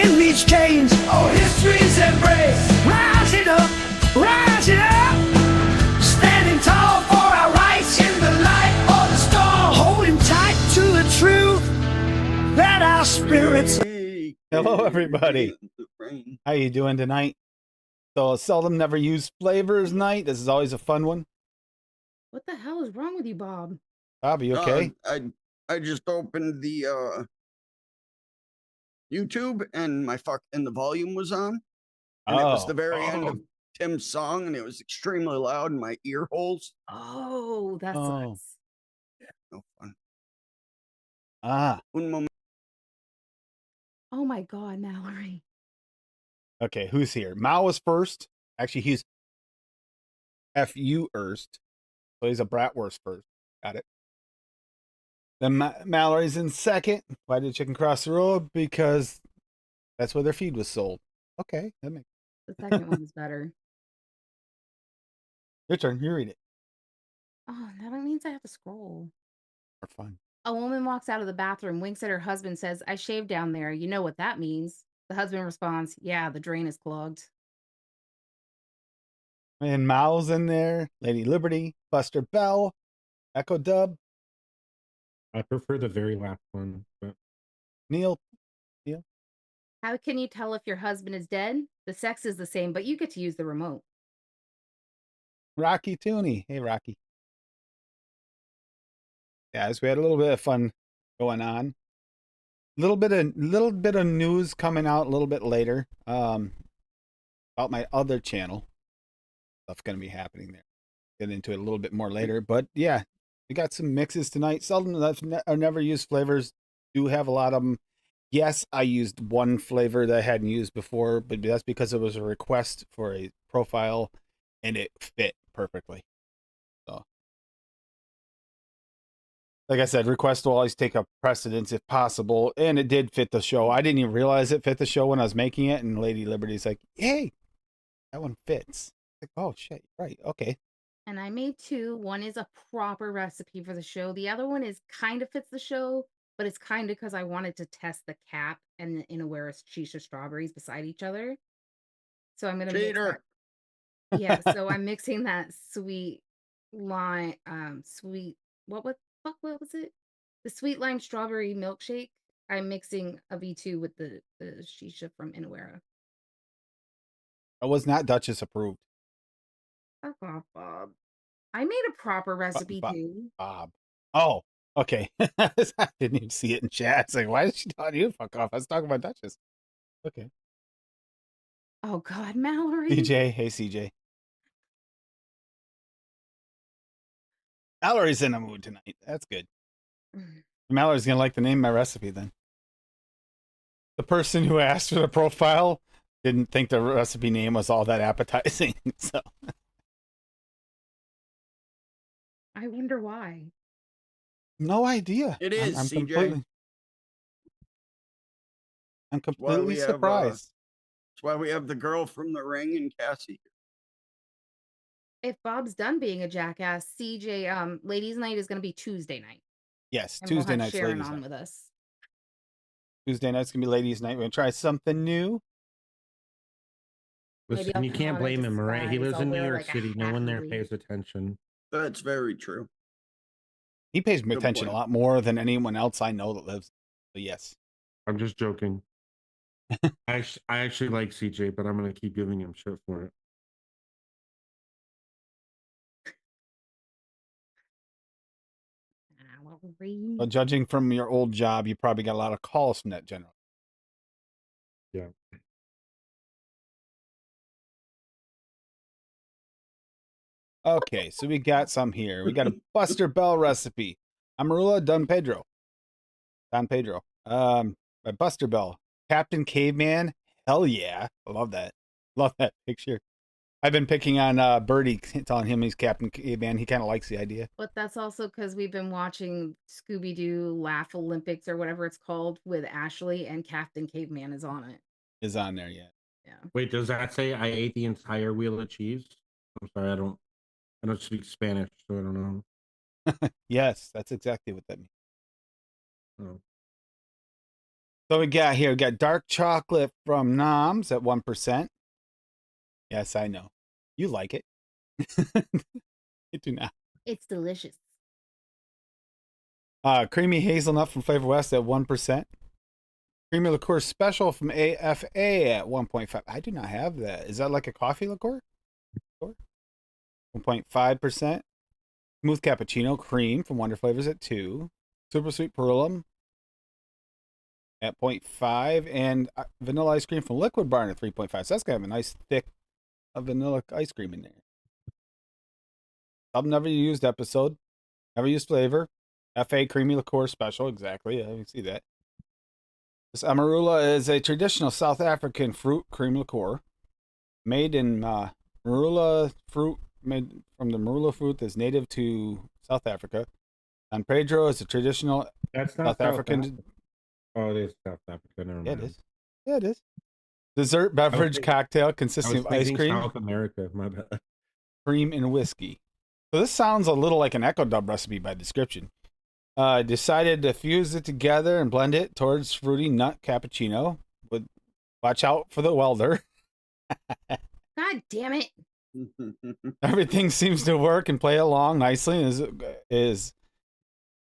breaking these chains. Oh, history's embrace. Rise it up, rise it up. Standing tall for our rights in the light or the storm. Holding tight to the truth that our spirits. Hello, everybody. How you doing tonight? So, Seldom Never Used Flavors night. This is always a fun one. What the hell is wrong with you, Bob? Bob, you okay? I just opened the YouTube and the volume was on. And it was the very end of Tim's song, and it was extremely loud in my ear holes. Oh, that sucks. Yeah, no fun. Ah. Un moment. Oh my God, Mallory. Okay, who's here? Mao is first. Actually, he's F-U erst. So he's a bratwurst first. Got it. Then Mallory's in second. Why did chicken cross the road? Because that's where their feed was sold. Okay, that makes The second one's better. Your turn. You read it. Oh, that means I have to scroll. For fun. A woman walks out of the bathroom, winks at her husband, says, "I shaved down there. You know what that means." The husband responds, "Yeah, the drain is clogged." And Mao's in there. Lady Liberty. Buster Bell. Echo Dub. I prefer the very last one. But... Neil. How can you tell if your husband is dead? The sex is the same, but you get to use the remote. Rocky Tooney. Hey, Rocky. Yeah, so we had a little bit of fun going on. Little bit of news coming out a little bit later. About my other channel. Stuff gonna be happening there. Get into it a little bit more later. But yeah, we got some mixes tonight. Seldom I've never used flavors. Do have a lot of them. Yes, I used one flavor that I hadn't used before, but that's because it was a request for a profile and it fit perfectly. So, like I said, requests will always take a precedence if possible, and it did fit the show. I didn't even realize it fit the show when I was making it, and Lady Liberty's like, "Hey, that one fits." Like, oh shit, right, okay. And I made two. One is a proper recipe for the show. The other one is kind of fits the show, but it's kind of because I wanted to test the cap and the Inawera shisha strawberries beside each other. So I'm gonna mix that. Yeah, so I'm mixing that sweet lime, what was it? The sweet lime strawberry milkshake. I'm mixing a V2 with the shisha from Inawera. I was not Duchess approved. Fuck off, Bob. I made a proper recipe too. Bob. Oh, okay. I didn't even see it in chat. It's like, why is she telling you to fuck off? I was talking about Duchess. Okay. Oh God, Mallory. CJ, hey CJ. Mallory's in a mood tonight. That's good. Mallory's gonna like the name of my recipe then. The person who asked for the profile didn't think the recipe name was all that appetizing. So I wonder why. no idea. It is, I'm CJ. I'm completely surprised. That's why we have the girl from The Ring and Cassie. If Bob's done being a jackass, CJ, ladies' night is going to be Tuesday night. Yes, and Tuesday we'll night's Sharon ladies' on night. with us. Tuesday night's gonna be ladies' night. We're gonna try something new. Listen, you can't blame him, right? He lives in New York City. No one there pays attention. That's very true. He pays attention a lot more than anyone else I know that lives. But yes, I'm just joking. I actually like CJ, but I'm gonna keep giving him shit for it. Well, judging from your old job, you probably got a lot of calls from that general. Yeah. Okay, so we got some here. We got a Buster Bell recipe. Amarula Don Pedro. By Buster Bell. Captain Caveman. Hell yeah. I love that. Love that picture. I've been picking on Birdie, telling him he's Captain Caveman. He kind of likes the idea. But that's also because we've been watching Scooby-Doo Laugh Olympics or whatever it's called with Ashley, and Captain Caveman is on it. Is on there yet. Yeah. Wait, does that say I ate the entire wheel of cheese? I'm sorry, I don't speak Spanish, so I don't know. Yes, that's exactly what that means. Oh. So we got dark chocolate from Noms at 1%. Yes, I know. You like it. I do not. It's delicious. Creamy hazelnut from Flavor West at 1%. Creamy liqueur special from AFA at 1.5. I do not have that. Is that like a coffee liqueur? 1.5%. Smooth cappuccino cream from Wonder Flavors at 2. Super sweet Perulum at 0.5. And vanilla ice cream from Liquid Barn at 3.5. So that's gonna have a nice thick vanilla ice cream in there. I've never used episode. Never used flavor. FA creamy liqueur special. Exactly. I see that. This Amarula is a traditional South African fruit cream liqueur made in marula fruit, made from the marula fruit that's native to South Africa. San Pedro is a traditional That's not South African. Oh, it is South Africa. Never Yeah, mind. it is. Yeah, it is. Dessert beverage cocktail consisting of ice cream, South America. My bad. cream, and whiskey. So this sounds a little like an Echo Dub recipe by description. Decided to fuse it together and blend it towards fruity nut cappuccino. With watch out for the welder. God damn it. Everything seems to work and play along nicely. Is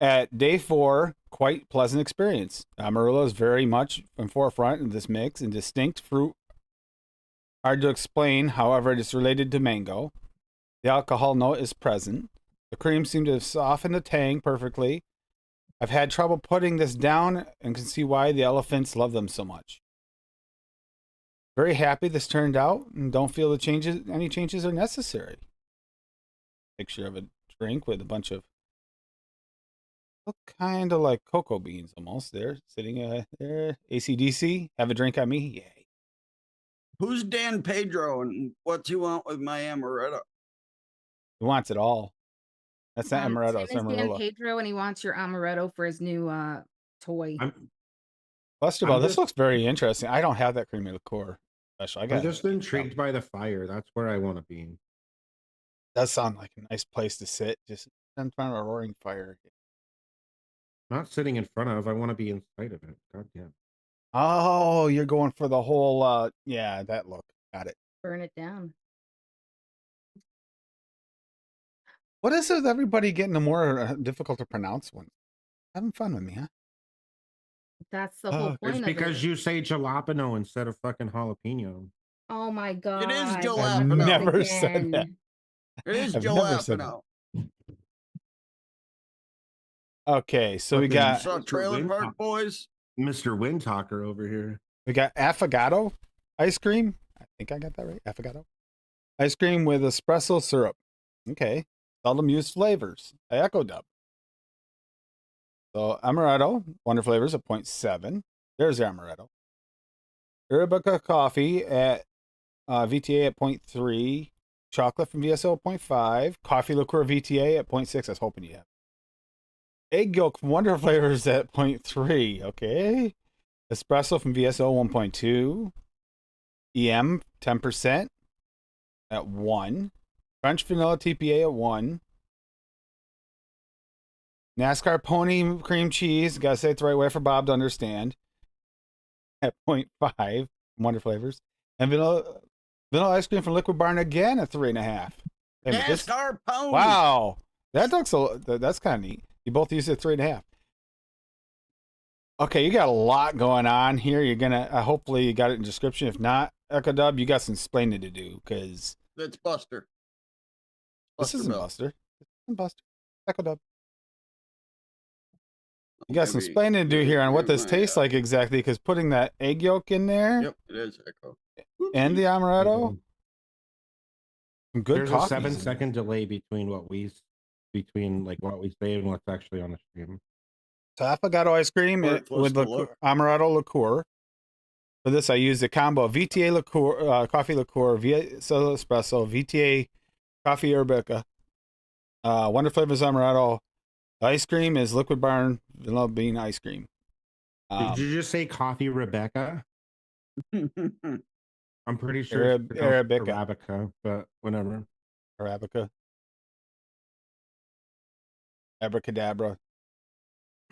at day 4 quite pleasant experience. Amarillo is very much in forefront in this mix and distinct fruit. Hard to explain, however, it is related to mango. The alcohol note is present. The cream seemed to soften the tang perfectly. I've had trouble putting this down and can see why the elephants love them so much. Very happy this turned out and don't feel any changes are necessary. Picture of a drink with a bunch of look kind of like cocoa beans almost there sitting there. AC/DC, have a drink on me. Yay. Who's Dan Pedro and what's he want with my amaretto? He wants it all. That's not amaretto, Tim it's is Dan Amarillo. Pedro, and he wants your amaretto for his new toy. First of all, I'm this just- looks very interesting. I don't have that creamy liqueur special. I'm just intrigued by the fire. That's where I want to be. Does sound like a nice place to sit, just in front of a roaring fire. Not sitting in front of. I want to be inside of it. God damn. Oh, you're going for the whole yeah, that look. Got it. Burn it down. What is it with everybody getting the more difficult to pronounce one? Having fun with me, huh? That's the whole It's point of because it. you say jalapeno instead of fucking jalapeno. Oh my god. is that's jalapeno. it Never said again. that. It is I've never said jalapeno. Okay, so we Fucking got What's up, Trailer Wind Park Talk- Boys? Mr. Wind Talker over here. affogato ice cream. I think I got that right. Affogato ice cream with espresso syrup. Okay, seldom used flavors. I echo dub. So amaretto, Wonder Flavors at 0.7. There's the amaretto. Arabica coffee at VTA at 0.3. Chocolate from VSO at 0.5. Coffee liqueur VTA at 0.6. I was hoping you have. Egg yolk from Wonder Flavors at 0.3. Okay. Espresso from VSO 1.2. EM 10% at 1. French vanilla TPA at 1. NASCAR pony cream cheese. Gotta say it the right way for Bob to understand. At 0.5. Wonder Flavors. And vanilla ice cream from Liquid Barn again at 3.5. NASCAR pony. Wow. That's kind of neat. You both use it at 3.5. Okay, you got a lot going on here. You're gonna hopefully you got it in description. If not, Echo Dub, you got some explaining to do because That's Buster. this isn't Bill. Buster. This isn't Buster. Echo Dub. You got some Maybe- explaining to do here on what maybe this my, tastes like exactly, because putting that egg yolk in there Yep, it is Echo. and the amaretto, some good There's coffees a in 7-second delay between what we say and what's actually on the stream. So affogato ice cream Or close with to look. amaretto liqueur. For this, I used a combo of VTA liqueur, coffee liqueur, VSO espresso, VTA coffee arabica, Wonder Flavors amaretto. The ice cream is Liquid Barn vanilla bean ice cream. Did you just say coffee Rebecca? I'm pretty sure it's pronounced Arabica. Arabica, but whatever. Arabica. Abracadabra.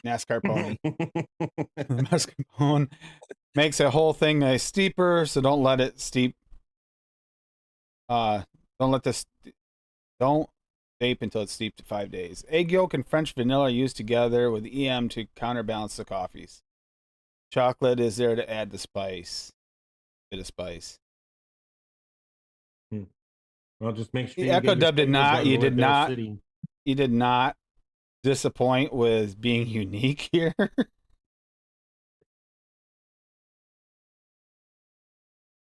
mascarpone. Mascarpone makes a whole thing steeper, so don't let it steep. Don't let this. Don't vape until it's steeped to 5 days. Egg yolk and French vanilla are used together with EM to counterbalance the coffees. Chocolate is there to add the spice. Bit of spice. Well, just make sure The you Echo get your Dub did stickers not. on You did Louisville not. City. You did not disappoint with being unique here.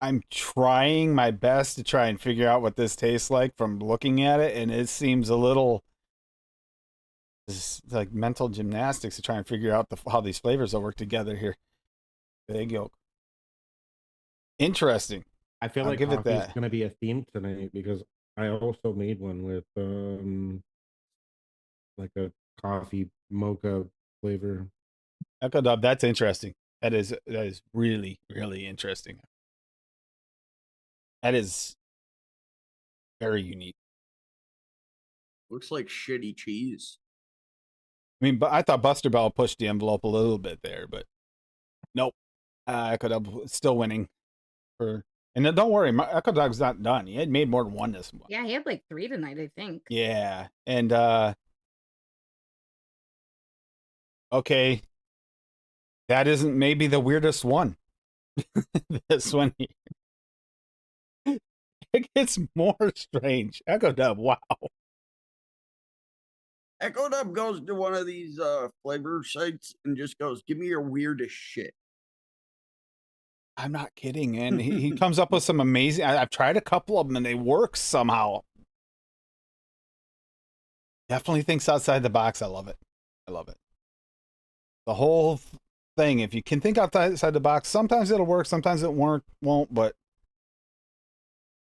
I'm trying my best to try and figure out what this tastes like from looking at it, and it seems a little it's like mental gymnastics to try and figure out how these flavors will work together here. The egg yolk. Interesting. I feel I'll like give it coffee is that. going to be a theme tonight because I also made one with like a coffee mocha flavor. Echo Dub, that's interesting. That is really, really interesting. That is very unique. Looks like shitty cheese. I mean, but I thought Buster Bell pushed the envelope a little bit there, but nope. Echo Dub still winning. And then don't worry, Echo Dub's not done. He had made more than one this month. Yeah, he had like 3 tonight, I think. Yeah, and okay, that isn't maybe the weirdest one. This one here. It gets more strange. Echo Dub, wow. Echo Dub goes to one of these flavor sites and just goes, "Give me your weirdest shit." I'm not kidding. And he comes up with some amazing. I've tried a couple of them and they work somehow. Definitely thinks outside the box. I love it. I love it. The whole thing. If you can think outside the box, sometimes it'll work. Sometimes it won't. But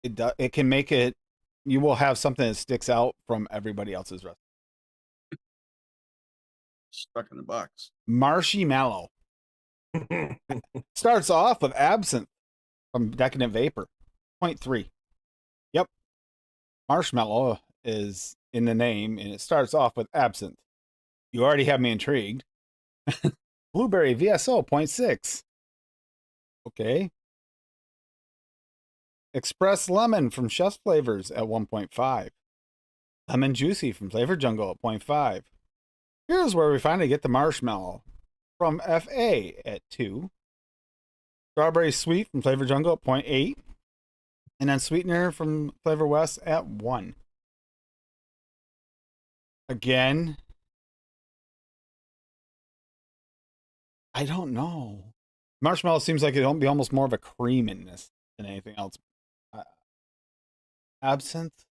it can make it. You will have something that sticks out from everybody else's recipe. Stuck in the box. Marshy Mallow starts off with absinthe from Decadent Vapor, 0.3. Yep, marshmallow is in the name, and it starts off with absinthe. You already have me intrigued. Blueberry VSO, 0.6. Okay. Express Lemon from Chef's Flavors at 1.5. Lemon Juicy from Flavor Jungle at 0.5. Here's where we finally get the marshmallow from FA at 2. Strawberry Sweet from Flavor Jungle at 0.8. And then Sweetener from Flavor West at 1. Again, I don't know. Marshmallow seems like it'll be almost more of a cream in this than anything else. Absinthe,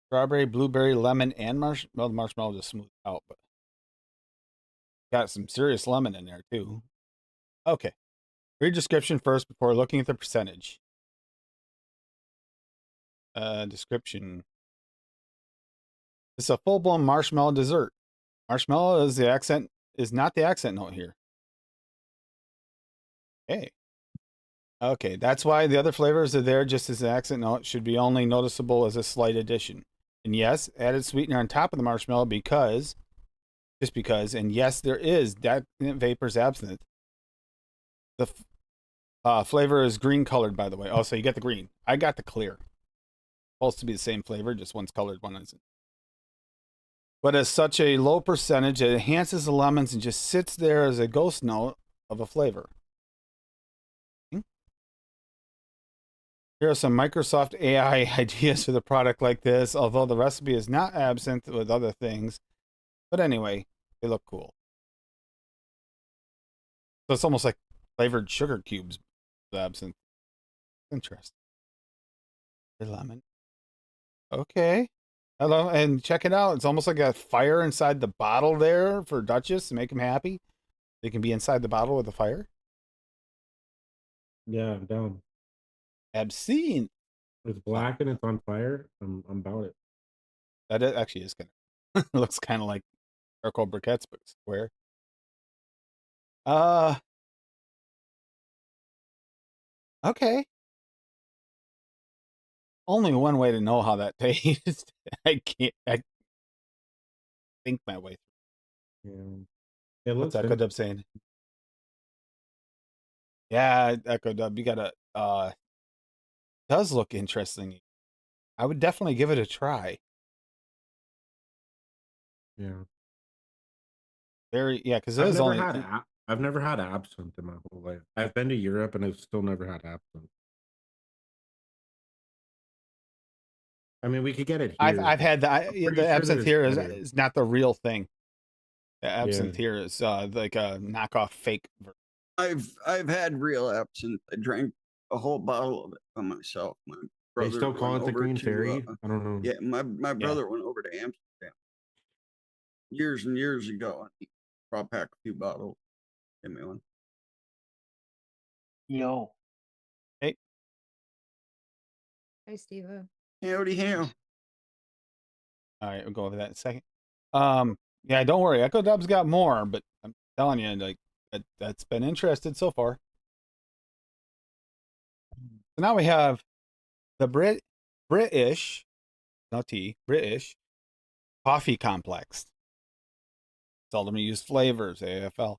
strawberry, blueberry, lemon, and marshmallow. The marshmallow just smooth out, but got some serious lemon in there too. Okay. Read description first before looking at the percentage. Description. It's a full-blown marshmallow dessert. Marshmallow is not the accent note here. Hey. Okay, that's why the other flavors are there just as an accent note, should be only noticeable as a slight addition. And yes, added sweetener on top of the marshmallow because, and yes, there is Decadent Vapor's absinthe. The flavor is green colored, by the way. Oh, so you get the green. I got the clear. Supposed to be the same flavor, just one's colored, one isn't. But as such a low percentage, it enhances the lemons and just sits there as a ghost note of a flavor. Here are some Microsoft AI ideas for the product like this, although the recipe is not absinthe with other things. But anyway, they look cool. So it's almost like flavored sugar cubes with absinthe. Interesting. Lemon. Okay. Hello, and check it out. It's almost like a fire inside the bottle there for Duchess to make them happy. They can be inside the bottle with a fire. Yeah, I'm down. Absinthe. It's black and it's on fire. I'm about it. That actually is kind of looks kind of like charcoal briquettes, but square. Okay. Only one way to know how that tastes. I think my way through. Yeah. It What's looks Echo good. Dub saying? Yeah, Echo Dub, you gotta does look interesting. I would definitely give it a try. Yeah. Very, yeah, because it I've is never only had I've never had absinthe in my whole life. I've been to Europe and I've still never had absinthe. I mean, we could get it here, I've but had I'm the pretty sure absinthe there's here better. is not the real thing. The Yeah. absinthe here is like a knockoff fake version. I've had real absinthe. I drank a whole bottle of it by myself. My They brother still call went it the over Green to Fairy. I don't know. yeah, my Yeah. brother went over to Amsterdam years and years ago, and he brought back a few bottles. Give me one. Yo, Hey, Hi, Steve. Howdy, how? all right, we'll go over that in a second. Yeah, don't worry, Echo Dub's got more, but I'm telling you, like that's been interested so far. So now we have the British, not T, British coffee complex. Seldom used flavors, AFL.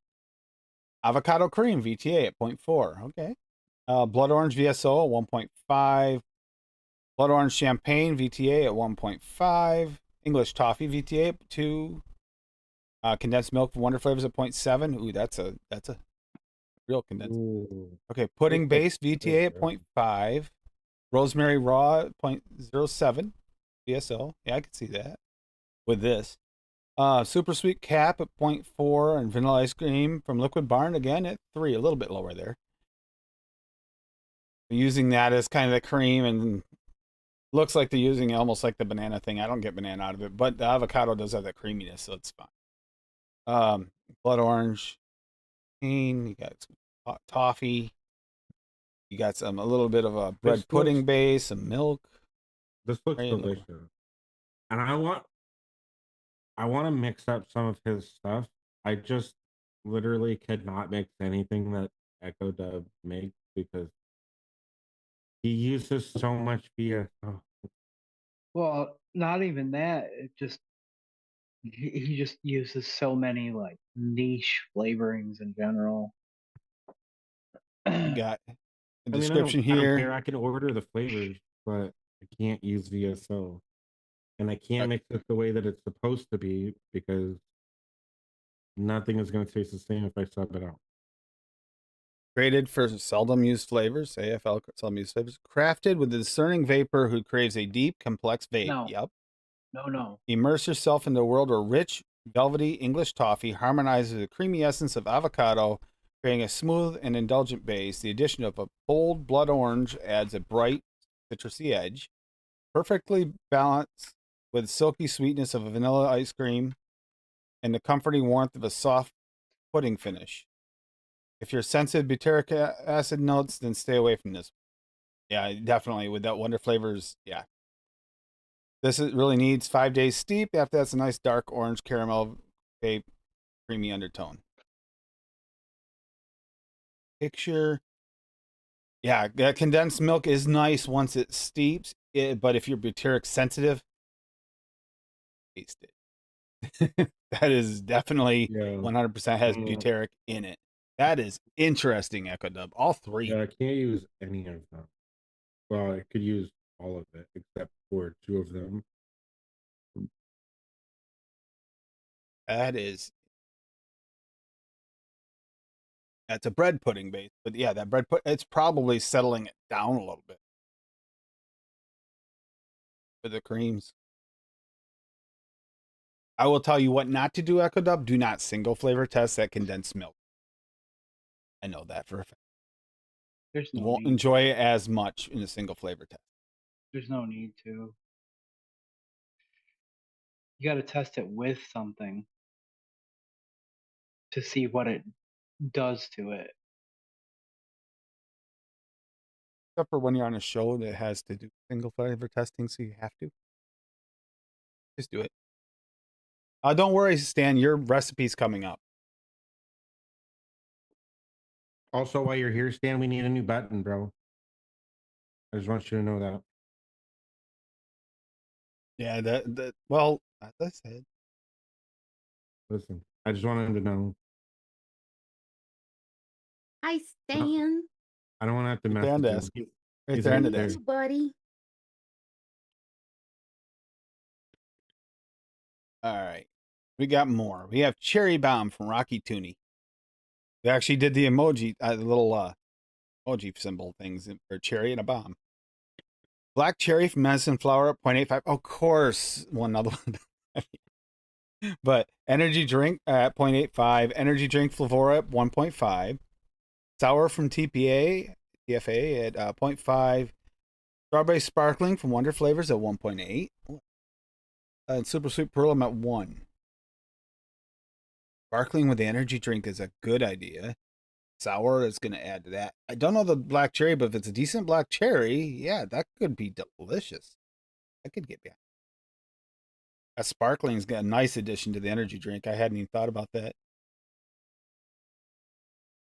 Avocado cream, VTA at 0.4. Okay. Blood orange VSO at 1.5. Blood orange champagne, VTA at 1.5. English toffee, VTA at 2. Condensed milk Wonder Flavors at 0.7. Ooh, that's a real condensed. Ooh. Okay, pudding Tastes base, like VTA at yeah. 0.5. Rosemary raw at 0.07. VSO. Yeah, I can see that with this. Super sweet cap at 0.4 and vanilla ice cream from Liquid Barn again at 3, a little bit lower there. Using that as kind of the cream, and looks like they're using almost like the banana thing. I don't get banana out of it, but the avocado does have that creaminess, so it's fine. Blood orange, you got some hot toffee, you got a little bit of a bread This pudding looks base, some milk. this looks Right in the corner. delicious. And I want to mix up some of his stuff. I just literally could not mix anything that Echo Dub makes because he uses so much BSO. well, not even that. It just he just uses so many like niche flavorings in general. You got a I mean, description I don't here. care. I can order the flavors, but I can't use VSO. And I can't mix it the way that it's supposed to be because nothing is going to taste the same if I sub it out. Created for seldom used flavors, AFL seldom used flavors. Crafted with a discerning vapor who craves a deep, complex vape. No. Yep. No. Immerse yourself into a world where rich, velvety English toffee harmonizes with the creamy essence of avocado, creating a smooth and indulgent base. The addition of a bold blood orange adds a bright, citrusy edge, perfectly balanced with silky sweetness of a vanilla ice cream and the comforting warmth of a soft pudding finish. If you're sensitive to butyric acid notes, then stay away from this. Yeah, definitely with that Wonder Flavors. Yeah, really needs 5 days steep. After that's a nice dark orange caramel vape, creamy undertone. Picture. Yeah, that condensed milk is nice once it steeps, but if you're butyric sensitive, taste it. That is definitely 100% has butyric in it. That is interesting, Echo Dub. All three. Yeah, I can't use any of them. Well, I could use all of it except for 2 of them. That's a bread pudding base, but yeah, that it's probably settling it down a little bit for the creams. I will tell you what not to do, Echo Dub. Do not single flavor test that condensed milk. I know that for a fact. There's You no won't need. enjoy it as much in a single flavor test. There's no need to. You got to test it with something to see what it does to it. Except for when you're on a show that has to do single flavor testing, so you have to. Just do it. Don't worry, Stan. Your recipe's coming up. Also, while you're here, Stan, we need a new button, bro. I just want you to know that. Yeah, well, as I said. Listen, I just wanted him to know. I I don't, stand. I don't want to have to Right there on message him. desk. He- Right he's there on right the Hey, desk. buddy. All right. We got more. We have Cherry Bomb from Rocky Tooney. They actually did the emoji, the little emoji symbol things for cherry and a bomb. Black Cherry from Medicine Flower at 0.85. Of course, one other one. But Energy Drink at 0.85. Energy Drink Flavora at 1.5. Sour from TFA at 0.5. Strawberry Sparkling from Wonder Flavors at 1.8. And Super Sweet Pearl at 1. Sparkling with the energy drink is a good idea. Sour is going to add to that. I don't know the black cherry, but if it's a decent black cherry, yeah, that could be delicious. I could get behind. That sparkling's got a nice addition to the energy drink. I hadn't even thought about that.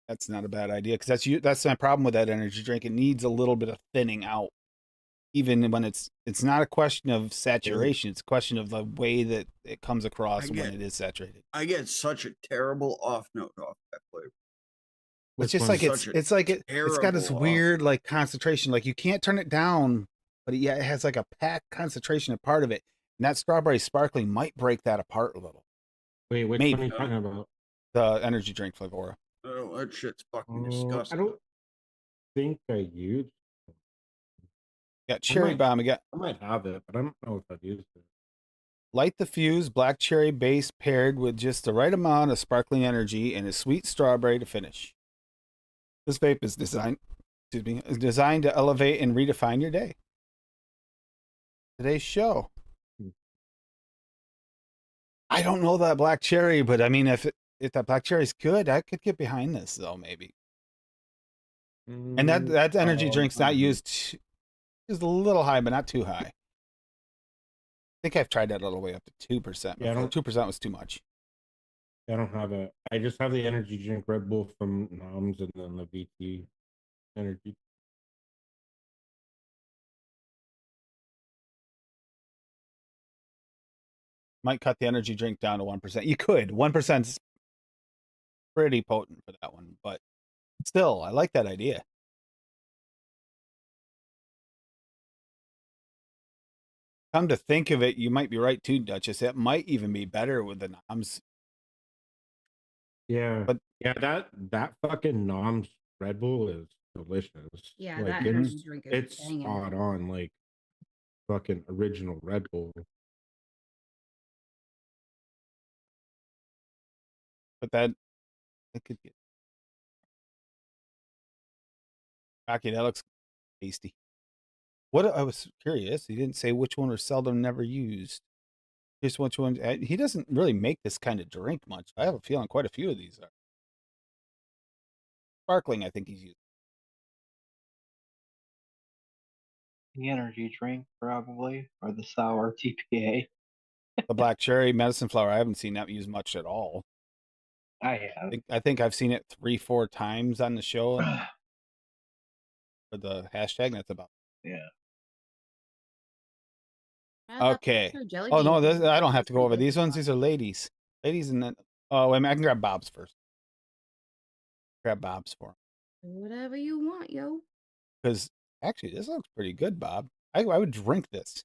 That's not a bad idea because that's my problem with that energy drink. It needs a little bit of thinning out, even when it's not a question of saturation. It's a question of the way that it comes across when it is saturated. I get such a terrible off note off that flavor. It's just like it's got this weird like concentration. Like you can't turn it down, but it has like a packed concentration of part of it. And that strawberry sparkling might break that apart a little. Wait, which one are you talking about? The energy drink Flavora. Oh, that shit's fucking disgusting. I don't think I used. Got cherry bomb. I might have it, but I don't know if I've used it. Light the fuse, black cherry base paired with just the right amount of sparkling energy and a sweet strawberry to finish. This vape is designed to elevate and redefine your day. Today's show. I don't know that black cherry, but I mean, if that black cherry is good, I could get behind this though, maybe. And that energy drink's not used. Is a little high, but not too high. I think I've tried that all the way up to 2%. Yeah, 2% was too much. I don't have it. I just have the energy drink Red Bull from Noms and then the VT energy. Might cut the energy drink down to 1%. You could. 1% is pretty potent for that one, but still, I like that idea. Come to think of it, you might be right too, Duchess. It might even be better with the Noms. Yeah, but yeah, that fucking Noms Red Bull is delicious. Yeah, like, that energy drink is it's banging. spot on, like fucking original Red Bull. But that could get Rocky. That looks tasty. What I was curious, he didn't say which one was seldom never used. Just which one. He doesn't really make this kind of drink much. I have a feeling quite a few of these are sparkling. I think he's used The energy drink, probably, or the sour TPA. the black cherry medicine flower. I haven't seen that used much at all. I have. I think I've seen it 3-4 times on the show for the hashtag. That's about. Yeah. Okay. Oh no, I don't have to go over these ones. These are ladies. Ladies, and then wait a minute. I can grab Bob's first. Grab Bob's for him. Whatever you want, yo. Because actually, this looks pretty good, Bob. I would drink this.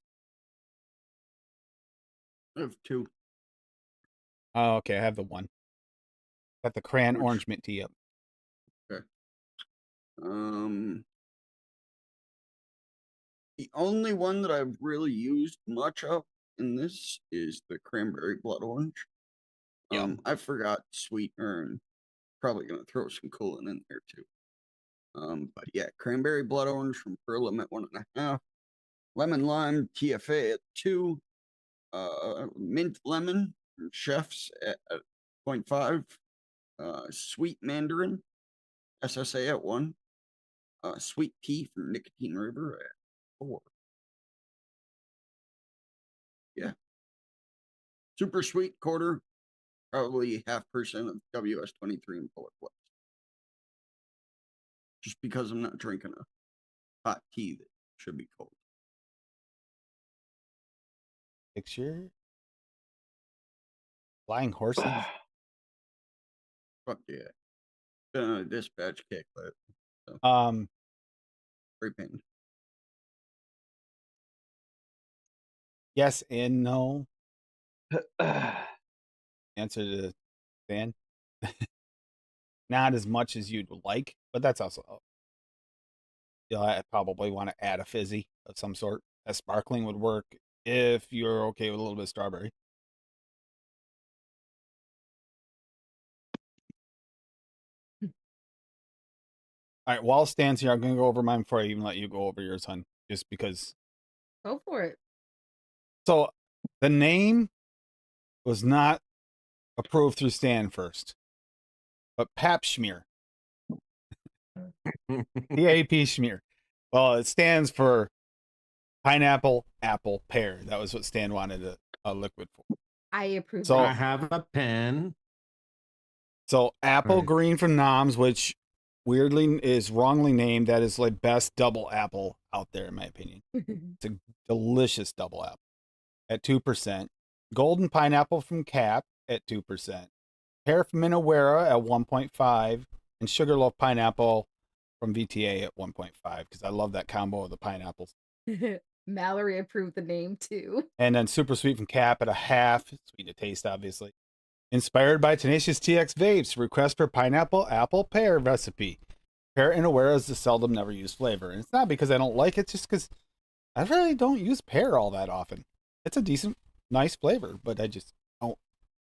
I have 2. Oh, okay. I have the one. Got the crayon orange mint tea up. Okay. The only one that I've really used much of in this is the cranberry blood orange. I forgot sweetener and probably gonna throw some coolant in there too. But yeah, cranberry blood orange from Pearl at 1.5, lemon lime TFA at 2, mint lemon from Chef's at 0.5, sweet mandarin SSA at 1, sweet tea from Nicotine River at 4. Yeah. Super sweet quarter, probably 0.5% of WS23 and Poet West. Just because I'm not drinking a hot tea that should be cold. Picture. Flying horses. Fuck yeah. Dispatch kicklet. Spray paint. Yes and no. Answer to Dan. Not as much as you'd like, but that's also. I probably want to add a fizzy of some sort. A sparkling would work if you're okay with a little bit of strawberry. All right, while Stan's here, I'm going to go over mine before I even let you go over yours, hun. Just because. Go for it. So, the name was not approved through Stan first, but Pap Schmear. PAP Schmear. Well, it stands for pineapple, apple, pear. That was what Stan wanted a liquid for. I approve. So I have a pen. So apple Sorry. green from Noms, which weirdly is wrongly named. That is like best double apple out there, in my opinion. It's a delicious double apple at 2%. Golden pineapple from Cap at 2%. Pear from Minowera at 1.5. And Sugarloaf pineapple from VTA at 1.5 because I love that combo of the pineapples. Mallory approved the name too. And then Super Sweet from Cap at a half. Sweet to taste, obviously. Inspired by Tenacious TX Vapes, request for pineapple apple pear recipe. Pear and aware is the seldom never used flavor. And it's not because I don't like it, it's just because I really don't use pear all that often. It's a decent, nice flavor, but I just don't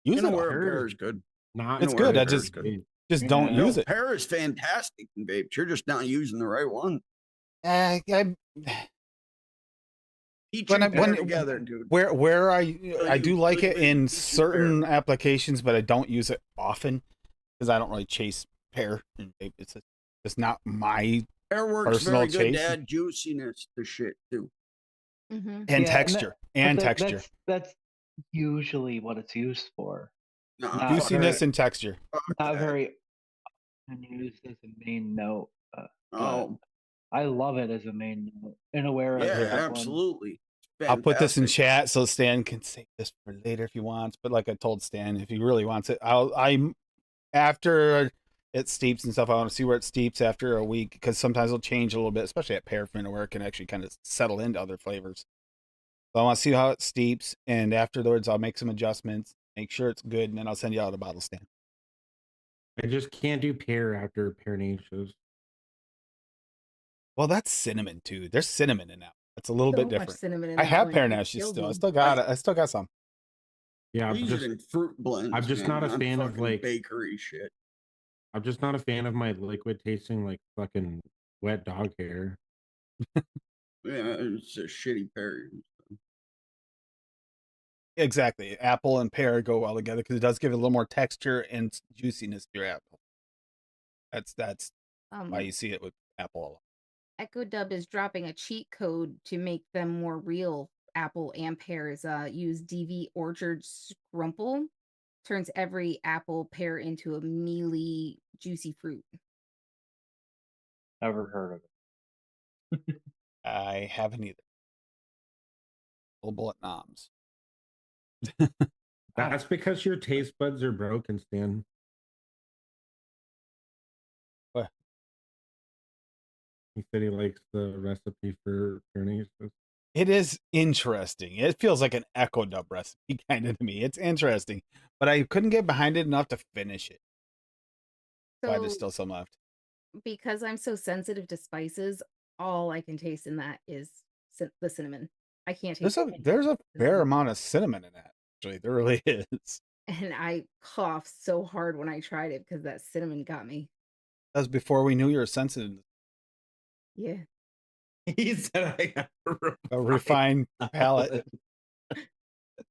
use it. Aware Often. pear is good. Not It's good. I just don't No, use it. pear is fantastic in vapes. You're just not using the right one. Peach and pear together, dude. Where I do like it in peach and certain applications, but I don't use it often because I don't really chase pear and vape. It's not my Pear works personal very good to chase. add juiciness to shit too. Mm-hmm. And Yeah, texture. And texture. That's usually what it's used for. No, Not Juiciness very- and texture. Not very often used as a main note. Oh, I love it as a main note. In aware yeah, of that one. absolutely. I'll put this in Fantastic. chat so Stan can save this for later if he wants. But like I told Stan, if he really wants it, I'm after it steeps and stuff. I want to see where it steeps after a week because sometimes it'll change a little bit, especially at paraffin where it can actually kind of settle into other flavors. So I want to see how it steeps, and afterwards I'll make some adjustments, make sure it's good, and then I'll send you out a bottle, Stan. I just can't do pear after Pearnatious. Well, that's cinnamon too. There's cinnamon in that. It's a little bit Much different. cinnamon in I that have one. pear It nashes killed still. I me. still got it. I still got some. Yeah, I use it in fruit blends. I'm just man, not a fan of, fucking like- bakery shit. I'm just not a fan of my liquid tasting like fucking wet dog hair. Yeah, it's a shitty pear. Exactly. Apple and pear go well together because it does give it a little more texture and juiciness to your apple. That's why you see it with apple a lot. Echo Dub is dropping a cheat code to make them more real. Apple and pears. Use DV Orchard Scrumple. Turns every apple pear into a mealy, juicy fruit. Never heard of it. I haven't either. Full bullet noms. That's because your taste buds are broken, Stan. What? He said he likes the recipe for Pearnatious. It is interesting. It feels like an Echo Dub recipe kind of to me. It's interesting, but I couldn't get behind it enough to finish it. Why there's So, still some left. because I'm so sensitive to spices, all I can taste in that is the cinnamon. I can't taste There's a anything fair else. amount of cinnamon in that. Actually, there really is. And I coughed so hard when I tried it because that cinnamon got me. That was before we knew you were sensitive. Yeah. He said I have A refined palate.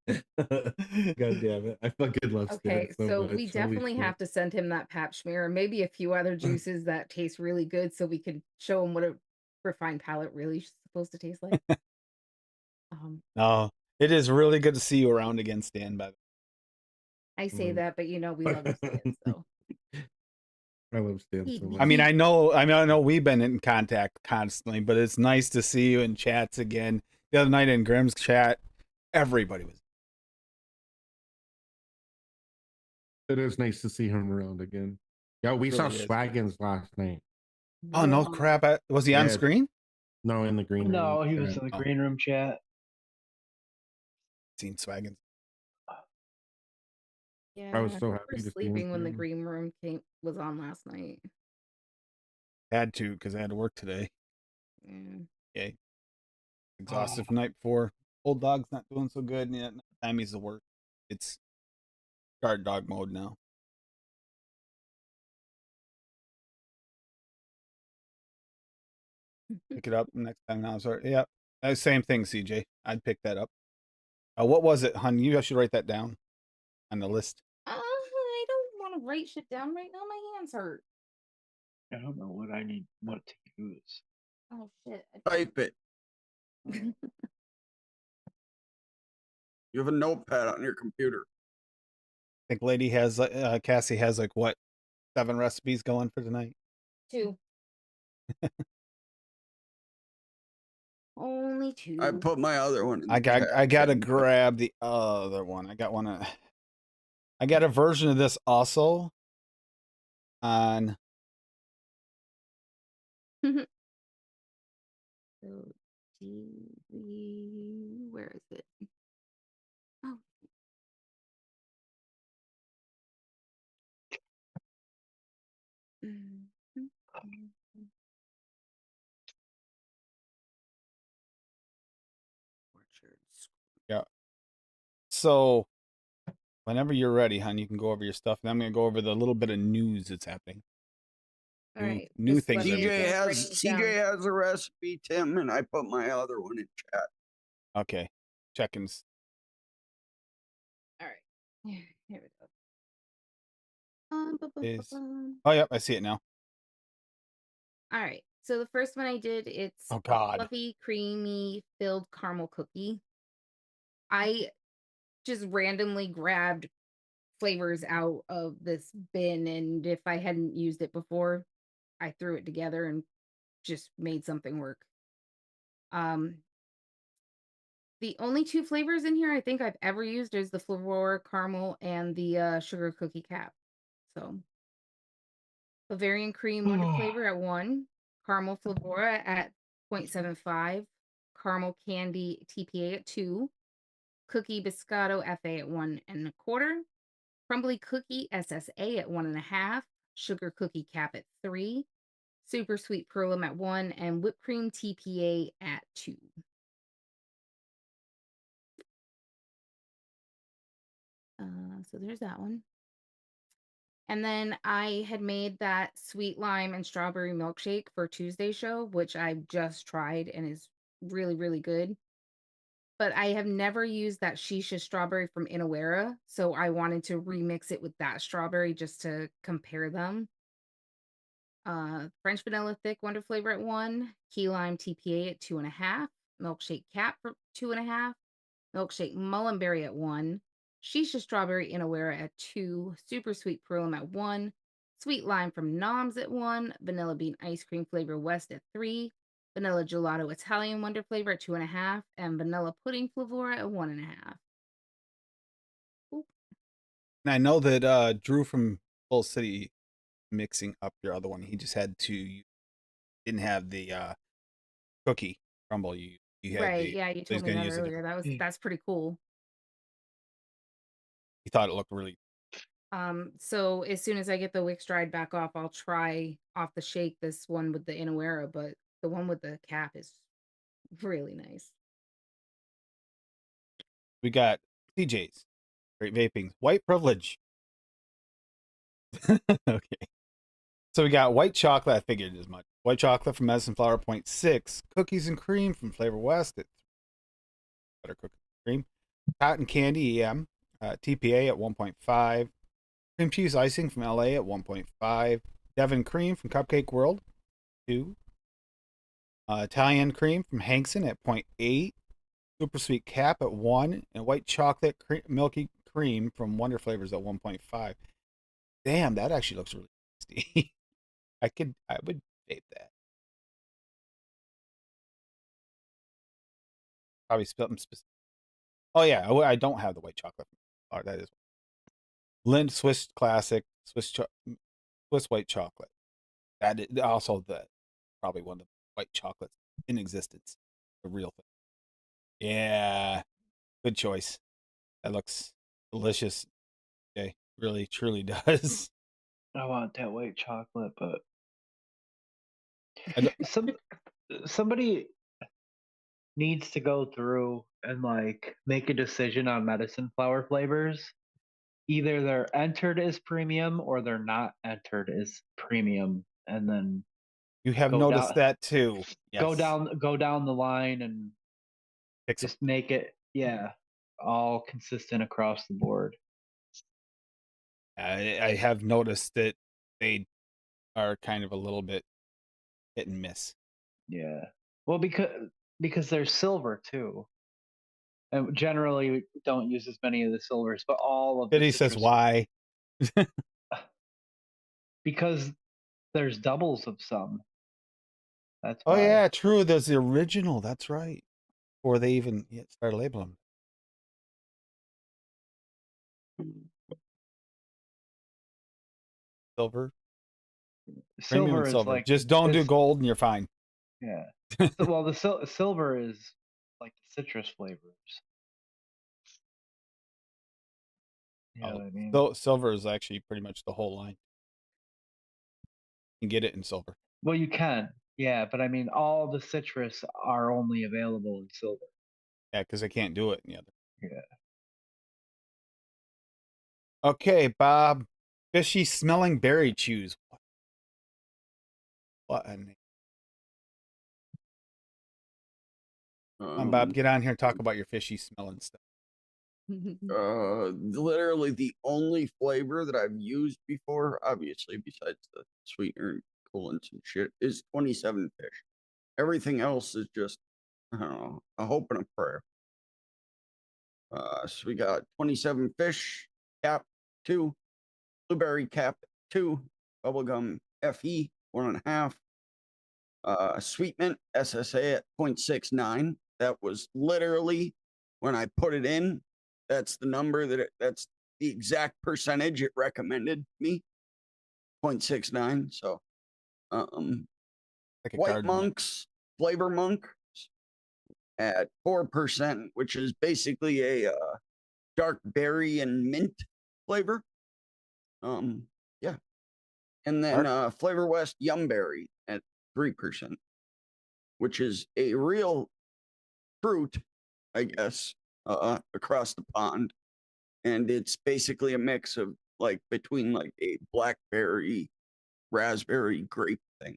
God damn it. I fucking love Stan Okay, so much. we Holy definitely shit. have to send him that pap schmear and maybe a few other juices that taste really good so we could show him what a refined palate really is supposed to taste like. No, it is really good to see you around again, Stan. By the way. I say that, but we love our Stan, so. I love Stan He- so much. I mean, I know we've been in contact constantly, but it's nice to see you in chats again. The other night in Grimm's chat, everybody was. It is nice to see him around again. Yeah, we saw Really is. Swaggins last night. Oh no Wow. crap! Was he on Yeah. screen? No, in the green room. No, he was chat. in the Oh. green room chat. Seen Swaggins. Yeah, I was so we happy were to see him sleeping when the there. green room was on last night. Had to because I had to work today. Yeah. Okay. Exhausted from the night before. Old dog's not doing so good, and yet time he's the worst. It's guard dog mode now. Pick it up next time now. Sorry. Yeah. Same thing, CJ. I'd pick that up. What was it, hon? You should write that down on the list. I don't want to write shit down right now. My hands hurt. I don't know what to use. Oh shit. Type it. You have a notepad on your computer. I think lady has Cassie has like what 7 recipes going for tonight. 2. Only 2. I put my other one in I the chat, gotta Ken. grab the other one. I got one. I got a version of this also on. So TV, where is it? Oh. Orchards. Yeah. So whenever you're ready, hon, you can go over your stuff, and I'm gonna go over the little bit of news that's happening. All right. New just things let are me CJ write has it down. CJ has a recipe, Tim, and I put my other one in chat. Okay. Check-ins. All right. Here we go. Oh, yep, I see it now. All right. So the first one I did, it's Oh a God. fluffy, creamy, filled caramel cookie. I just randomly grabbed flavors out of this bin, and if I hadn't used it before, I threw it together and just made something work. The only 2 flavors in here I think I've ever used is the Flavor caramel and the sugar cookie cap. So Bavarian cream Wonder flavor at 1, caramel Flavora at 0.75, caramel candy TPA at 2, cookie biscotto FA at 1.25, crumbly cookie SSA at 1.5, sugar cookie cap at 3, super sweet Perlum at 1, and whipped cream TPA at 2. So there's that one. And then I had made that sweet lime and strawberry milkshake for Tuesday's show, which I just tried and is really, really good. But I have never used that shisha strawberry from Inawera, so I wanted to remix it with that strawberry just to compare them. French vanilla thick wonder flavor at 1, key lime TPA at 2.5, milkshake cap for 2.5, milkshake mullenberry at 1, shisha strawberry Inawera at 2, super sweet Perlum at 1, sweet lime from Noms at 1, vanilla bean ice cream flavor West at 3, vanilla gelato Italian wonder flavor at 2.5, and vanilla pudding flavora at 1.5. And I know that Drew from Full City mixing up your other one. He just had to. You didn't have the cookie crumble. You had Right, the. yeah, you So he's told me gonna that use earlier. That's pretty cool. He thought it looked really. So as soon as I get the Wix dried back off, I'll try off the shake this one with the Inawera, but the one with the cap is really nice. We got CJ's. Great vaping. White privilege. Okay. So we got white chocolate. I figured as much. White chocolate from Medicine Flower 0.6. Cookies and cream from Flavor West. It's butter cookies and cream. Cotton candy EM. TPA at 1.5. Cream cheese icing from LA at 1.5. Devon cream from Cupcake World 2. Italian cream from Hankson at 0.8. Super sweet cap at 1. And white chocolate milky cream from Wonder Flavors at 1.5. Damn, that actually looks really tasty. I would vape that. Probably something specific. Oh yeah, I don't have the white chocolate. Oh, that is Lind Swiss Classic, Swiss white chocolate. That is also probably one of the white chocolates in existence. The real thing. Yeah, good choice. That looks delicious. Okay, really, truly does. I want that white chocolate, but I don't- somebody needs to go through and like make a decision on medicine flower flavors. Either they're entered as premium or they're not entered as premium, and then you have go noticed down, that too. Yes. go down the line and Pick some- just make it, yeah, all consistent across the board. I have noticed that they are kind of a little bit hit and miss. Yeah. Well, because there's silver too. And generally we don't use as many of the silvers, but all of the Biddy says citrus, why? because there's doubles of some. That's Oh why. yeah, true. There's the original. That's right. Before they even start labeling them. Silver, premium Silver and is silver. like Just don't do is gold, and you're fine. yeah. Well, the silver is like the citrus flavors. You know what I mean? So silver is actually pretty much the whole line. You can get it in silver. Well, you can, yeah, but I mean, all the citrus are only available in silver. Yeah, because I can't do it in the other. Yeah. Okay, Bob. Fishy smelling berry chews. What a name. Come on, Bob, get on here and talk about your fishy smelling stuff. Literally the only flavor that I've used before, obviously besides the sweetener and coolants and shit, is 27 fish. Everything else is just, I don't know, a hope and a prayer. So we got 27 fish, cap 2, blueberry cap 2, bubblegum FE 1.5, sweet mint SSA at 0.69. That was literally when I put it in. That's the number that's the exact percentage it recommended me. 0.69. So, Like a White garden mint. Monk's Flavor Monk at 4%, which is basically a dark berry and mint flavor. Yeah. And then Flavor West Yumberry at 3%, which is a real fruit, I guess, across the pond. And it's basically a mix of like between like a blackberry, raspberry, grape thing.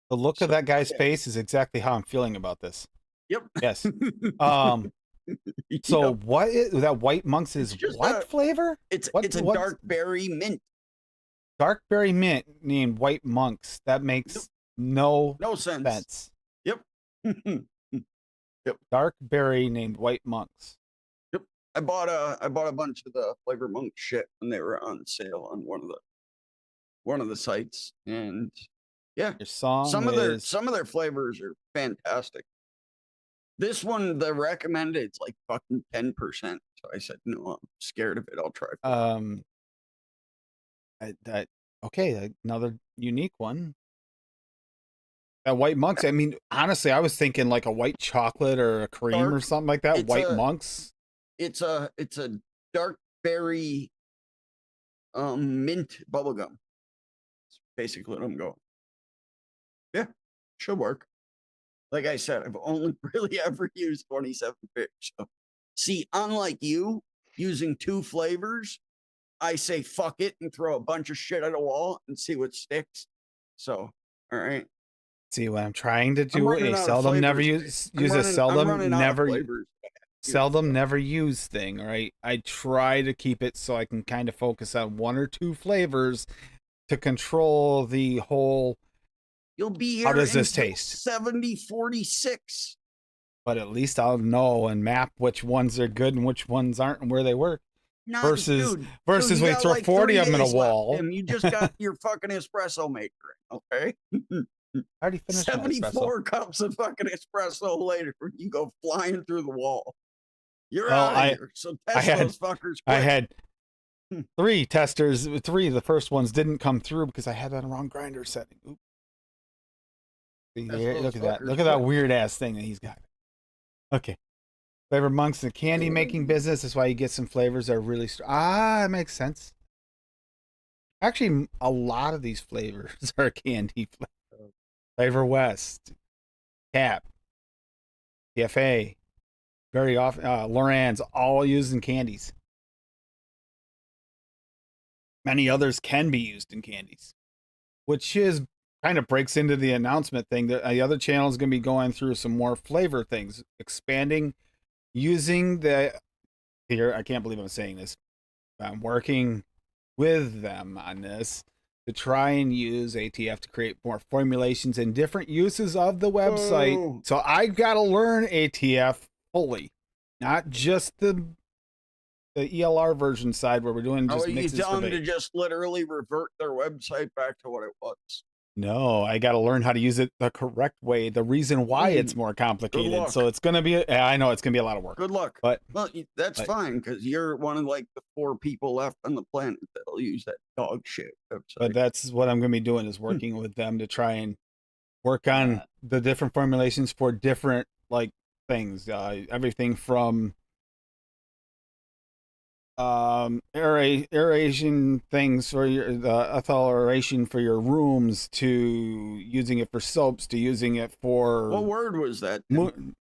The look of So, that guy's yeah. face is exactly how I'm feeling about this. Yep. Yes. So Yep. what is that? White Monk's is It's just what flavor? It's What- it's a what's- dark berry mint. Dark berry mint named White Monks. That makes no No sense. sense. Yep. Dark berry named White Monks. I bought a bunch of the Flavor Monk shit when they were on sale on one of the sites, and yeah, Your song some is of their flavors are fantastic. This one, the recommended, it's like fucking 10%. So I said, no, I'm scared of it. I'll try. okay, another unique one. That White Monks. I mean, honestly, I was thinking like a white chocolate or a cream or Dark. something like that. It's White a- Monks. It's a dark berry mint bubblegum. It's basically what I'm going. Yeah, should work. Like I said, I've only really ever used 27 fish. So see, unlike you using 2 flavors, I say fuck it and throw a bunch of shit at a wall and see what sticks. So, all right. See what I'm trying to I'm do. running A out of seldom never flavors, use a I'm seldom running out of never flavors. seldom never use thing, right? I try to keep it so I can kind of focus on 1 or 2 flavors to control the whole. You'll be How here does this until taste? 70-46. But at least I'll know and map which ones are good and which ones aren't and where they work. Not, Versus dude, versus you we got throw like 40 3 of them in a days left, wall. Tim. You just got your fucking espresso maker, okay? I already finished my espresso. 74 cups of fucking espresso later, you go flying through the wall. You're Well, out of here. So test had- those fuckers quick. I had Three testers, three of the first ones didn't come through because I had that wrong grinder setting. Oops. See That's here, those look at that. fuckers Look at that quick. weird ass thing that he's got. Okay. Flavor monks in the candy making business. That's why you get some flavors that are really strong. Ah, that makes sense. Actually, a lot of these flavors are candy flavor. Flavor West, Cap, TFA, very often, Loran's, all used in candies. Many others can be used in candies, which is kind of breaks into the announcement thing that the other channel is going to be going through some more flavor things, expanding, using the here. I can't believe I'm saying this. I'm working with them on this to try and use ATF to create more formulations and different uses of the website. Oh. So I got to learn ATF fully, not just the ELR version side where we're doing How just about you mixes tell for them to bait. just literally revert their website back to what it was? No, I got to learn how to use it the correct way. The reason why it's more complicated. luck. So it's going to be, I know it's going to be a lot of work. Good luck. But Well, that's fine because you're one of like the 4 people left on the planet that'll use that dog shit website. But that's what I'm going to be doing is working with them to try and work on the different formulations for different like things. Everything from aeration things for the ethyl aeration for your rooms to using it for soaps to using it for what word was that? Tim?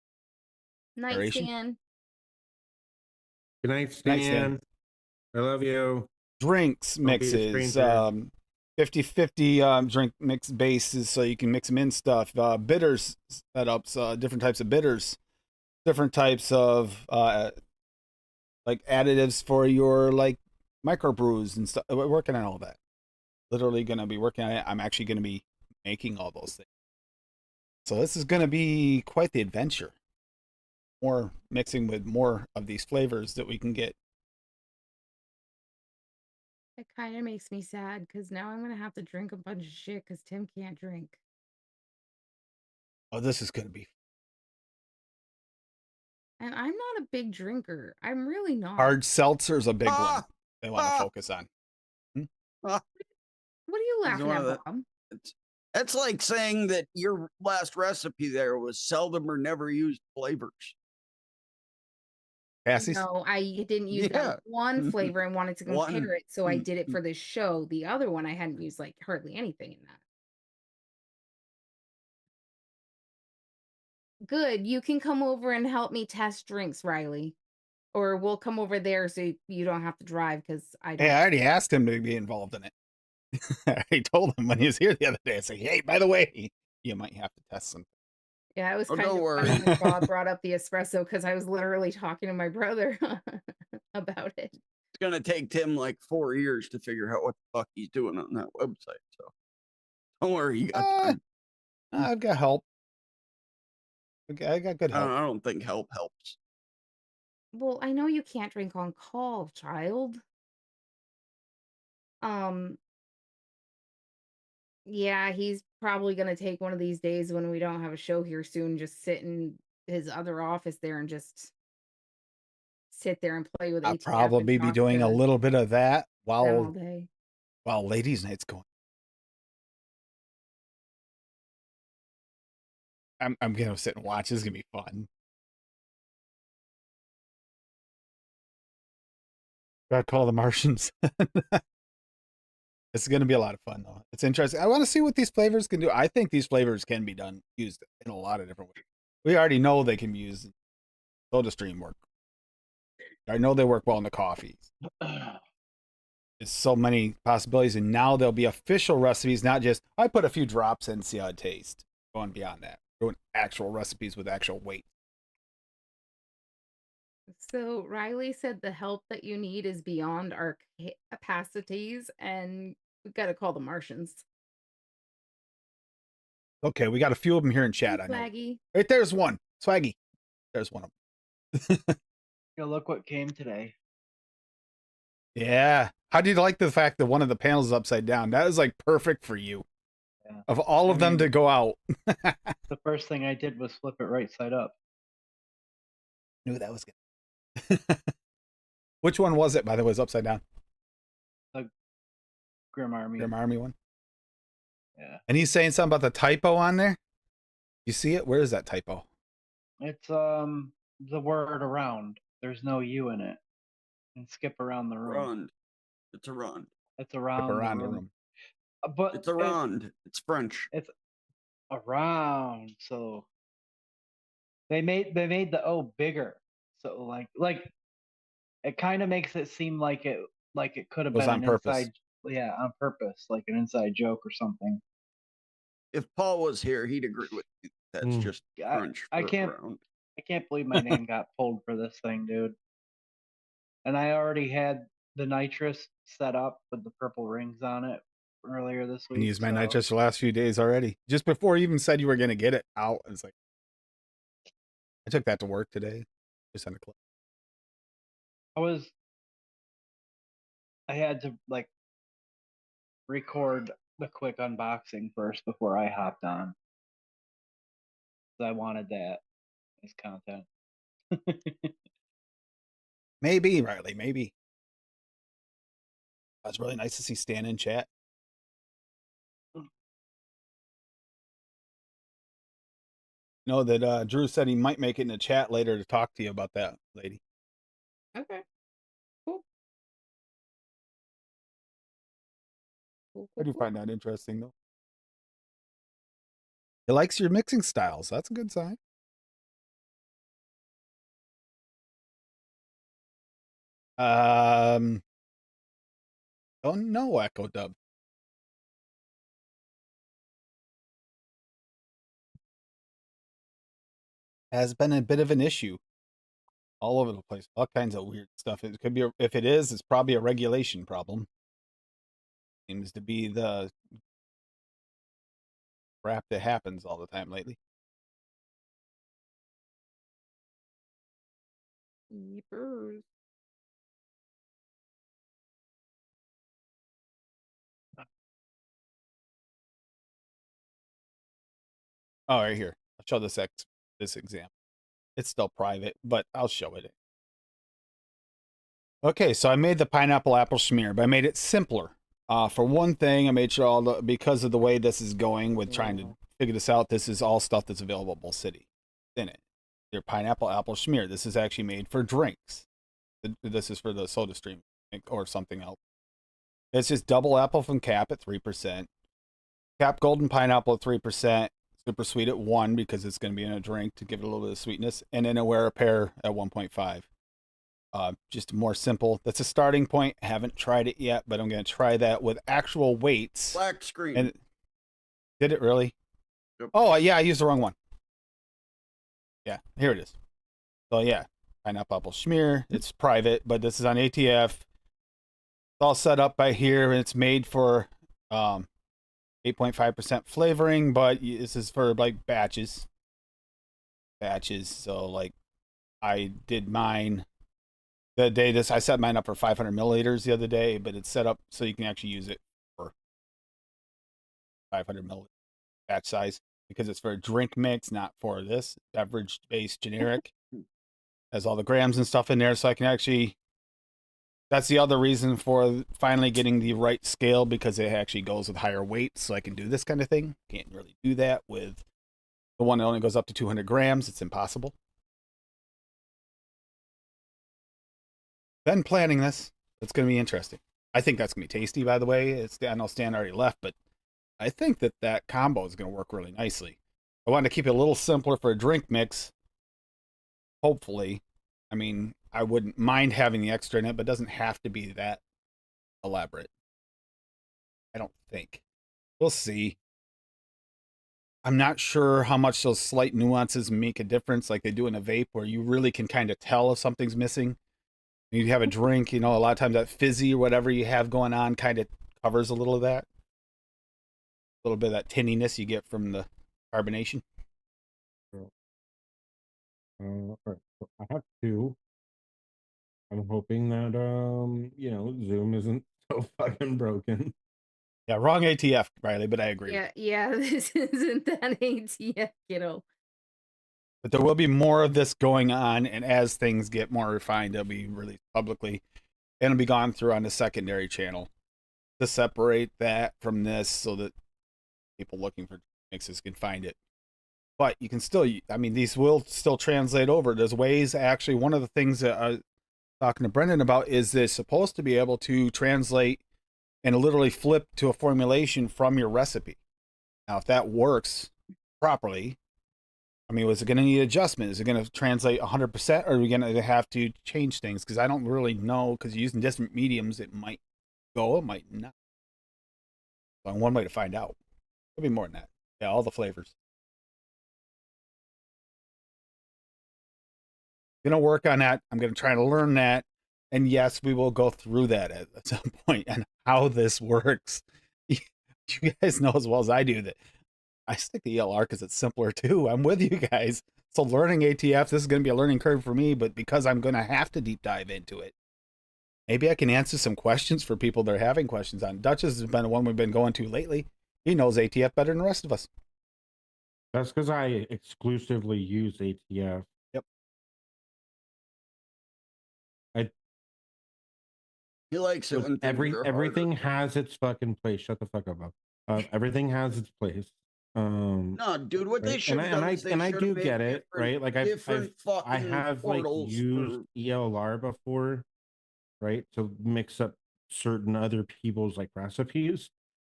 Nightstand. Good night, Stan. I love you. drinks Don't be a mixes, stranger. 50-50 drink mix bases, so you can mix them in stuff. Bitters setups, different types of bitters, different types of like additives for your like microbrews and stuff. We're working on all that. Literally going to be working on it. I'm actually going to be making all those things. So this is going to be quite the adventure. More mixing with more of these flavors that we can get. It kind of makes me sad because now I'm gonna have to drink a bunch of shit because Tim can't drink. Oh, this is going to be And I'm not a big drinker. I'm really not. hard seltzer's a big one Ah! they want to Ah! focus on. What are you He's laughing one at, of the- Bob? That's like saying that your last recipe there was seldom or never used flavors. Cassie's? No, I didn't use Yeah. that one flavor and wanted to One. compare it, so I did it for this show. The other one I hadn't used like hardly anything in that. Good. You can come over and help me test drinks, Riley. Or we'll come over there so you don't have to drive because I don't. Hey, I already asked him to be involved in it. I told him when he was here the other day. I said, "Hey, by the way, you might have to test some." Yeah, it was Oh, kind don't of worry. funny when Bob brought up the espresso because I was literally talking to my brother about it. It's gonna take Tim like 4 years to figure out what the fuck he's doing on that website. So don't worry, you got time. I've got help. I got good help. I don't think help helps. Well, I know you can't drink on call, child. Yeah, he's probably gonna take one of these days when we don't have a show here soon, just sit in his other office there and just sit there and play with I'll ATF and probably be talk doing a to little bit of that them all while day. ladies' night's going. I'm gonna sit and watch. This is gonna be fun. Gotta call the Martians. It's gonna be a lot of fun though. It's interesting. I want to see what these flavors can do. I think these flavors can be used in a lot of different ways. We already know they can be used. SodaStream work. I know they work well in the coffees. There's so many possibilities, and now there'll be official recipes, not just I put a few drops in, see how it tastes. Going beyond that, doing actual recipes with actual weight. So Riley said the help that you need is beyond our capacities, and we've got to call the Martians. Okay, we got a few of them here in chat. I know. Swaggy. Right there's one. Swaggy. There's one of them. Yo, look what came today. Yeah. How do you like the fact that one of the panels is upside down? That is like perfect for you. Yeah. Of all of them to go out. The first thing I did was flip it right side up. Knew that was good. Which one was it, by the way, was upside down? Grim Army. Grim Army one. Yeah. And he's saying something about the typo on there. You see it? Where is that typo? It's the word around. There's no U in it. And skip around the room. Rond. It's a rond. It's around, Around the the room. room. But It's a rond. It's French. It's around. So they made the O bigger. So like it kind of makes it seem like it could have Was been on an purpose. inside, yeah, on purpose, like an inside joke or something. If Paul was here, he'd agree with you. That's just French I for can't around. I can't believe my name got pulled for this thing, dude. And I already had the nitrous set up with the purple rings on it earlier this week. And used my nitrous the last few days already. Just before you even said you were going to get it out, I was like, I took that to work today. Just on a clip. I had to like record the quick unboxing first before I hopped on. I wanted that as content. Maybe, Riley, maybe. That's really nice to see Stan in chat. Know that Drew said he might make it in the chat later to talk to you about that, lady. Okay. Cool. I do find that interesting, though. He likes your mixing styles. That's a good sign. Don't know, Echo Dub. Has been a bit of an issue all over the place. All kinds of weird stuff. It could be, if it is, it's probably a regulation problem. Seems to be the crap that happens all the time lately. Yeepers. Oh, right here. I'll show this example. It's still private, but I'll show it. Okay, so I made the pineapple apple schmear, but I made it simpler. For one thing, I made sure because of the way this is going with trying to figure this out, this is all stuff that's available at Bull City in it. Your pineapple apple schmear. This is actually made for drinks. This is for the soda stream or something else. It's just double apple from Cap at 3%. Cap golden pineapple at 3%. Super sweet at 1 because it's going to be in a drink to give it a little bit of sweetness. And then Aware pear at 1.5. Just more simple. That's a starting point. I haven't tried it yet, but I'm going to try that with actual weights. Black screen. And did it really? Yep. Oh, yeah, I used the wrong one. Yeah, here it is. So, yeah, pineapple apple schmear. It's private, but this is on ATF. It's all set up by here, and it's made for 8.5% flavoring, but this is for, like, batches. So, like, I did mine the day I set mine up for 500 milliliters the other day, but it's set up so you can actually use it for 500 milliliters batch size because it's for a drink mix, not for this beverage-based generic. Has all the grams and stuff in there, so I can actually. That's the other reason for finally getting the right scale because it actually goes with higher weights, so I can do this kind of thing. Can't really do that with the one that only goes up to 200 grams. It's impossible. Been planning this. It's going to be interesting. I think that's going to be tasty, by the way. I know Stan already left, but I think that combo is going to work really nicely. I wanted to keep it a little simpler for a drink mix. Hopefully. I mean, I wouldn't mind having the extra in it, but it doesn't have to be that elaborate. I don't think. We'll see. I'm not sure how much those slight nuances make a difference like they do in a vape where you really can kind of tell if something's missing. You have a drink, a lot of times that fizzy or whatever you have going on kind of covers a little of that. A little bit of that tinniness you get from the carbonation. All right. So I have 2. I'm hoping that Zoom isn't so fucking broken. Yeah, wrong ATF, Riley, but I agree. Yeah, this isn't that ATF, kiddo. But there will be more of this going on, and as things get more refined, they'll be released publicly, and it'll be gone through on the secondary channel. to separate that from this so that people looking for mixes can find it. But you can still, I mean, these will still translate over. There's ways, actually, one of the things that I was talking to Brendan about is they're supposed to be able to translate and literally flip to a formulation from your recipe. Now, if that works properly, I mean, was it going to need adjustment? Is it going to translate 100%, or are we going to have to change things? Because I don't really know, because using different mediums, it might go, it might not. So one way to find out. Could be more than that. Yeah, all the flavors. Gonna work on that. I'm gonna try to learn that. And yes, we will go through that at some point and how this works. You guys know as well as I do that I stick to ELR because it's simpler too. I'm with you guys. So learning ATF, this is going to be a learning curve for me, but because I'm going to have to deep dive into it, maybe I can answer some questions for people that are having questions on. Duchess has been the one we've been going to lately. He knows ATF better than the rest of us. That's because I exclusively use ATF. Yep. He likes it when things are everything harder. has its fucking place. Shut the fuck up, Bob. Everything has its place. No, dude, what they Right? should have done is they and I should have do made get it, right? Like I different fucking have like portals used for. ELR before, right? To mix up certain other people's like recipes.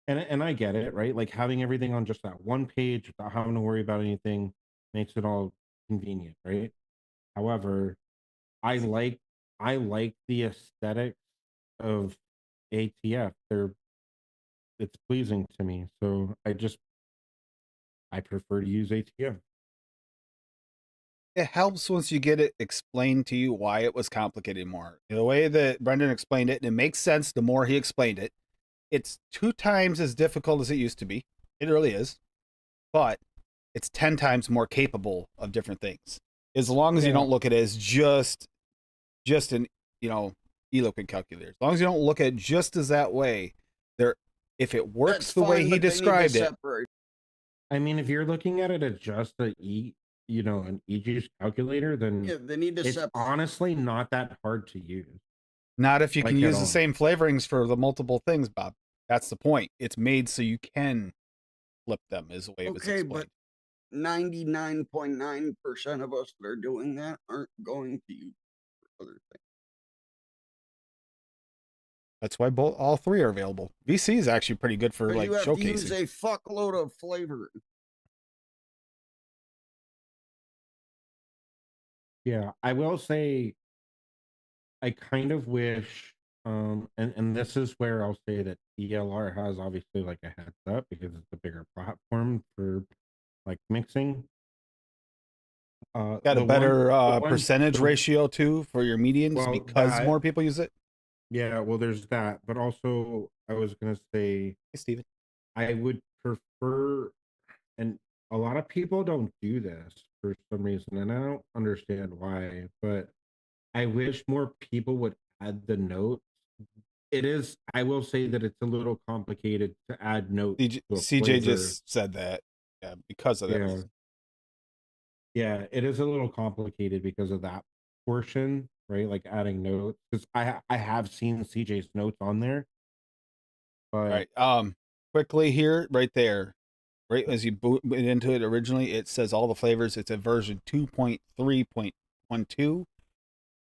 And I get it, right? Like having everything on just that one page without having to worry about anything makes it all convenient, right? However, I like the aesthetics of ATF. It's pleasing to me. So I prefer to use ATF. It helps once you get it explained to you why it was complicated more. The way that Brendan explained it, and it makes sense the more he explained it. It's 2 times as difficult as it used to be. It really is. But it's 10 times more capable of different things. As long as you don't look at it as just an, e-looking calculator. As long as you don't look at it just as that way, there if it works That's the way fine, he but they need to described it. separate. I mean, if you're looking at it as just an EG's calculator, then Yeah, they need to it's separate. honestly not that hard to use. Not if you can Like at use the all. same flavorings for the multiple things, Bob. That's the point. It's made so you can flip them, is the way it was Okay, explained. but 99.9% of us that are doing that aren't going to use other things. That's why all 3 are available. VC is actually pretty good for But like you have to use showcasing. a fuckload of flavor. Yeah, I will say I kind of wish and this is where I'll say that ELR has obviously like a heads up because it's a bigger platform for like mixing. Got a better the percentage ratio too for your medians well, because more people use it. yeah, well, there's that, but also I was gonna say Hey, Steven. I would prefer, and a lot of people don't do this for some reason, and I don't understand why, but I wish more people would add the notes. It is, I will say that it's a little complicated to add notes to a CJ flavor. just said that. Yeah, because of that Yeah. reason. Yeah, it is a little complicated because of that portion, right? Like adding notes. Because I have seen CJ's notes on there, but All right. Quickly here, right there. Right as you boot into it originally, it says all the flavors. It's a version 2.3.12.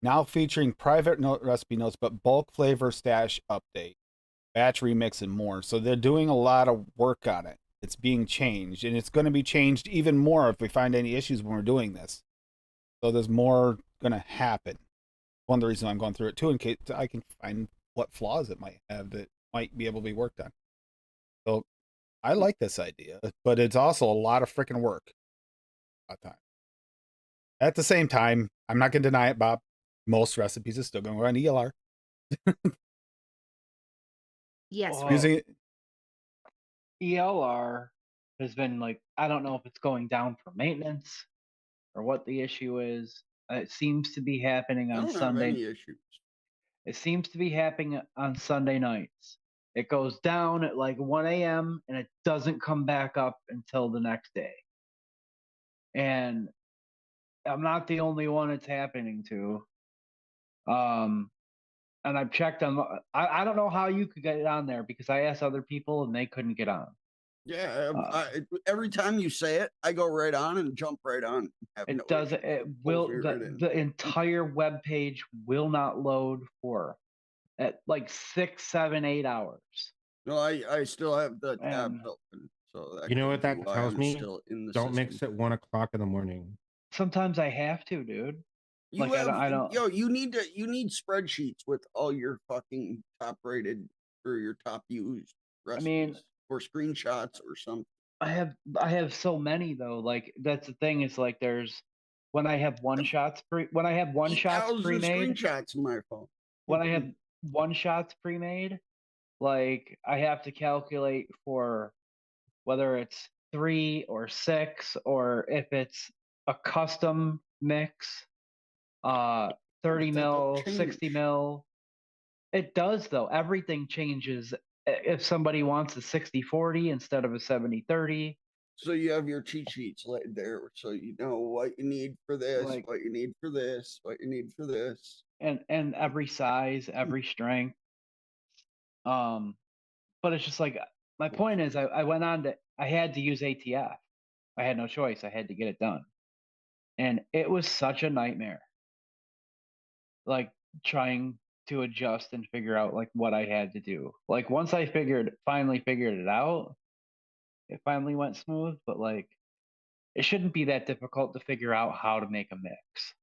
Now featuring private note recipe notes, but bulk flavor stash update, batch remix, and more. So they're doing a lot of work on it. It's being changed, and it's going to be changed even more if we find any issues when we're doing this. So there's more going to happen. One of the reasons I'm going through it too, in case I can find what flaws it might have that might be able to be worked on. So I like this idea, but it's also a lot of freaking work. At the same time, I'm not going to deny it, Bob. Most recipes are still going to run ELR. Yes, Well, Using it, ELR has been like, I don't know if it's going down for maintenance or what the issue is. It seems to be happening I on don't have Sunday. any issues. It seems to be happening on Sunday nights. It goes down at like 1 a.m. and it doesn't come back up until the next day. And I'm not the only one it's happening to. and I've checked on. I don't know how you could get it on there because I asked other people and they couldn't get on. Yeah, Uh, every time you say it, I go right on and jump right on. And have It no doesn't. issue. It will. Pulls me right in. The entire web page will not load for at like 6, 7, 8 hours. No, I still have the tabs And open, so that You know could what be that why tells I'm me? still in the Don't system. mix at 1 o'clock in the morning. sometimes I have to, dude. You Like, have I don't. yo, you need spreadsheets with all your fucking top rated or your top used I recipes mean, or screenshots or something. I have so many though. Like that's the thing is like there's when I have one shots pre-made, screenshots in my phone. when I have one shots pre-made, like I have to calculate for whether it's 3 or 6 or if it's a custom mix, 30 that don't mil, 60 change. mil. It does though. Everything changes. If somebody wants a 60-40 instead of a 70-30, So you have your cheat sheets laid there, so you know what you need for this, like what you need for this, what you need for this. and every size, every strength. But it's just like my point is I went on to I had to use ATF. I had no choice. I had to get it done. And it was such a nightmare. Like trying to adjust and figure out like what I had to do. Like once I finally figured it out, it finally went smooth, but like it shouldn't be that difficult to figure out how to make a mix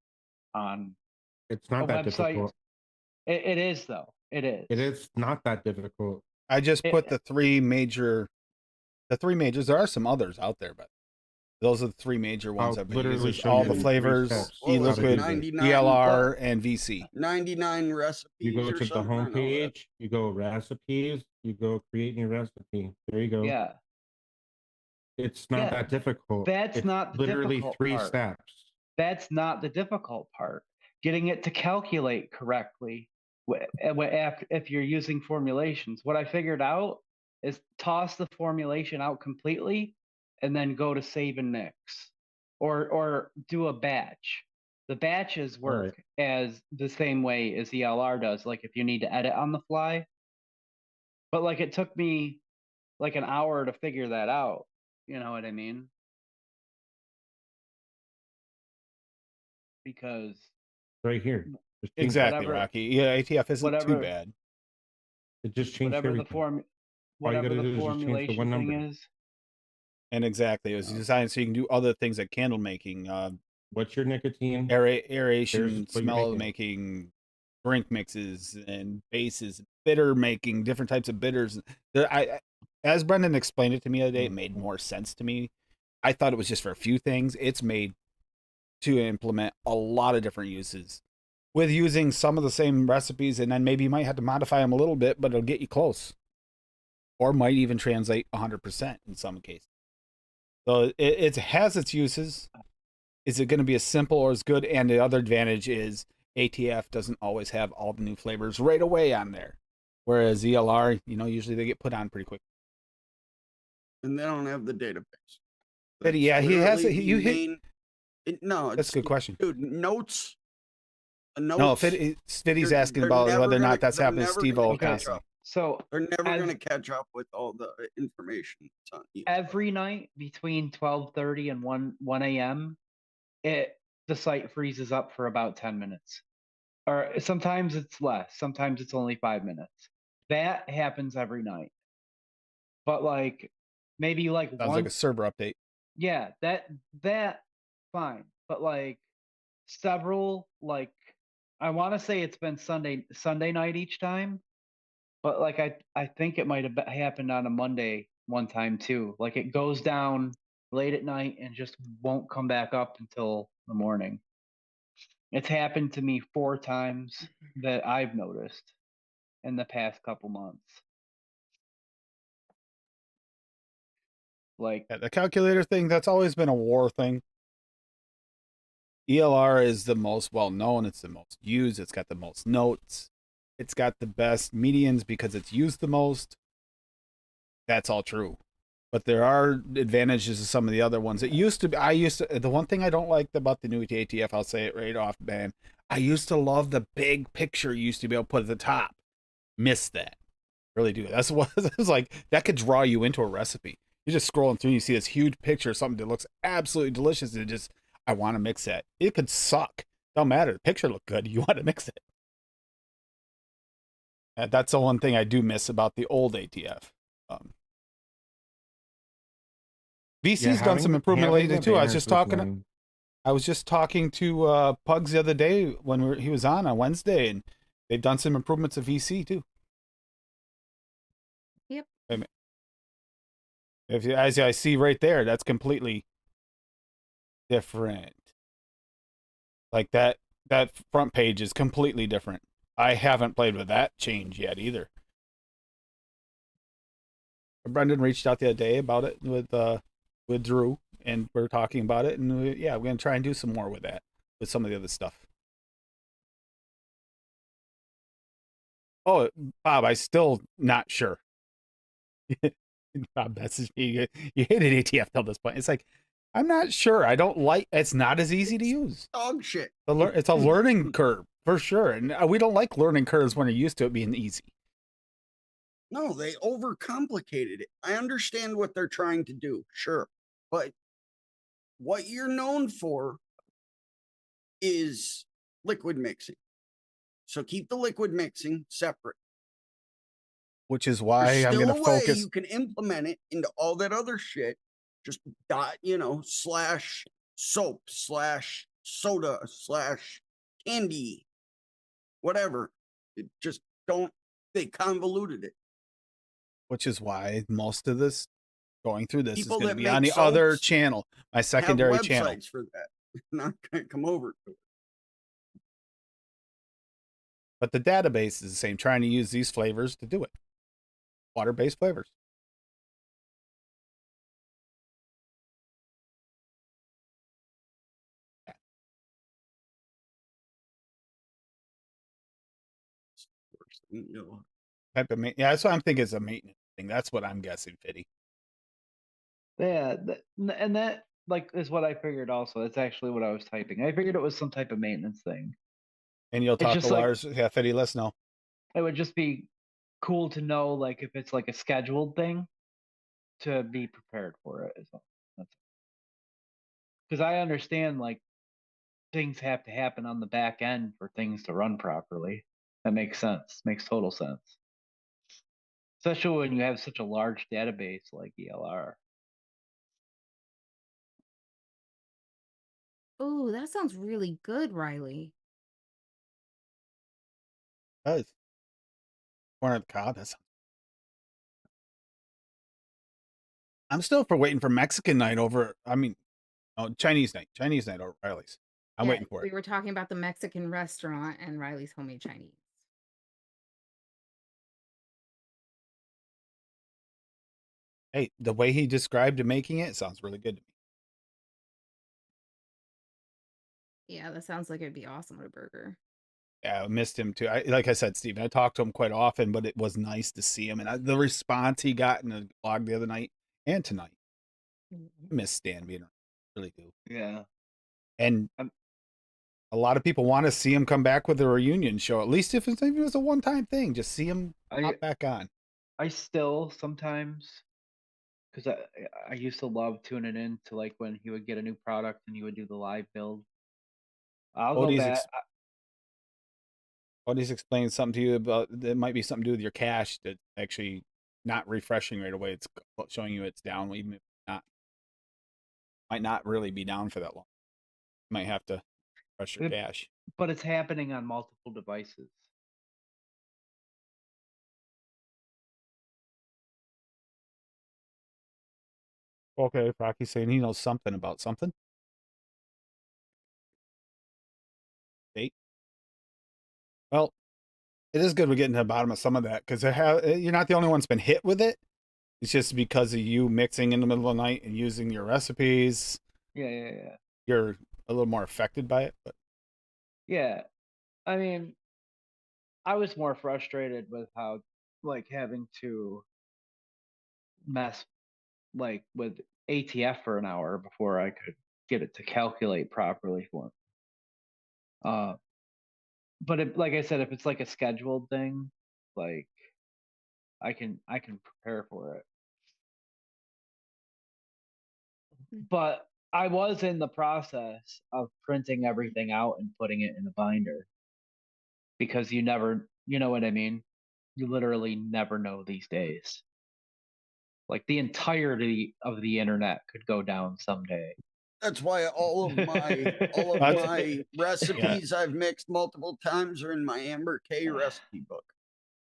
on It's a not that website. difficult. It is though. It is. It is not that difficult. I just It- put the three majors. There are some others out there, but those are the three major ones I'll I've been literally using. show All you the in 3 flavors, steps What was how to do e-liquid, this. 99 ELR, and VC. 99 recipes You go or to the something? I know that. homepage, you go recipes, you go create new recipe. There you go. yeah. It's not Yeah, that difficult. that's It's not the literally difficult 3 part. steps. That's not the difficult part. Getting it to calculate correctly if you're using formulations. What I figured out is toss the formulation out completely and then go to save and mix or do a batch. The batches work as the same way as ELR does, like if you need to edit on the fly. But like it took me like an hour to figure that out. You know what I mean? Because Right here. Just change Exactly, whatever Rocky. Yeah, ATF isn't too whatever bad. it. Just changed whatever the everything. form All you whatever gotta the do is just change the formulation one thing number. is. And exactly, it was designed so you can do other things like candle making, What's your nicotine? aeration, Here's what you're smell making. making, drink mixes, and bases, bitter making, different types of bitters. As Brendan explained it to me the other day, it made more sense to me. I thought it was just for a few things. It's made to implement a lot of different uses with using some of the same recipes, and then maybe you might have to modify them a little bit, but it'll get you close, or might even translate 100% in some cases. So it has its uses. Is it going to be as simple or as good? And the other advantage is ATF doesn't always have all the new flavors right away on there, whereas ELR, usually they get put on pretty quick. And they don't have the database. But yeah, he has literally you the hit. main- no, That's a good question. dude. Notes. No, Fiddy's they're- asking they're about never whether or gonna- not that's they're happening to never Steve gonna O catch constantly. up. So They're never as- going to catch up with all the information that's on each. every night between 12:30 and 1 a.m. the site freezes up for about 10 minutes. Or sometimes it's less, sometimes it's only 5 minutes. That happens every night. But like maybe like Sounds like a server update. yeah, that fine. But like several like I want to say it's been Sunday night each time, but like I think it might have happened on a Monday one time too. Like it goes down late at night and just won't come back up until the morning. It's happened to me 4 times that I've noticed in the past couple months. Like Yeah, the calculator thing, that's always been a war thing. ELR is the most well known, it's the most used, it's got the most notes, it's got the best medians because it's used the most. That's all true. but there are advantages to some of the other ones. It used to be, the one thing I don't like about the new ATF, I'll say it right off, man. I used to love the big picture you used to be able to put at the top. Miss that. Really do. That's what it was like. That could draw you into a recipe. You're just scrolling through and you see this huge picture of something that looks absolutely delicious and just, I want to mix that. It could suck. Don't matter. The picture looked good. You want to mix it. That's the one thing I do miss about the old ATF. VC's done some improvement lately too. I was just talking to Pugs the other day when he was on Wednesday, and they've done some improvements of VC too. Yep. If you, as I see right there, that's completely different. Like that front page is completely different. I haven't played with that change yet either. Brendan reached out the other day about it with Drew, and we're talking about it, and we're gonna try and do some more with that, with some of the other stuff. Oh, Bob, I still not sure. Bob messaged me. You hated ATF till this point. It's like, I'm not sure. I don't like. It's not as easy to use. Dog shit. It's a learning curve for sure, and we don't like learning curves when you're used to it being easy. No, they overcomplicated it. I understand what they're trying to do, sure. But what you're known for is liquid mixing. So keep the liquid mixing separate. Which is why There's I'm still going to a way focus. you can implement it into all that other shit. Just slash soap, slash soda, slash candy, whatever. It just they convoluted it. Which is why most of this going through this People is going to that be on make the other soaps channel, my have secondary channel. websites for that. Not gonna come over to it. But the database is the same, trying to use these flavors to do it. Water-based flavors. Type of that's what I'm thinking is a maintenance thing. That's what I'm guessing, Fitty. Yeah, and that like is what I figured. Also, that's actually what I was typing. I figured it was some type of maintenance thing. And you'll It's talk to just like Lars. Yeah, Fitty, let us know. it would just be cool to know, like if it's like a scheduled thing, to be prepared for it. That's because I understand like things have to happen on the back end for things to run properly. That makes sense. Makes total sense. Especially when you have such a large database like ELR. Oh, that sounds really good, Riley. It does. Corn on the cob. I'm still waiting for Mexican night over. I mean, Chinese night over Riley's. I'm waiting for it. We were talking about the Mexican restaurant and Riley's homemade Chinese. Hey, the way he described making it sounds really good to me. Yeah, that sounds like it'd be awesome with a burger. Yeah, I missed him too. Like I said, Steven, I talk to him quite often, but it was nice to see him. And the response he got in the blog the other night and tonight. I miss Stan being around. Really do. Yeah. And a lot of people want to see him come back with a reunion show, at least if it was a one-time thing. Just see him pop back on. I still sometimes, because I used to love tuning in to like when he would get a new product and he would do the live build. I'll go back. Cody's explained something to you about it might be something to do with your cache that's actually not refreshing right away. It's showing you it's down, even if it's not. Might not really be down for that long. You might have to refresh your cache. But it's happening on multiple devices. Okay, Rocky's saying he knows something about something. Hey. Well, it is good we're getting to the bottom of some of that because you're not the only one that's been hit with it. It's just because of you mixing in the middle of the night and using your recipes. Yeah. You're a little more affected by it, but yeah. I mean, I was more frustrated with how like having to mess like with ATF for an hour before I could get it to calculate properly for me. But like I said, if it's like a scheduled thing, like I can prepare for it. But I was in the process of printing everything out and putting it in a binder because you never, you know what I mean? You literally never know these days. Like the entirety of the internet could go down someday. That's why all of my recipes I've mixed multiple times are in my Amber K recipe book.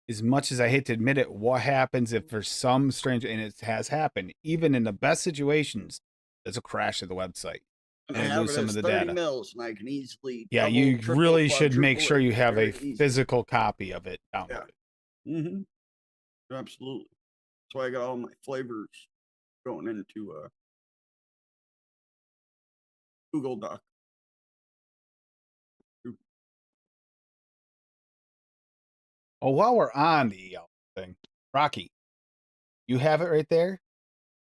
As much as I hate to admit it, what happens if for some strange, and it has happened, even in the best situations, there's a crash of the website. And And I I have lose it some as of the 30 data. mils, and I can easily Yeah, double, you triple, really should make quadruple sure it you have a very easy. physical copy of it downloaded. Mm-hmm. Absolutely. That's why I got all my flavors going into Google Doc. Oh, while we're on the thing, Rocky, you have it right there.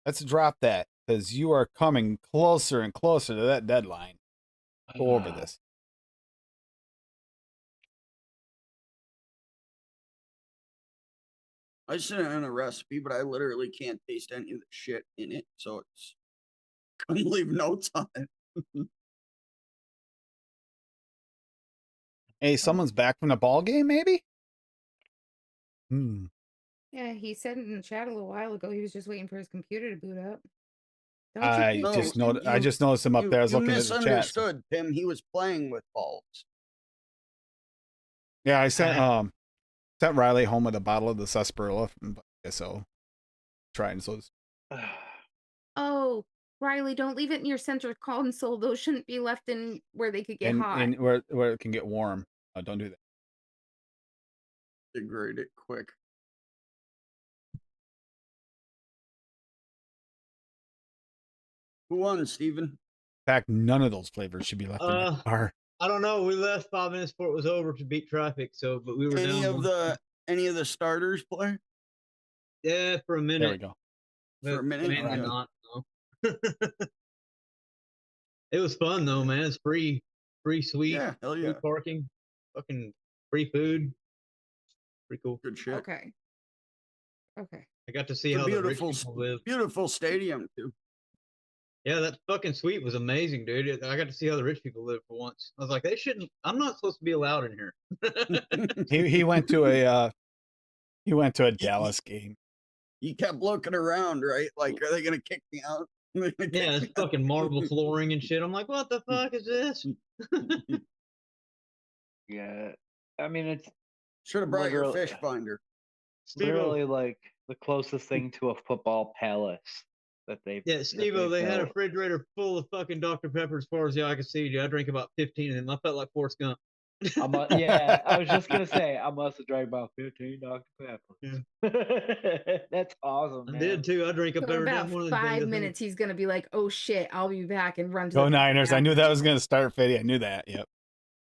Let's drop that because you are coming closer and closer to that deadline. Go over this. I sent it in a recipe, but I literally can't taste any of the shit in it, so it's couldn't leave notes on it. Hey, someone's back from the ball game, maybe? Yeah, he said in the chat a little while ago he was just waiting for his computer to boot up. Don't you I think just so? I just noticed him up there. I was You looking at the chat. misunderstood, Tim. He was playing with balls. Yeah, I sent Riley home with a bottle of the sarsaparilla. So trying so. Oh, Riley, don't leave it in your center console. Those shouldn't be left in where they could get hot. And where it can get warm. Don't do that. Degrade it quick. Who won, Steven? In fact, none of those flavors should be left in the car. I don't know. We left 5 minutes before it was over to beat traffic. So, but we were Any down. of the starters play? Yeah, for a minute. There we go. For a minute, Mainly not. No. It was fun though, man. It's free sweet. Yeah, hell yeah. Free parking, fucking free food. Pretty cool. Good shit. Okay. I got to see It's a how the rich beautiful, people live. beautiful stadium too. Yeah, that fucking suite was amazing, dude. I got to see how the rich people live for once. I was like, they shouldn't. I'm not supposed to be allowed in here. He went to a Dallas game. You kept looking around, right? Like, are they gonna kick me out? Yeah, it's fucking marble flooring and shit. I'm like, what the fuck is this? Yeah, I mean it's Should have brought your literally- fish finder. literally like the closest thing to a football palace that they've. Yeah, Steve-O, they had a built. refrigerator full of fucking Dr. Pepper as far as the eye could see, dude. I drank about 15 of them. I felt like Forrest Gump. Yeah, I was just gonna say I must have drank about 15 Dr. Pepper. Yeah. That's awesome. I did too. I drank up So every about damn one of 5 minutes, he's gonna be like, "Oh shit, I'll be back," and run to Go the Niners. I bathroom. knew that was going to start, Fitty. I knew that. Yep.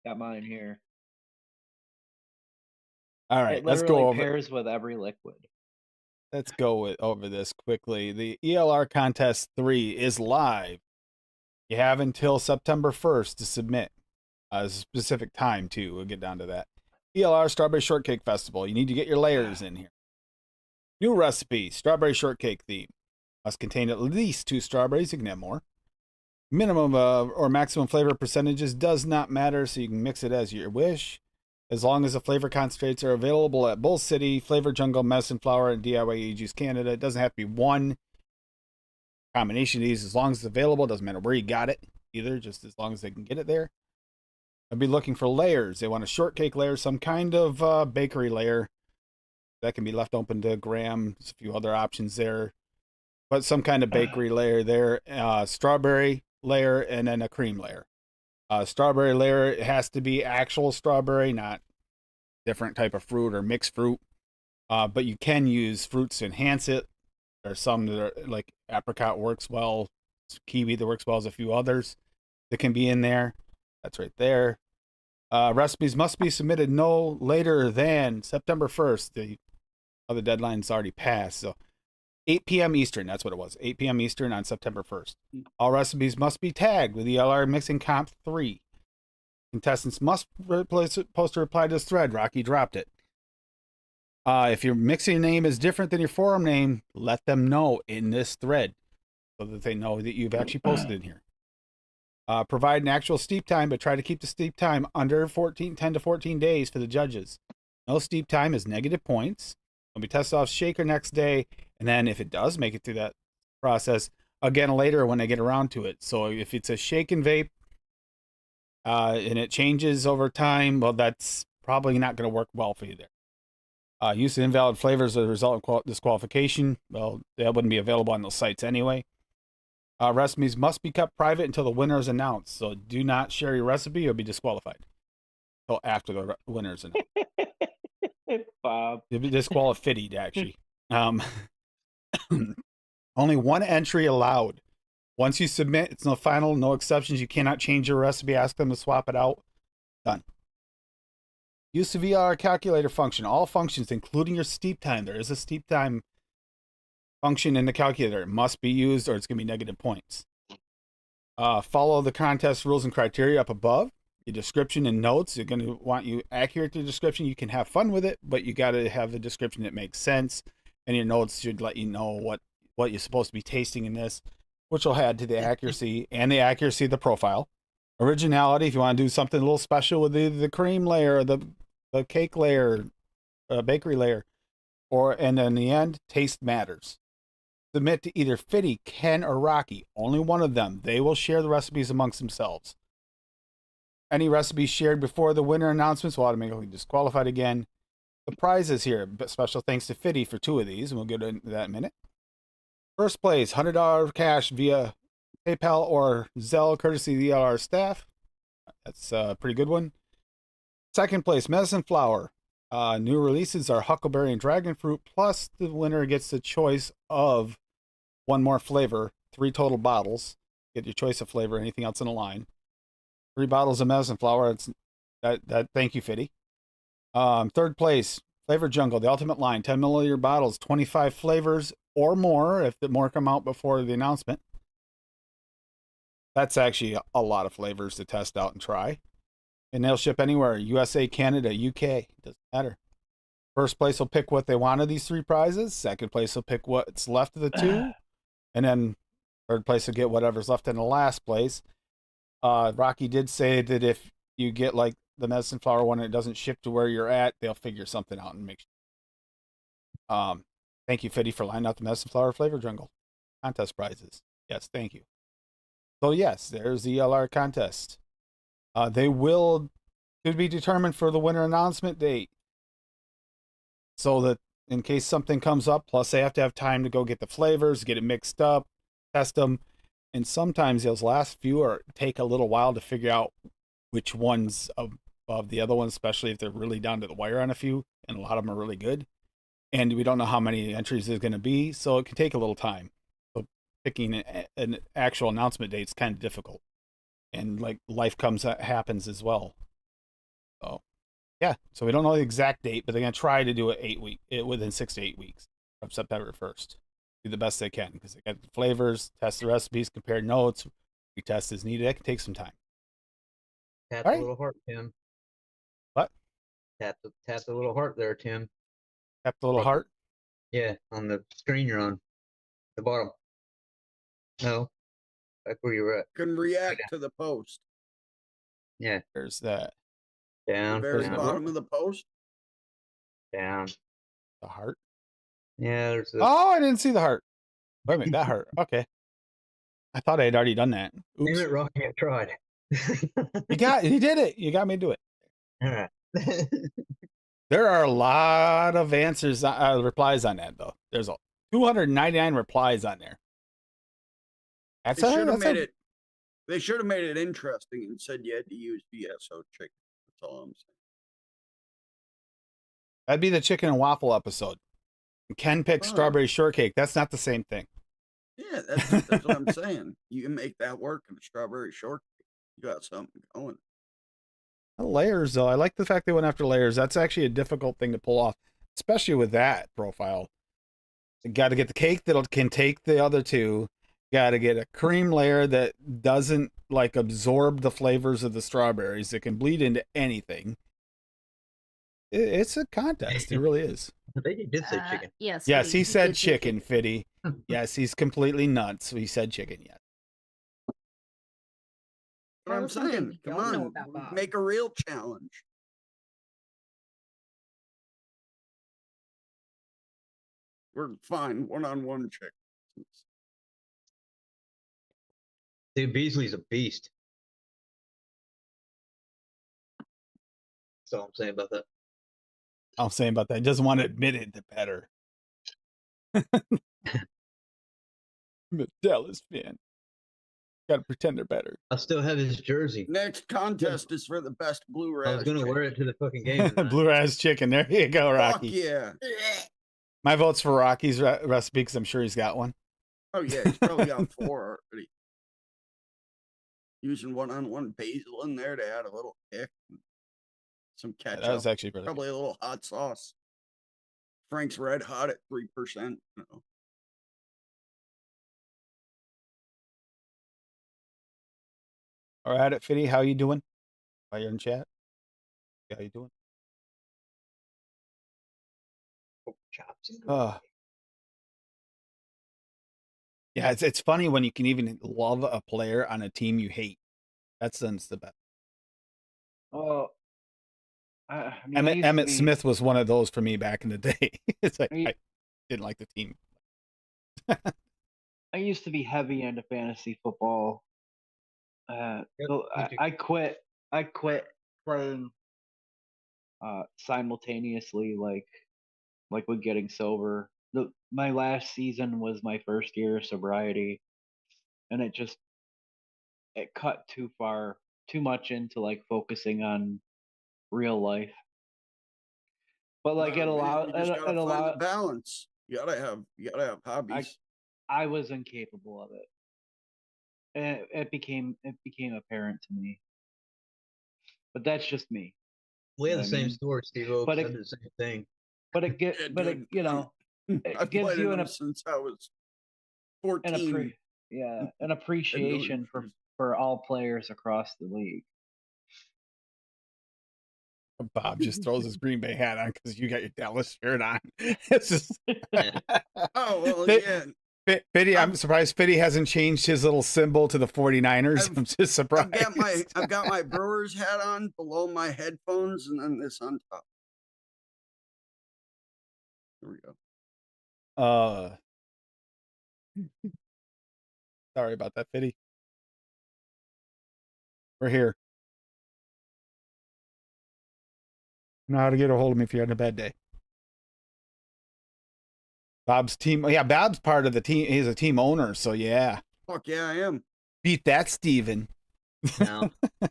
Got mine here. All right, It let's literally go over. pairs with every liquid. Let's go over this quickly. The ELR Contest 3 is live. You have until September 1st to submit a specific time, too. We'll get down to that. ELR Strawberry Shortcake Festival. You need to get your layers in here. New recipe, strawberry shortcake theme. Must contain at least 2 strawberries. You can have more. Minimum or maximum flavor percentages does not matter, so you can mix it as you wish. As long as the flavor concentrates are available at Bull City, Flavor Jungle, Medicine Flower, and DIY Juice Canada. It doesn't have to be one combination of these. As long as it's available, it doesn't matter where you got it either, just as long as they can get it there. I'll be looking for layers. They want a shortcake layer, some kind of bakery layer that can be left open to graham. There's a few other options there, but some kind of bakery layer there. Strawberry layer and then a cream layer. Strawberry layer, it has to be actual strawberry, not different type of fruit or mixed fruit. But you can use fruits to enhance it. There's some that are like apricot works well, kiwi that works well, as a few others that can be in there. That's right there. Recipes must be submitted no later than September 1st. The other deadline's already passed, so 8 p.m. Eastern. That's what it was. 8 p.m. Eastern on September 1st. All recipes must be tagged with ELR Mixing Comp 3. Contestants must post a reply to this thread. Rocky dropped it. If your mixing name is different than your forum name, let them know in this thread so that they know that you've actually posted in here. Provide an actual steep time, but try to keep the steep time under 10 to 14 days for the judges. No steep time is negative points. It'll be tested off shaker next day, and then if it does make it through that process, again later when I get around to it. So if it's a shake and vape, and it changes over time, well, that's probably not going to work well for you there. Use of invalid flavors as a result of disqualification. Well, that wouldn't be available on those sites anyway. Recipes must be kept private until the winner is announced. So do not share your recipe or be disqualified until after the winner is announced. Bob. You'll be disqualified, actually. Only one entry allowed. Once you submit, it's no final, no exceptions. You cannot change your recipe. Ask them to swap it out. Done. Use the VR calculator function. All functions, including your steep time. There is a steep time function in the calculator. It must be used or it's going to be negative points. Follow the contest rules and criteria up above. Your description and notes. They're going to want you accurate to the description. You can have fun with it, but you got to have the description that makes sense. And your notes should let you know what you're supposed to be tasting in this, which will add to the accuracy and the accuracy of the profile. Originality, if you want to do something a little special with the cream layer, the cake layer, bakery layer, and in the end, taste matters. Submit to either Fitty, Ken, or Rocky. Only one of them. They will share the recipes amongst themselves. Any recipes shared before the winner announcements will automatically be disqualified again. The prizes here, special thanks to Fitty for 2 of these, and we'll get into that in a minute. First place, $100 cash via PayPal or Zelle, courtesy of the ELR staff. That's a pretty good one. Second place, Medicine Flower. New releases are Huckleberry and Dragon Fruit, plus the winner gets the choice of one more flavor, 3 total bottles. Get your choice of flavor, anything else in the line. 3 bottles of Medicine Flower. It's that. Thank you, Fitty. Third place, Flavor Jungle, the ultimate line, 10 milliliter bottles, 25 flavors or more, if the more come out before the announcement. That's actually a lot of flavors to test out and try. And they'll ship anywhere, USA, Canada, UK, doesn't matter. First place will pick what they want of these 3 prizes. Second place will pick what's left of the 2. And then third place will get whatever's left in the last place. Rocky did say that if you get like the Medicine Flower one and it doesn't ship to where you're at, they'll figure something out and make sure. Thank you, Fitty, for lining out the Medicine Flower Flavor Jungle contest prizes. Yes, thank you. So yes, there's the ELR contest. They will be determined for the winner announcement date. So that in case something comes up, plus they have to have time to go get the flavors, get it mixed up, test them. And sometimes those last few take a little while to figure out which ones of the other ones, especially if they're really down to the wire on a few, and a lot of them are really good. And we don't know how many entries there's going to be, so it can take a little time. So picking an actual announcement date is kind of difficult. And like life happens as well. So yeah, so we don't know the exact date, but they're going to try to do it within 6 to 8 weeks of September 1st. Do the best they can because they got the flavors, test the recipes, compare notes, retest as needed. That can take some time. Tap All the right. little heart, Tim. What? Tap the little heart there, Tim. Tap the little heart. Yeah, on the screen you're on. The bottom. No. Back where you were at. Can react to the post. Yeah. There's that. Down. The very down, bottom of the post. down. The heart. Yeah, there's a Oh, I didn't see the heart. Wait a minute, that heart. Okay. I thought I had already done that. Damn Oops. it, Rocky, I tried. You did it. You got me to do it. All right. There are a lot of replies on that though. There's 299 replies on there. They should have made it. They should have made it interesting and said you had to use VSO chicken. That's all I'm saying. That'd be the chicken and waffle episode. Ken picked strawberry shortcake. That's not the same thing. Yeah, that's what I'm saying. You can make that work in a strawberry shortcake. You got something going. Layers though, I like the fact they went after layers. That's actually a difficult thing to pull off, especially with that profile. You got to get the cake that can take the other two. Got to get a cream layer that doesn't like absorb the flavors of the strawberries. It can bleed into anything. It's a contest. It really is. I think he did say chicken. Yes. Yes, he said did say chicken, Fitty. Yes, he's completely nuts. So he said chicken. Yes. What Tell I'm us something saying, we come don't know on, about Bob. make a real challenge. We're fine, one-on-one chickens. Dude, Beasley's a beast. That's all I'm saying about that. I'm saying about that. He doesn't want to admit it. The better. I'm a Dallas fan. Got to pretend they're better. I still have his jersey. Next contest is for the best blue I ras. was gonna wear it to the fucking game tonight. Blue Raz chicken. There you go, Fuck Rocky. yeah. My vote's for Rocky's recipe because I'm sure he's got one. Oh yeah, he's probably got 4 already. Using one-on-one basil in there to add a little kick. Some ketchup. That was actually really probably a little hot sauce. Frank's Red Hot at 3%. No. All right, Fitty, how you doing? While you're in chat, how you doing? Chops. Yeah, it's funny when you can even love a player on a team you hate. That's the best. Well, I mean, Emmett Smith was one of those for me back in the day. It's like I didn't like the team. I used to be heavy into fantasy football. So I quit. I quit playing simultaneously, like with getting sober. My last season was my first year of sobriety, and it cut too much into like focusing on real life. But like it allowed you just gotta find the balance. You gotta have hobbies. I was incapable of it. And it became apparent to me. But that's just me. We have the same story, Steve Oaks. But I did the same thing. But it you know, I've gives played you them since I was 14. an appreciation for all players across the league. Bob just throws his Green Bay hat on because you got your Dallas shirt on. It's just oh well, yeah. Fitty, I'm surprised Fitty hasn't changed his little symbol to the 49ers. I'm just surprised. I've got my Brewers hat on below my headphones, and then this on top. There we go. Sorry about that, Fitty. We're here. You know how to get a hold of me if you're having a bad day. Bob's team. Yeah, Bob's part of the team. He's a team owner, so yeah. Fuck yeah, I am. Beat that, Steven. No. I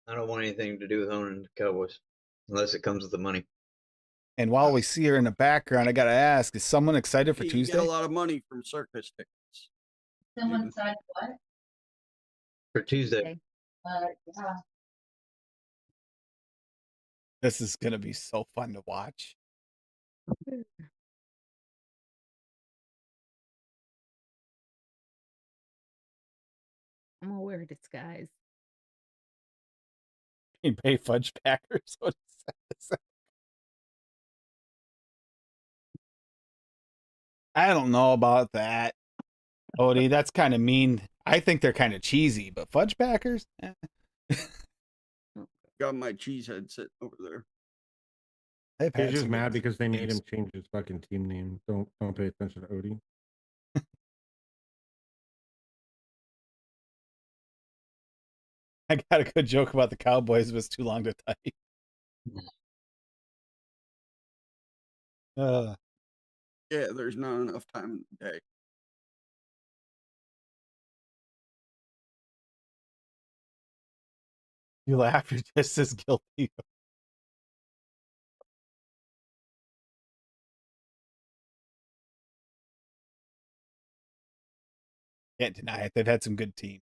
don't want anything to do with owning the Cowboys unless it comes with the money. And while we see her in the background, I got to ask, is someone excited for Tuesday? You get a lot of money from circus tickets. Someone excited what? For Tuesday. Yeah. This is going to be so fun to watch. I'm gonna wear a disguise. You pay fudge packers. What is that? I don't know about that, Odie. That's kind of mean. I think they're kind of cheesy, but fudge packers? Got my cheese head sitting over there. He's just mad because they made him change his fucking team name. Don't pay attention to Odie. I got a good joke about the Cowboys, but it's too long to type. Yeah, there's not enough time in the day. You laugh, you're just as guilty. Can't deny it. They've had some good teams.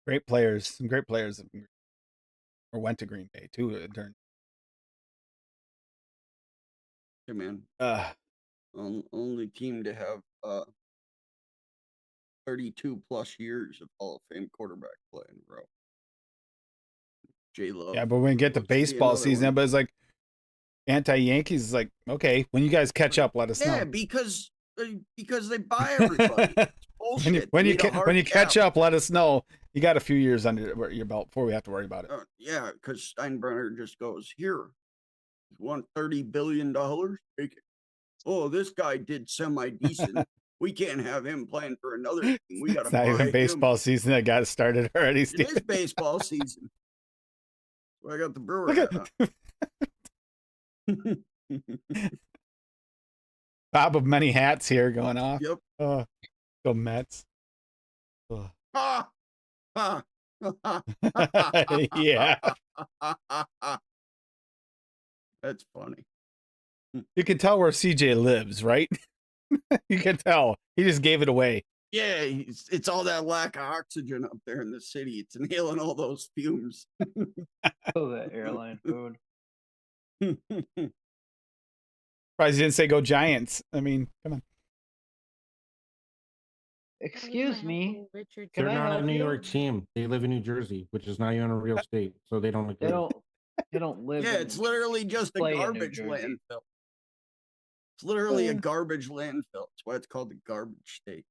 Great players. Some great players. Or went to Green Bay, too. Hey man, Uh, only team to have 32 plus years of Hall of Fame quarterback play in a row. J Love. yeah, but when we get to Looks to be baseball another season, one. everybody's like anti-Yankees is like, okay, when you guys catch up, let us Yeah, know. because they buy everybody. It's bullshit. when They you need a hard catch cap. up, let us know. You got a few years under your belt before we have to worry about it. Yeah, because Steinbrenner just goes, here, you want $30 billion? Take it. Oh, this guy did semi-decent. We can't have him playing for another team. We got to It's not buy even him. baseball season that got started already, It Steve. is baseball season. So I got the Brewer Look hat at on. top of many hats here going off. Yep. Go Mets. Ha! Ha! Yeah. That's funny. You can tell where CJ lives, right? You can tell. He just gave it away. Yeah, it's all that lack of oxygen up there in the city. It's inhaling all those fumes. Oh, that airline food. Surprised you didn't say go Giants. I mean, come on. Excuse me. Richard. Can They're I not a help New you? York team. They live in New Jersey, which is not even a real state, so they don't They agree. don't live. Yeah, in it's New literally Jersey. just a Play in New garbage Jersey. landfill. It's literally a garbage landfill. That's why it's called the garbage state.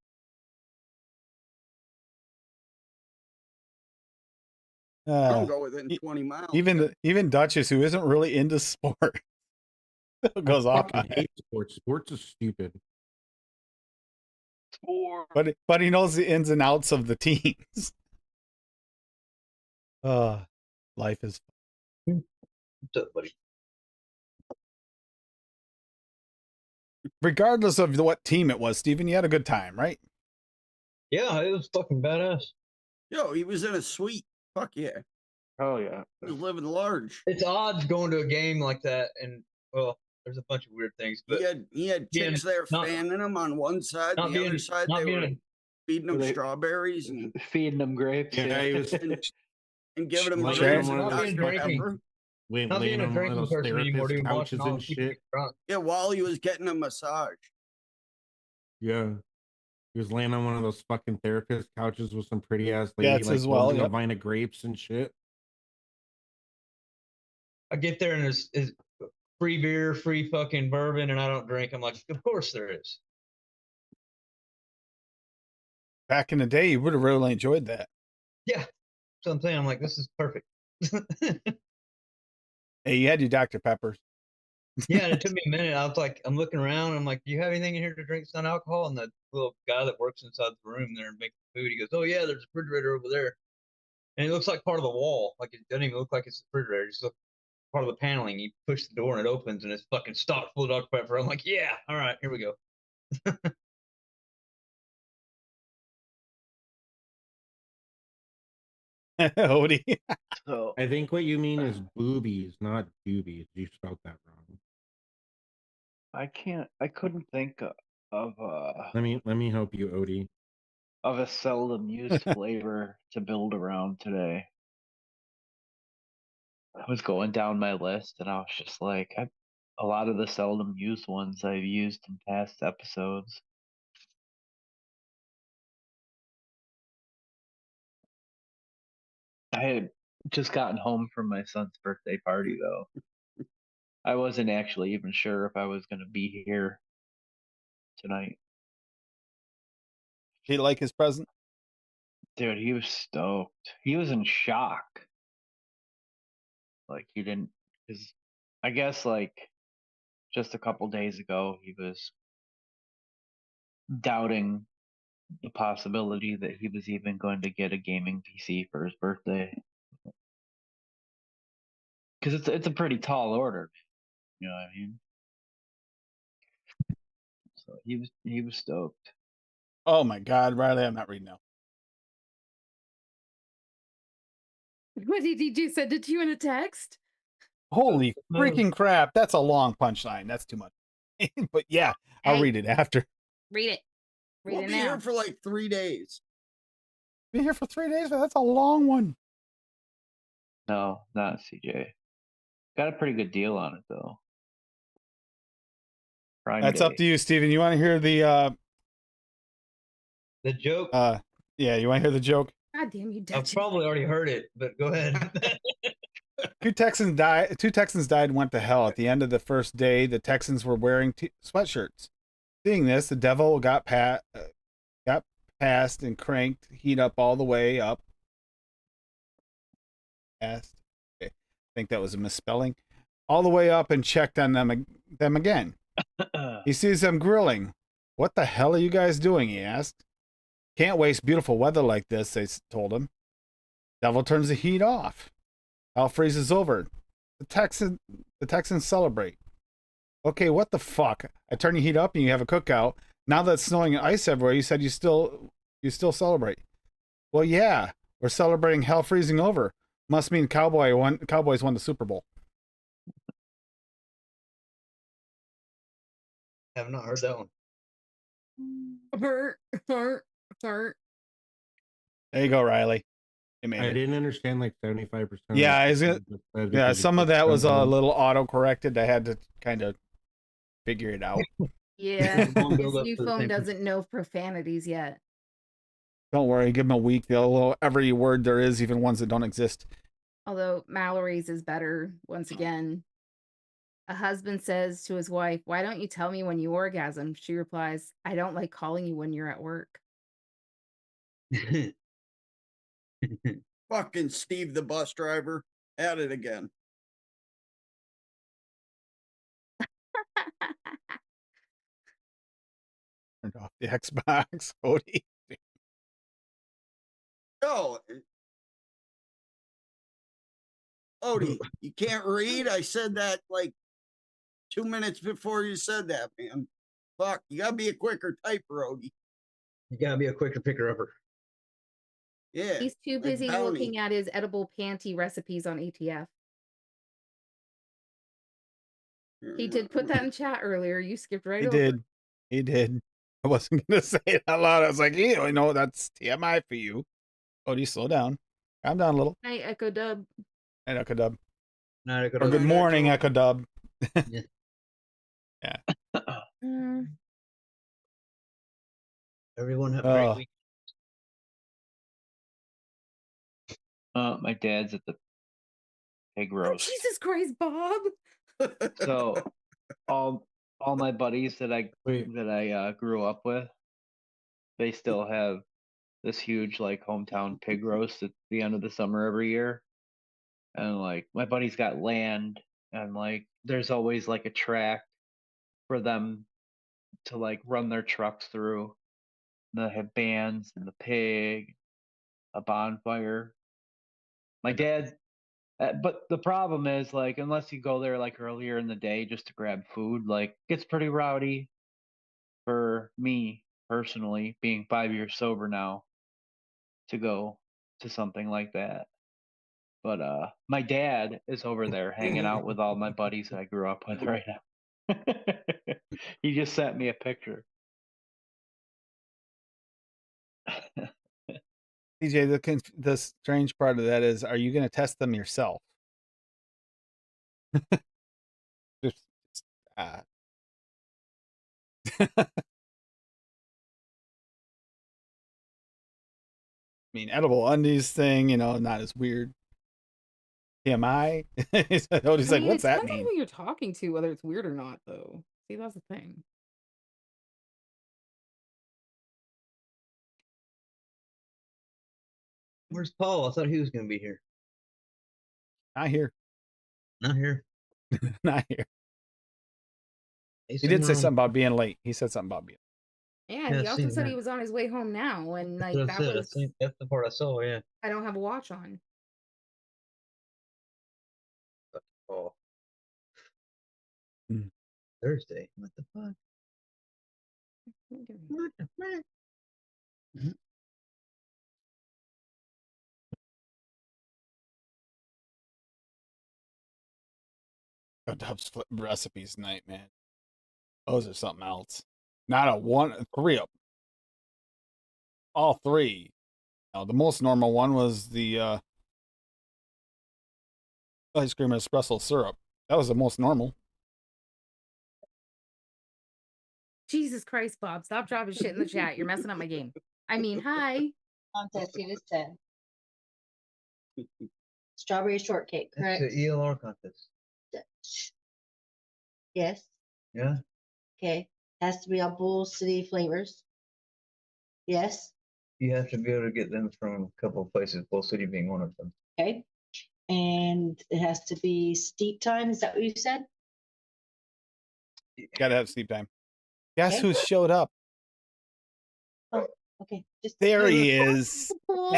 I don't go within 20 miles. Even Duchess, who isn't really into sport, goes I off fucking on it. hate sports. Sports is stupid. But he knows the ins and outs of the teams. Life is. What's up, buddy? Regardless of what team it was, Steven, you had a good time, right? Yeah, it was fucking badass. Yo, he was in a suite. Fuck yeah. Oh yeah. He was living large. It's odd going to a game like that, and well, there's a bunch of weird things, but He had being- chicks there not- fanning him on one side, not the other being- side not they being were a- feeding him Were they- strawberries and Feeding them grapes. Yeah, he was and giving him Like, drinks one and of those Dr. drinking. Pepper. laying not being a on one of drinking those person anymore, therapist dude. couches Watching all and those people shit. get drunk. Yeah, while he was getting a massage. Yeah. He was laying on one of those fucking therapist couches with some pretty ass Yeah, lady, it's like as well, holding a yep. vine of grapes and shit. I get there and there's free beer, free fucking bourbon, and I don't drink. I'm like, of course there is. Back in the day, you would have really enjoyed that. Yeah. So I'm saying, I'm like, this is perfect. Hey, you had your Dr. Peppers. Yeah, and it took me a minute. I was like, I'm looking around. I'm like, do you have anything in here to drink? It's not alcohol. And the little guy that works inside the room there and makes food, he goes, oh yeah, there's a refrigerator over there, and it looks like part of the wall. Like it doesn't even look like it's a refrigerator. It just looks part of the paneling. You push the door and it opens, and it's fucking stocked full of Dr. Pepper. I'm like, yeah, all right, here we go. Odie. So I think what you mean is boobies, not doobies. You spelled that wrong. I couldn't think of Let me help you, Odie. a seldom used flavor to build around today. I was going down my list and I was just like, a lot of the seldom used ones I've used in past episodes. I had just gotten home from my son's birthday party though. I wasn't actually even sure if I was going to be here tonight. He like his present? Dude, he was stoked. He was in shock. Like he didn't, because I guess like just a couple days ago he was doubting the possibility that he was even going to get a gaming PC for his birthday. Because it's a pretty tall order, you know what I mean? So he was stoked. Oh my God, Riley, I'm not reading now. What did he do? Send it to you in a text? Holy freaking crap. That's a long punchline. That's too much. But yeah, I'll Hey. read it after. Read it. Read We'll it be now. here for like 3 days. Been here for 3 days, but that's a long one. No, not CJ. Got a pretty good deal on it though. Prime That's Day. up to you, Steven. You want to hear the joke. yeah, you want to hear the joke? God damn you, I've Duchess. probably already heard it, but go ahead. Two Texans died and went to hell. At the end of the first day, the Texans were wearing sweatshirts. Seeing this, the devil got past and cranked heat up all the way up. Past. Okay. I think that was a misspelling. All the way up and checked on them again. He sees them grilling. What the hell are you guys doing? He asked. Can't waste beautiful weather like this, they told him. Devil turns the heat off. Hell freezes over. The Texans celebrate. Okay, what the fuck? I turn the heat up and you have a cookout. Now that it's snowing and ice everywhere, you said you still celebrate. Well, yeah, we're celebrating hell freezing over. Must mean Cowboys won the Super Bowl. Have not heard that one. Hurt. There you go, Riley. You made I it. didn't understand like 75%. Yeah, yeah, some of that was a little auto-corrected. I had to kind of figure it out. Yeah, Long his build up new to the phone same- doesn't know profanities yet. Don't worry, give him a week. They'll every word there is, even ones that don't exist. Although Mallory's is better, once again. A husband says to his wife, "Why don't you tell me when you orgasm?" She replies, "I don't like calling you when you're at work." Fucking Steve the bus driver. At it again. Turned off the Xbox. Odie. No. Odie, you can't read? I said that like 2 minutes before you said that, man. Fuck, you gotta be a quicker typer, Odie. You gotta be a quicker picker upper. Yeah. He's too like busy Bounty. looking at his edible panty recipes on ATF. He did put that in chat earlier. You skipped right He over. did. He did. I wasn't gonna say it out loud. I was like, you know, that's TMI for you. Odie, slow down. Calm down a little. Night, Echo Dub. And Echo Dub. Not a good Or good Night, morning, Echo. Echo Dub. Mm, Everyone have a great Oh. week. My dad's at the pig Oh, roast. Jesus Christ, Bob. So all my buddies that I Wait. grew up with, they still have this huge like hometown pig roast at the end of the summer every year. And like my buddy's got land, and like there's always like a track for them to like run their trucks through. They have bands and the pig, a bonfire. My dad, but the problem is like unless you go there like earlier in the day just to grab food, like it's pretty rowdy. For me personally, being 5 years sober now, to go to something like that. But my dad is over there hanging out with all my buddies that I grew up with right now. He just sent me a picture. DJ, the strange part of that is, are you going to test them yourself? Just, I mean, edible undies thing, you know, not as weird. TMI. Odie's I like, mean, what's it that depends on mean? who you're talking to, whether it's weird or not, though. See, that's the thing. Where's Paul? I thought he was gonna be here. Not here. Not here. Not here. He's He did say somewhere on- something about being late. He said something about being Yeah, Yeah, he I've also seen said he that. was on his way home now, and like That's that it. was. That's the part I saw. Yeah. I don't have a watch on. Oh. Hmm. Thursday. What the fuck? What are you doing? What the fuck? Dub's flip recipes night, man. Those are something else. Not a one, three of them. All three. Now, the most normal one was the ice cream and espresso syrup. That was the most normal. Jesus Christ, Bob. Stop dropping shit in the chat. You're messing up my game. I mean, hi. Contest, it is 10. Strawberry shortcake, correct? It's an ELR contest. Yes. Yeah. Okay. Has to be on Bull City flavors. Yes. You have to be able to get them from a couple of places, Bull City being one of them. Okay. And it has to be steep time. Is that what you said? Gotta have sleep time. Guess Okay. who showed up? Okay. Just There he is. Cool.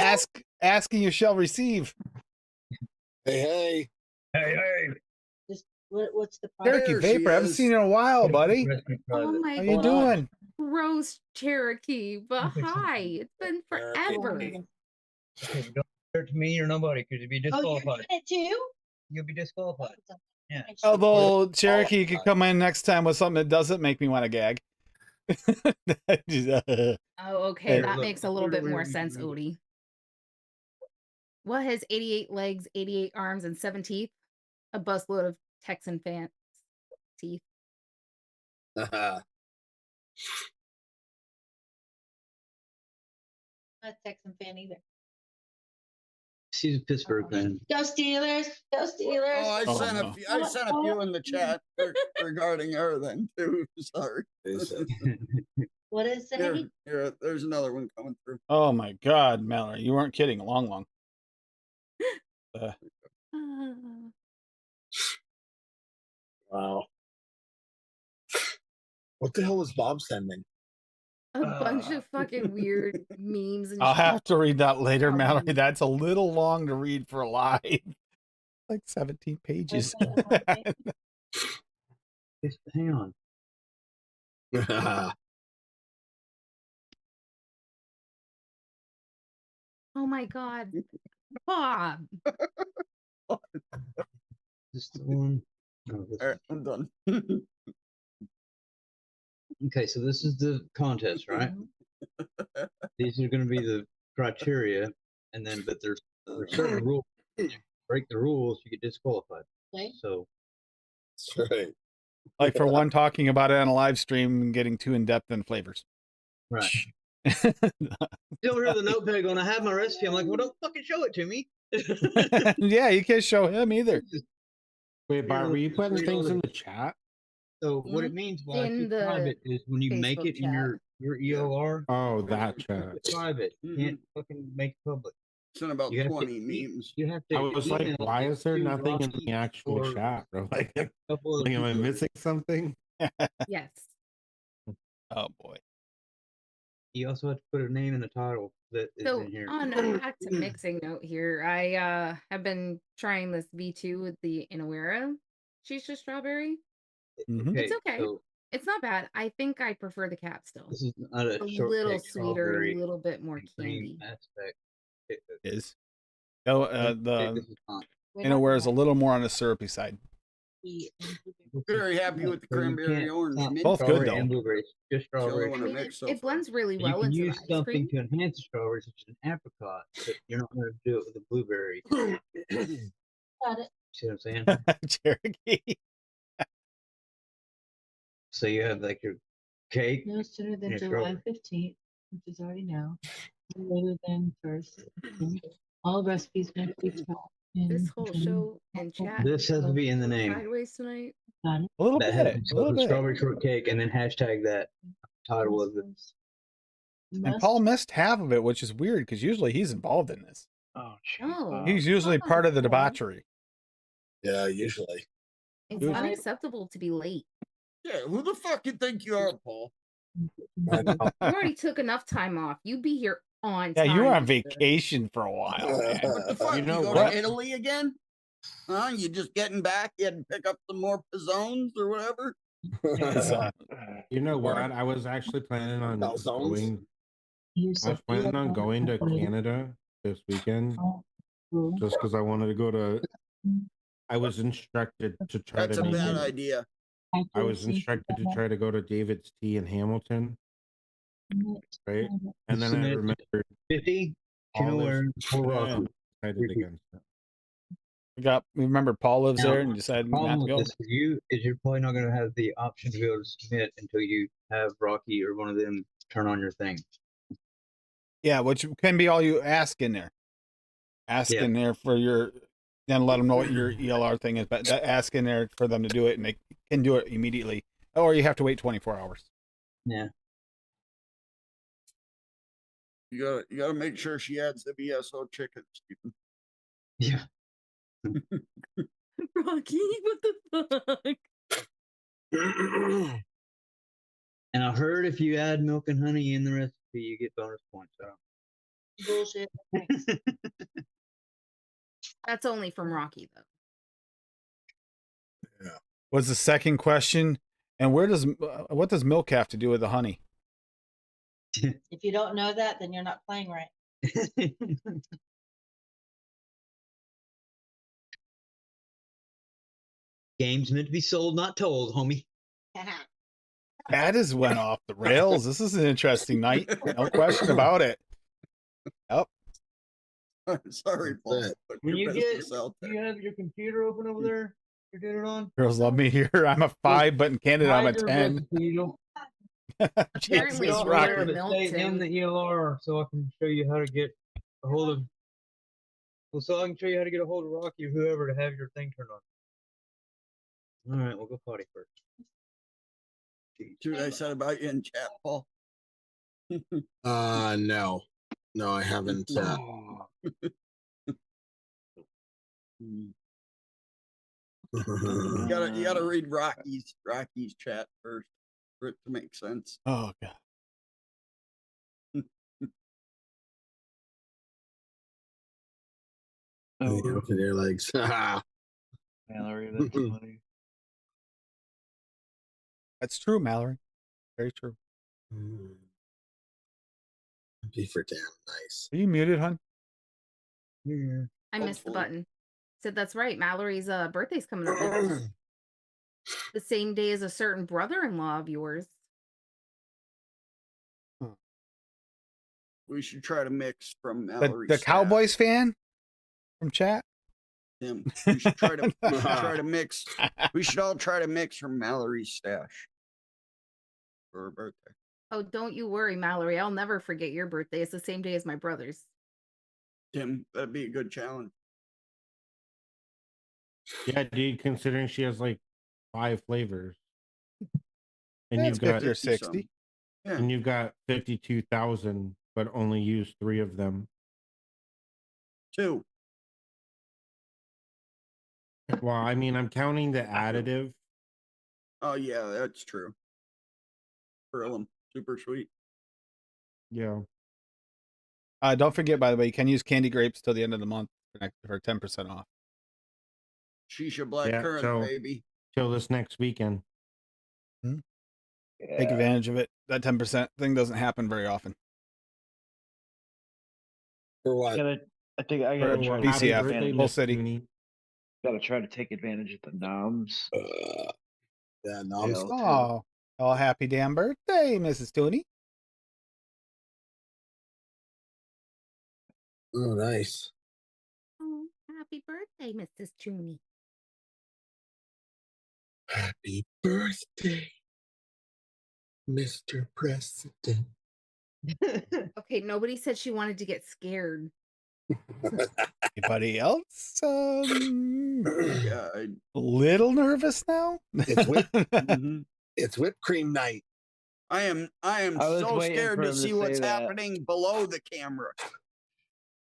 Asking you shall receive. Hey, Hey, just what's the problem? Cherokee There she Vapor, I haven't is. seen you in a while, buddy. Oh my How you Hold on. doing? gross Cherokee. But hi. It's been forever. Cherokee. Okay, don't hurt to me or nobody because you'd be Oh, you're disqualified. doing it too? You'll be disqualified. Yeah. Although Cherokee could come in next time with something that doesn't make me want to gag. Oh, okay. Hey, That look, makes a little bit literally more read sense, it. Odie. What has 88 legs, 88 arms, and 7 teeth? A busload of Texan fan teeth. Not a Texan fan either. She's a Pittsburgh fan. Go Steelers! Go Steelers! Oh, I Oh, sent no. a few. I sent a few in the chat regarding everything too. Sorry. What is it? Here, there's another one coming through. Oh my God, Mallory, you weren't kidding. Long. Wow. What the hell is Bob sending? A bunch of fucking weird memes and I'll shit. have to read that later, Oh, Mallory. man. That's a little long to read for live. Like 17 pages. Just hang on. Oh my God. Bob. This the one. No, this All right, I'm done. Okay, so this is the contest, right? These are going to be the criteria, and then but there's certain rules. If you break the rules, you get disqualified. Okay. So That's right. Like for one, talking about it on a live stream and getting too in depth in flavors. right. You over here the notepad going, I have my recipe. I'm like, well, don't fucking show it to me. Yeah, you can't show him either. Wait, Bart, were you putting Read things all in the- the chat? So what it means by In the private is when you make Facebook it in chat. your EOR, Oh, that chat. it's private. You can't fucking make it public. Sent about You have 20 to, memes. You have to. I was like, email why is there to nothing in Rocky the actual or chat, bro? Like, a couple of am I people. missing something? Yes. Oh boy. You also have to put a name in the title that is So in here. on a back to mixing note here, I have been trying this V2 with the Inawera Shisha Strawberry. Mhm. It's okay. So It's not bad. I think I prefer the cap still. this is not a A shortcake little sweeter, a strawberry little bit more and cream candy. aspect. Is. Oh, Okay, the this is not. Inaware is a little more on the syrupy side. Very happy with the So you cranberry can't- orange not mint. Both good, strawberry though. and blueberries, just the only strawberry. one I I mean, mix so it blends really You well can into the use ice something cream. to enhance the strawberries, such as an apricot, but you're not going to do it with a blueberry. Got it. See what I'm saying? Cherokee. So you have like your cake. No sooner than Yeah, July strawberry. 15th, which is already now. No later than first. All recipes must be tracked. This whole show and chat This has to be in the name. sideways tonight. Got it. A little That has bit. A little the bit. strawberry shortcake, and then hashtag that title of it. And Paul missed half of it, which is weird because usually he's involved in this. Oh, Oh. He's usually Oh, part of the cool. debauchery. Yeah, usually. It's Usually- unacceptable to be late. Yeah, who the fuck you think you are, Paul? I know. You already took enough time off. You'd be here on Yeah, time. you were on vacation for a while, man. What the fuck? You, know go what? to Italy again? Huh? You just getting back? You had to pick up some more pizzones or whatever? You know what? I was actually planning on Calzones? going. I was planning on going to Canada this weekend just because I wanted to go to. I was instructed to try That's to a make bad it. idea. I was instructed to try to go to David's Tea in Hamilton, right? And then I Submit remembered 50 all can this wear or and Rocky. decided against it. Remember Paul lives Now, there and decided not problem to with go. this for you is you're probably not going to have the option to be able to submit until you have Rocky or one of them turn on your thing. Yeah, which can be all you ask in there. Ask Yeah. in there for your, then let them know what your ELR thing is, but ask in there for them to do it, and they can do it immediately, or you have to wait 24 hours. Yeah. You gotta make sure she adds the VSO chicken, Stephen. Yeah. Rocky, what the fuck? And I heard if you add milk and honey in the recipe, you get bonus points. Bullshit. That's only from Rocky though. Was the second question, and what does milk have to do with the honey? If you don't know that, then you're not playing right. Game's meant to be sold, not told, homie. That has went off the rails. This is an interesting night. No question about it. Yep. Sorry, Paul. That's it. Put When your you get, business out do there. you have your computer open over there? You get it on? Girls love me here. I'm a 5, but in Canada I'm a Hide your 10. recipe, you don't- Apparently Jesus, it's Rocky. really Rocky. milk, Stay in Tim. the ELR so I can show you how to get a hold of. Well, so I can show you how to get a hold of Rocky or whoever to have your thing turned on. All right, we'll go potty first. See what I said about you in chat, Paul? No. No, I haven't. You gotta read Rocky's chat first for it to make sense. Oh god. Open your legs. Mallory, that's funny. That's true, Mallory. Very true. Be for damn nice. Are you muted, hon? Yeah. I missed the Hopefully. button. Said that's right. Mallory's birthday's coming up next. The same day as a certain brother-in-law of yours. We should try to mix from The Mallory's Cowboys fan from chat? Tim. We should try to mix. We should all try to mix from Mallory's stash for her birthday. Oh, don't you worry, Mallory. I'll never forget your birthday. It's the same day as my brother's. Tim, that'd be a good challenge. Yeah, dude, considering she has like 5 flavors. And That's you've got 50 or 60. Yeah. and you've got 52,000, but only used 3 of them. 2. Well, I mean, I'm counting the additive. Oh yeah, that's true. Grill 'em. Super sweet. Yeah. Don't forget, by the way, you can use candy grapes till the end of the month for 10% off. Shisha black Yeah, currant, so- baby. Till this next weekend. Take advantage of it. That 10% thing doesn't happen very often. For what? I think I gotta For try what? to BCF, take Happy advantage. whole city. Toonie. Gotta try to take advantage of the noms. Yeah, no, I'm Yeah. still. Oh, oh, happy damn birthday, Mrs. Tooney. Oh, nice. Oh, happy birthday, Mrs. Tooney. Happy birthday, Mr. President. Okay, nobody said she wanted to get scared. Anybody else? Yeah. A little nervous now. It's Mhm. It's whipped cream night. I am I was so waiting scared for to him to see what's say that. happening below the camera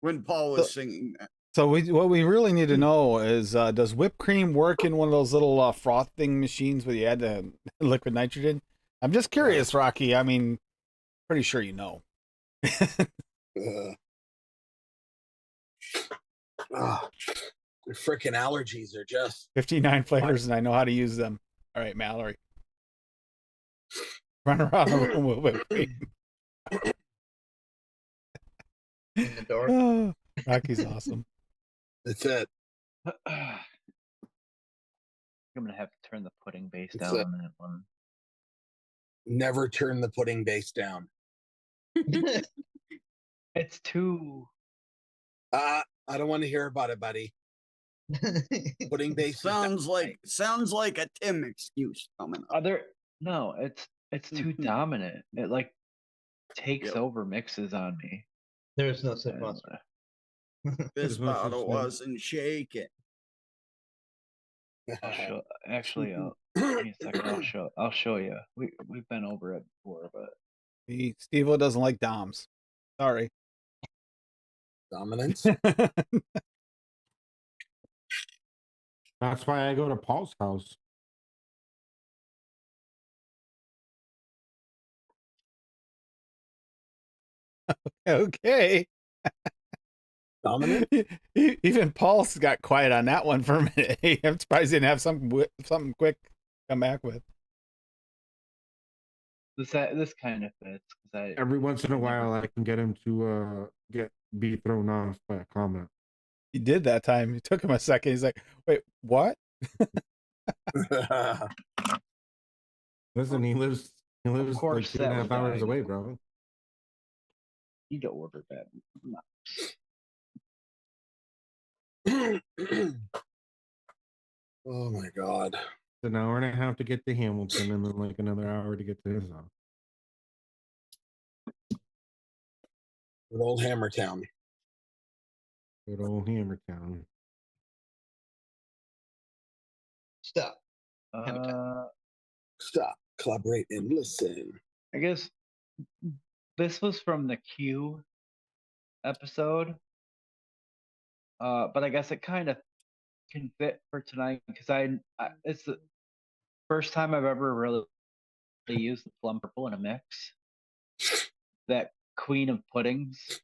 when Paul was So- singing that. So what we really need to know is, does whipped cream work in one of those little frothing machines where you add the liquid nitrogen? I'm just curious, Rocky. I mean, pretty sure you know. The freaking allergies are just 59 flavors, and I know how to use them. All right, Mallory. Run around the room with whipped cream. In the dark. Oh, Rocky's awesome. that's it. I'm gonna have to turn the pudding base It's down a- on that one. Never turn the pudding base down. It's too. I don't want to hear about it, buddy. Pudding base. Sounds like a Tim excuse coming up. No, it's too dominant. It like takes Yep. over mixes on me. There's no such And, monster. This There's no such bottle thing. wasn't shaking. I'll show. Actually, give me a second. I'll show you. We've been over it before, but Steve-O doesn't like Doms. Sorry. Dominance. That's why I go to Paul's house. Okay. Dominant. Even Paul's got quiet on that one for a minute. I'm surprised he didn't have something quick to come back with. this kind of fits because Every once in a while, I can get him to be thrown off by a comment. He did that time. It took him a second. He's like, "Wait, what?" Listen, he lives like course, 2.5 that was hours dying. away, bro. You don't order that. Oh my god. It's an hour and a half to get to Hamilton, and then like another hour to get to his house. Good old Hammertown. Good old Hammertown. Stop. Stop, collaborate, and listen. I guess this was from the Q episode, but I guess it kind of can fit for tonight because it's the first time I've ever really used the plum purple in a mix. That queen of puddings,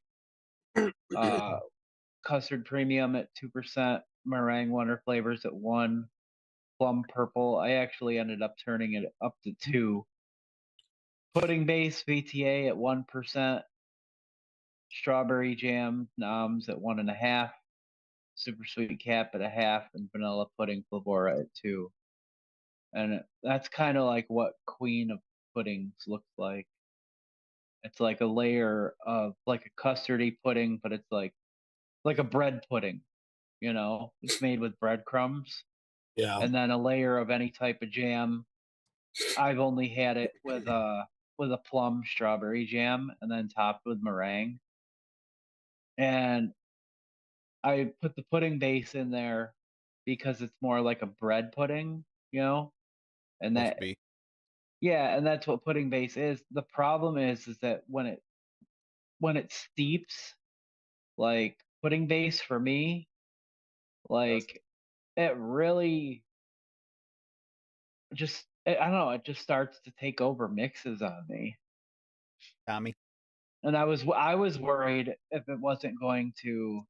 custard premium at 2%, meringue wonder flavors at 1, plum purple. I actually ended up turning it up to 2. Pudding base VTA at 1%, strawberry jam noms at 1.5, super sweet cap at 0.5, and vanilla pudding flavora at 2. And that's kind of like what queen of puddings looks like. It's like a layer of like a custardy pudding, but it's like a bread pudding, you know, it's made with breadcrumbs. Yeah. And then a layer of any type of jam. I've only had it with a plum strawberry jam and then topped with meringue. And I put the pudding base in there because it's more like a bread pudding, you know? And Supposed that to be. yeah, and that's what pudding base is. The problem is that when it steeps, like pudding base for me, like it really just I don't know, it just starts to take over mixes on me. Tommy. And I was worried if it wasn't going to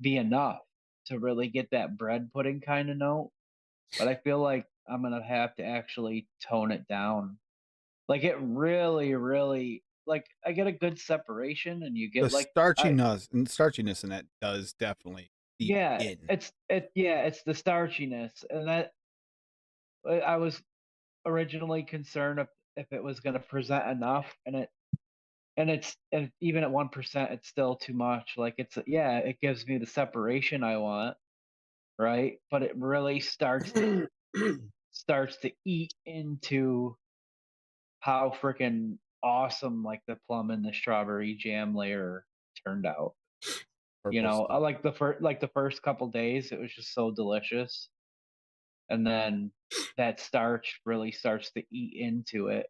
be enough to really get that bread pudding kind of note. But I feel like I'm gonna have to actually tone it down. Like it really, really like I get a good separation and you get The like starchiness in that does definitely seep yeah, in. it's the starchiness. And that I was originally concerned if it was gonna present enough and even at 1%, it's still too much. Like it gives me the separation I want, right? But it really starts to eat into how freaking awesome like the plum and the strawberry jam layer turned out. You Purple know, I stuff. like the first couple days, it was just so delicious, and then that starch really starts to eat into it.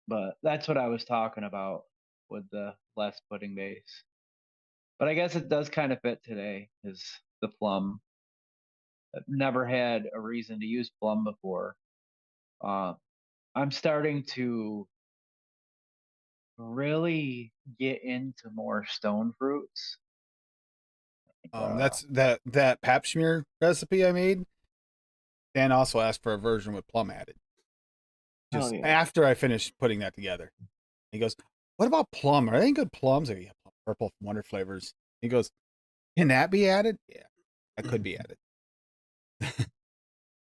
But that's what I was talking about with the less pudding base. But I guess it does kind of fit today, is the plum. I've never had a reason to use plum before. I'm starting to really get into more stone fruits. That's that pap smear recipe I made. Dan also asked for a version with plum added. Just yeah. after I finished putting that together. He goes, "What about plum? Are there any good plums?" I go, "Yeah, plum purple wonder flavors." He goes, "Can that be added?" Yeah, that could be added.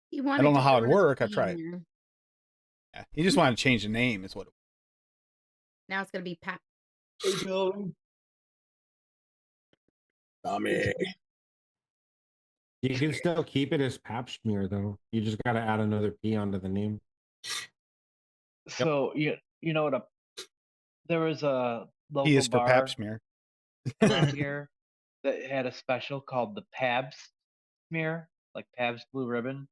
He I wanted don't know to how throw it'd his work. I name tried. there. Yeah, he just wanted to change the name. Is what. Now it's gonna be Pap. Tommy. You can still keep it as pap smear though. You just got to add another P onto the name. So you know what? There was a He local is for pap bar smear. around here that had a special called the Pabst smear, like Pabst Blue Ribbon.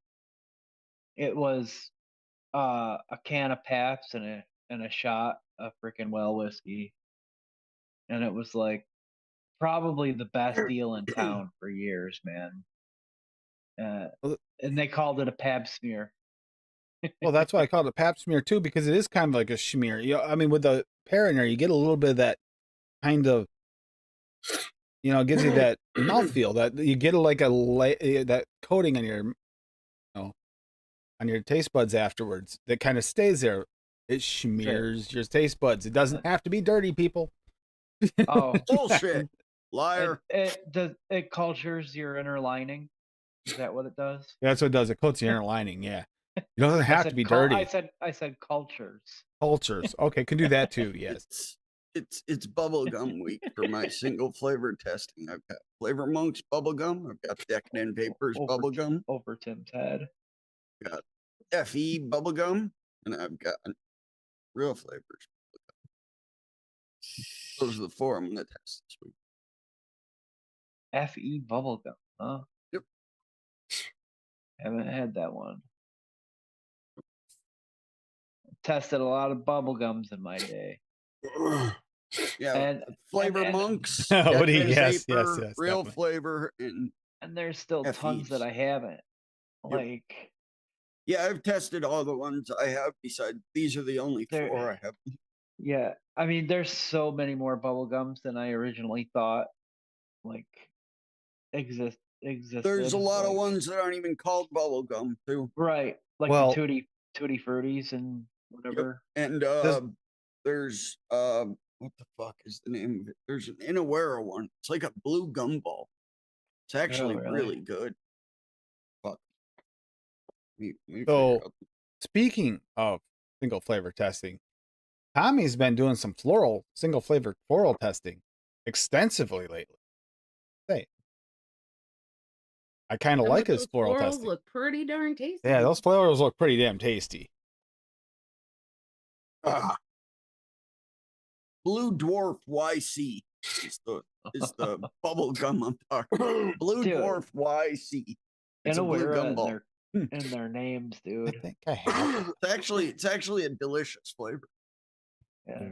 It was a can of Pabst and a shot of freaking well whiskey, and it was like probably the best deal in town for years, man. Well, And they called it a Pabst smear. Well, that's why I call it a pap smear too, because it is kind of like a schmear. You know, I mean, with the pear in there, you get a little bit of that kind of, it gives you that mouthfeel that you get like that coating on your, on your taste buds afterwards that kind of stays there. It smears your taste buds. It doesn't have to be dirty, people. Oh, Bullshit. Liar. it cultures your inner lining. Is that what it does? That's what it does. It coats the inner lining. Yeah, it doesn't I have to said be dirty. I said cultures. Cultures. Okay, can do that too. Yes. It's bubblegum week for my single flavor testing. I've got Flavor Monks bubblegum. I've got Decadent Vapors bubblegum. Over Tim's head. Got FE bubblegum, and I've got Real Flavors. Those are the four I'm gonna test this week. FE bubblegum, huh? Yep. Haven't had that one. Tested a lot of bubblegums in my day. Yeah, And Flavor and- Monks, Woody, Decadent yes, Vapor, Real definitely. Flavor, and there's still tons that FEs. I haven't. Yep. Like yeah, I've tested all the ones I have. Besides, these are the only four I have. yeah, I mean, there's so many more bubblegums than I originally thought. Like existed. There's a lot of like- ones that aren't even called bubblegum too. Right, like Well- the tutti fruities and whatever. And there's what the fuck is the name of it? There's an Inawera one. It's like a blue gumball. It's actually really? really good. Fuck. Let me So- figure out. Speaking of single flavor testing, Tommy's been doing some single flavor floral testing extensively lately. Say, I kind of Some like of his those floral florals testing. look pretty darn tasty. Yeah, those florals look pretty damn tasty. Blue Dwarf YC is the bubble gum I'm talking about. Blue Dude. Dwarf YC. It's a blue Inawera gumball. in their names, I dude. think I have. It's actually a delicious flavor. Yeah.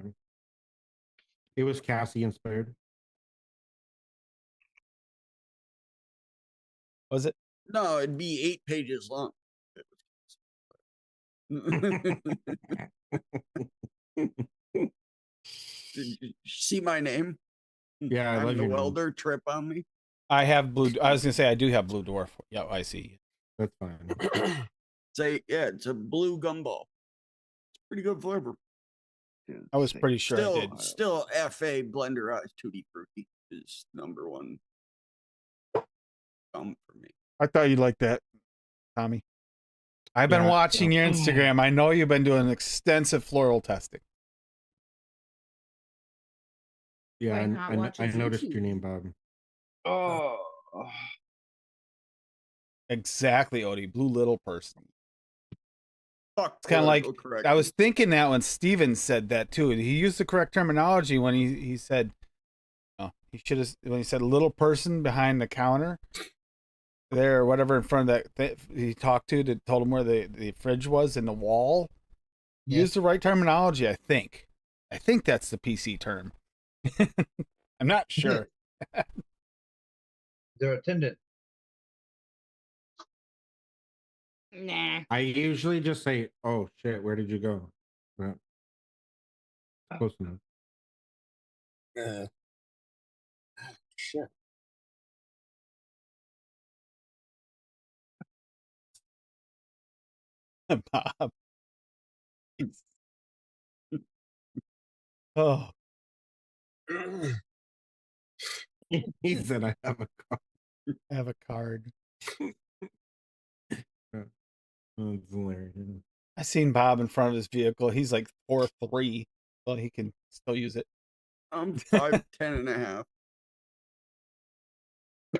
It was Cassie inspired. Was it? No, it'd be 8 pages long. Did you see my name? Yeah, I I'm love the your name. welder. Trip on me. I have blue. I was gonna say I do have blue dwarf. Yeah, I see. That's fine. It's a blue gumball. It's pretty good flavor. Dude, I was sick. pretty sure I did. Still FA blenderized Tutti Frutti is number one gum for me. I thought you'd like that, Tommy. I've been Yeah, watching yeah. your Instagram. I know you've been doing extensive floral testing. Yeah, Why and not I watching some noticed your cheese? name, Bob. Oh, Exactly, Odie. Blue little person. Fuck. It's kind of like political I was correctness. thinking that when Steven said that too. He used the correct terminology when he said, he should have, when he said little person behind the counter there or whatever in front of that he talked to told him where the fridge was in the wall. He Yeah. used the right terminology, I think. I think that's the PC term. I'm not sure. Their attendant. Nah. I usually just say, "Oh shit, where did you go?" Yeah. Close enough. Shit. Bob. Oh, He said, "I have a car." I have a card. Oh, it's hilarious. I seen Bob in front of his vehicle. He's like 4'3", so he can still use it. I'm 5'10" and a half.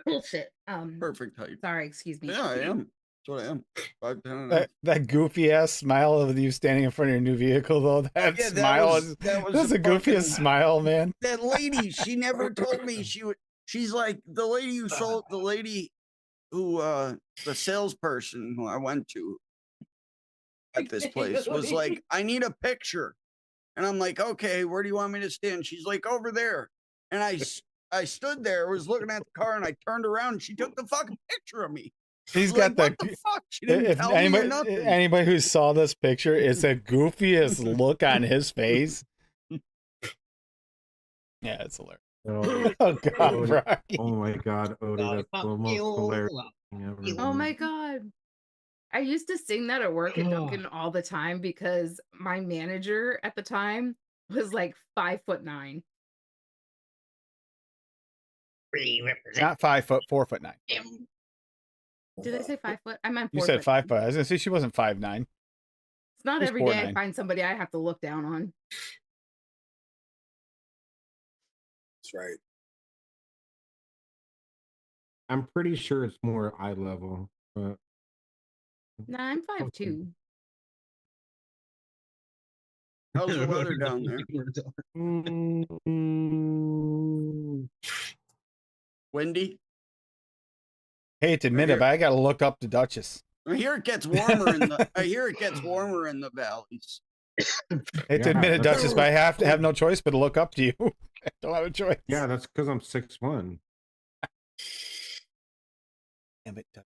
Bullshit. Perfect height. Sorry, excuse me. Yeah, I am. That's what I am. 5'10". That goofy ass smile of you standing in front of your new vehicle, though. That Yeah, smile that was that's the fucking- goofiest smile, man. That lady, she never told me she would. She's like the lady who sold the lady who the salesperson who I went to at this place was like, I need a picture. And I'm like, okay, where do you want me to stand? She's like, over there. And I stood there, was looking at the car, and I turned around and she took the fucking picture of me. He's Like, got what the fuck? She didn't if tell me or anybody, nothing. anybody who saw this picture, it's the goofiest look on his face. Yeah, it's hilarious. Oh, Oh God, Odie. Rocky. Oh my god, Odie, that's the most hilarious thing ever. Oh my god. I used to sing that at work at Dunkin' all the time because my manager at the time was like 5'9". Not 5 foot, 4'9". Did I say 5 foot? I meant 4 You said foot. 5 foot. I was gonna say she wasn't 5'9". It's not She's every day I 4'9". find somebody I have to look down on. That's right. I'm pretty sure it's more eye level, but Nah, I'm 5'2". How's the weather down there? Windy? Hate to admit it, but I gotta look up the Duchess. I hear it gets warmer in the. I hear it gets warmer in the valleys. Hate to admit it, Duchess, but I have to have no choice but to look up to you. I don't have a choice. yeah, that's because I'm 6'1". Damn it, Duchess.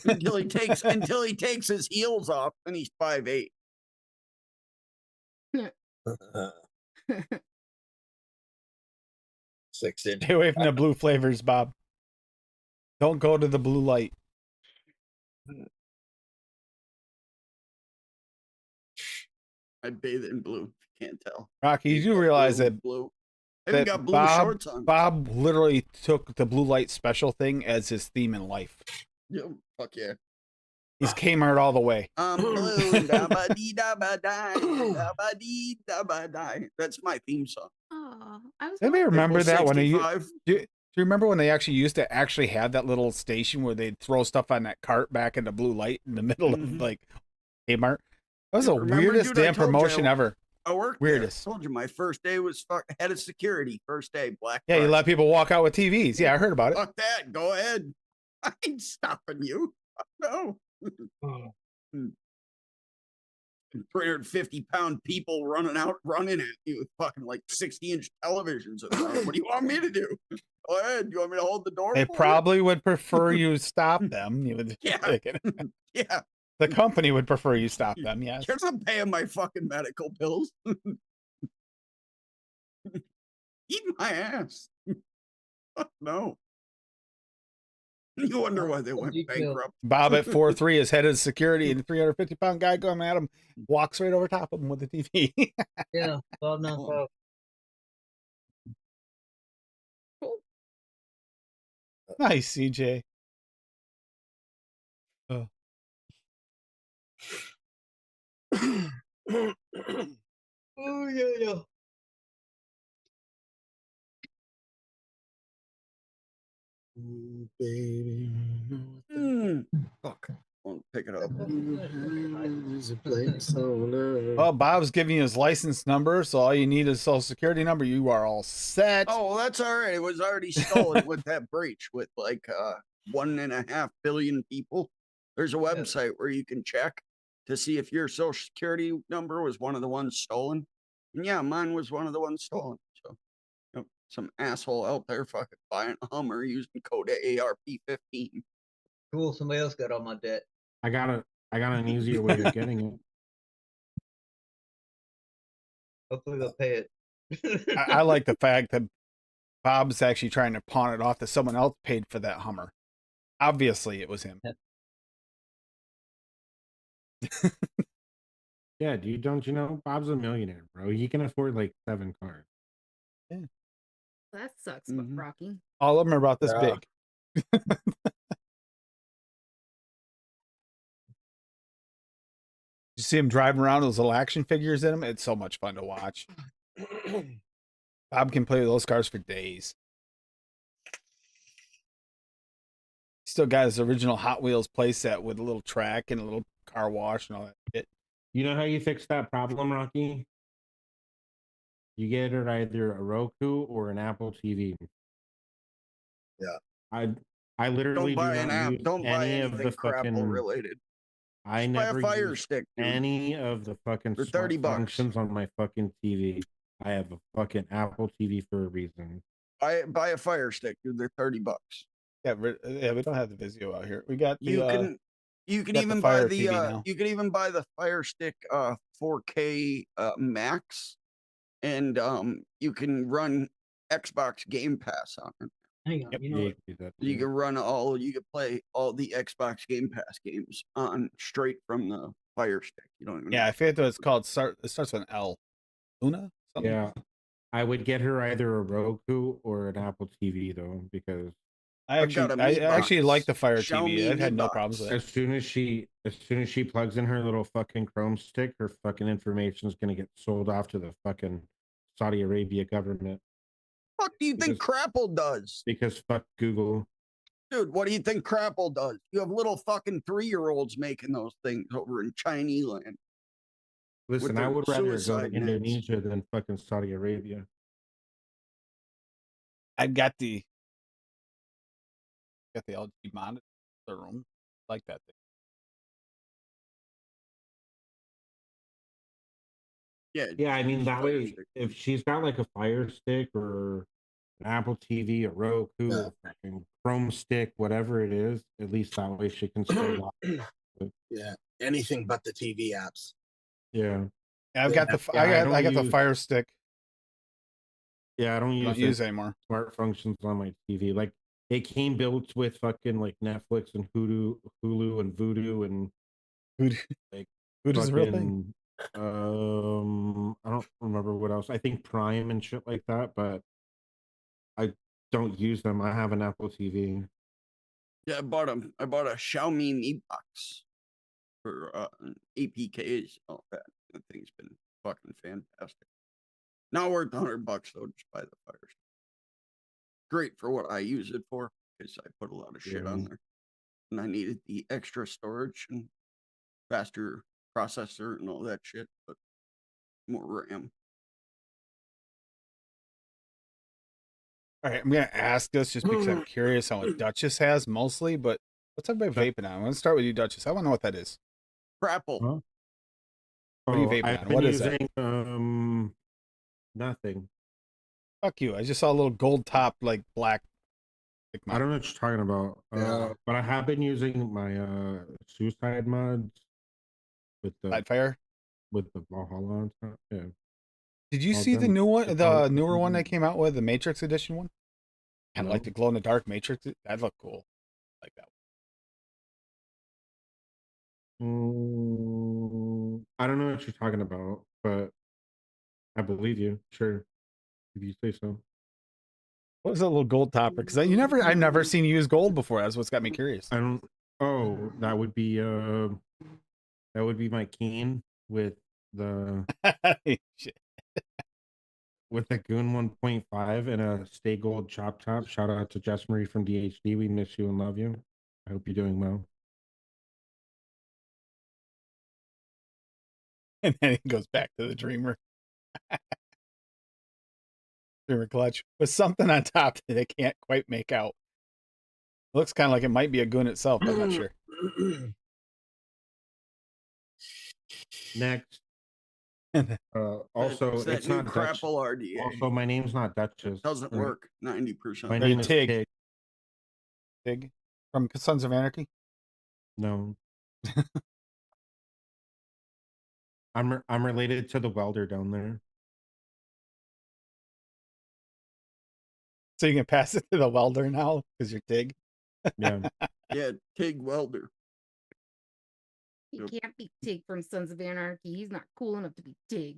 until he takes his heels off, and he's 5'8". 6 inch. Stay away from the blue flavors, Bob. Don't go to the blue light. I bathe in blue. If you can't tell. Rocky, you do realize that blue. I even that got blue shorts on. Bob literally took the blue light special thing as his theme in life. Yeah, fuck yeah. He's Kmart all the way. Blue, da ba dee da ba die, da ba dee da ba die. That's my theme song. Oh, I was Anybody remember April that when they 65. do you remember when they actually used to actually have that little station where they'd throw stuff on that cart back in the blue light in the middle of like Kmart? That was the Remember, weirdest dude, I damn told you promotion ever. I worked Weirdest. there. I told you my first day was head of security. First day, Black Yeah, you Friday. let people walk out with TVs. Yeah, I heard about it. Fuck that. Go ahead. I ain't stopping you. No. 350-pound people running at you with fucking like 60-inch televisions. What do you want me to do? Go ahead. You want me to hold the door? They for you? probably would prefer you stop them. You would, Yeah. Yeah. The company would prefer you stop them. Yes. You're not paying my fucking medical bills. Eat my ass. No. You wonder why they went bankrupt. Bob at 4'3" is head of security, and a 350-pound guy coming at him walks right over top of him with the TV. Yeah, 1295. Nice, CJ. Oh. Oh yeah. Baby. Fuck. I'll pick it up. Well, Bob's giving you his license number, so all you need is social security number. You are all set. Oh, well, that's all right. It was already stolen with that breach with like 1.5 billion people. There's a website where you can check to see if your social security number was one of the ones stolen. And yeah, mine was one of the ones stolen. So some asshole out there fucking buying a Hummer using code ARP15. Cool. Somebody else got all my debt. I got an easier way of getting it. Hopefully they'll pay it. I like the fact that Bob's actually trying to pawn it off that someone else paid for that Hummer. Obviously, it was him. Yeah, dude, don't you know? Bob's a millionaire, bro. He can afford like 7 cars. Yeah. That sucks, but Rocky. All of them are about this big. You see him driving around with those little action figures in them. It's so much fun to watch. Bob can play with those cars for days. Still got his original Hot Wheels playset with a little track and a little car wash and all that shit. You know how you fix that problem, Rocky? You get it either a Roku or an Apple TV. Yeah. I literally Don't buy do an not app. use Don't buy any of anything the crapple fucking. related. I Just buy a never Fire use Stick, dude. any of the fucking For smart $30. functions on my fucking TV. I have a fucking Apple TV for a reason. Buy a Fire Stick, dude. They're $30. Yeah, we don't have the Vizio out here. We got the You can got the even buy Fire the TV now. you can even buy the Fire Stick 4K Max, and you can run Xbox Game Pass on it. Hang on, Yep. you know what? You can play all the Xbox Game Pass games on straight from the Fire Stick. You don't even Yeah, I have forget what it's called. It starts with an L. Luna? Something? Yeah. I would get her either a Roku or an Apple TV though, because I I've got actually a I Mi actually like Box. the Fire Xiaomi TV. I've had Mi no problems with it. as soon as she plugs in her little fucking Chrome stick, her fucking information is gonna get sold off to the fucking Saudi Arabia government. What do you think Crapple does? Because fuck Google. Dude, what do you think Crapple does? You have little fucking 3-year-olds making those things over in Chinese land. Listen, I their would rather go to suicide nets. Indonesia than fucking Saudi Arabia. I've got the LG monitor in the room. I like that thing. Yeah, I mean that Fire way, Stick. if she's got like a Fire Stick or an Apple TV, a Roku, Yeah. a fucking Chrome Stick, whatever it is, at least that way she can still watch it. Yeah. Anything but the TV apps. Yeah. Yeah, I've got the Yeah, I got the use- Fire Stick. Yeah, I don't I don't use use anymore. smart functions on my TV. Like it came built with fucking like Netflix and Hulu and Vudu and Voodoo, like Voodoo's a real thing. fucking I don't remember what else. I think Prime and shit like that, but I don't use them. I have an Apple TV. Yeah, I bought a Xiaomi Mi Box for APKs. All that. The thing's been fucking fantastic. Not worth $100 though. Just buy the Fire Stick. Great for what I use it for, because I put a lot of shit on there, and I needed the extra storage and faster processor and all that shit, but more RAM. All right, I'm gonna ask this just because I'm curious on what Duchess has mostly, but what's everybody vaping on? I'm gonna start with you, Duchess. I want to know what that is. Crapple. Huh? What are you vaping I've on? been What is that? using nothing. Fuck you. I just saw a little gold top, like black. I don't know what you're talking about. Yeah. But I have been using my suicide mods with the Lightfire. with the Valhalla on top. Yeah. Did you All see the them- new one, all the them- newer one that came out with, the Matrix edition one? Kind of like No. the glow in the dark Matrix. That looked cool. Like that. I don't know what you're talking about, but I believe you. Sure, if you say so. What was that little gold topper? Because I've never seen you use gold before. That's what's got me curious. I don't. Oh, that would be my cane with the Shit. with the Goon 1.5 and a Stay Gold chop top. Shout out to Jess Marie from DHD. We miss you and love you. I hope you're doing well. And then he goes back to the Dreamer. Dreamer clutch with something on top that I can't quite make out. Looks kind of like it might be a goon itself, but I'm not sure. Next. Also, It's that it's new not Dutch. Crapple RDA. Also, my name's not Duchess. Doesn't work 90%. My Or name is Tig. Tig. Tig from Sons of Anarchy. No. I'm related to the welder down there. So you can pass it to the welder now because you're Tig. Yeah. Yeah, Tig Welder. He Yep. can't be Tig from Sons of Anarchy. He's not cool enough to be Tig.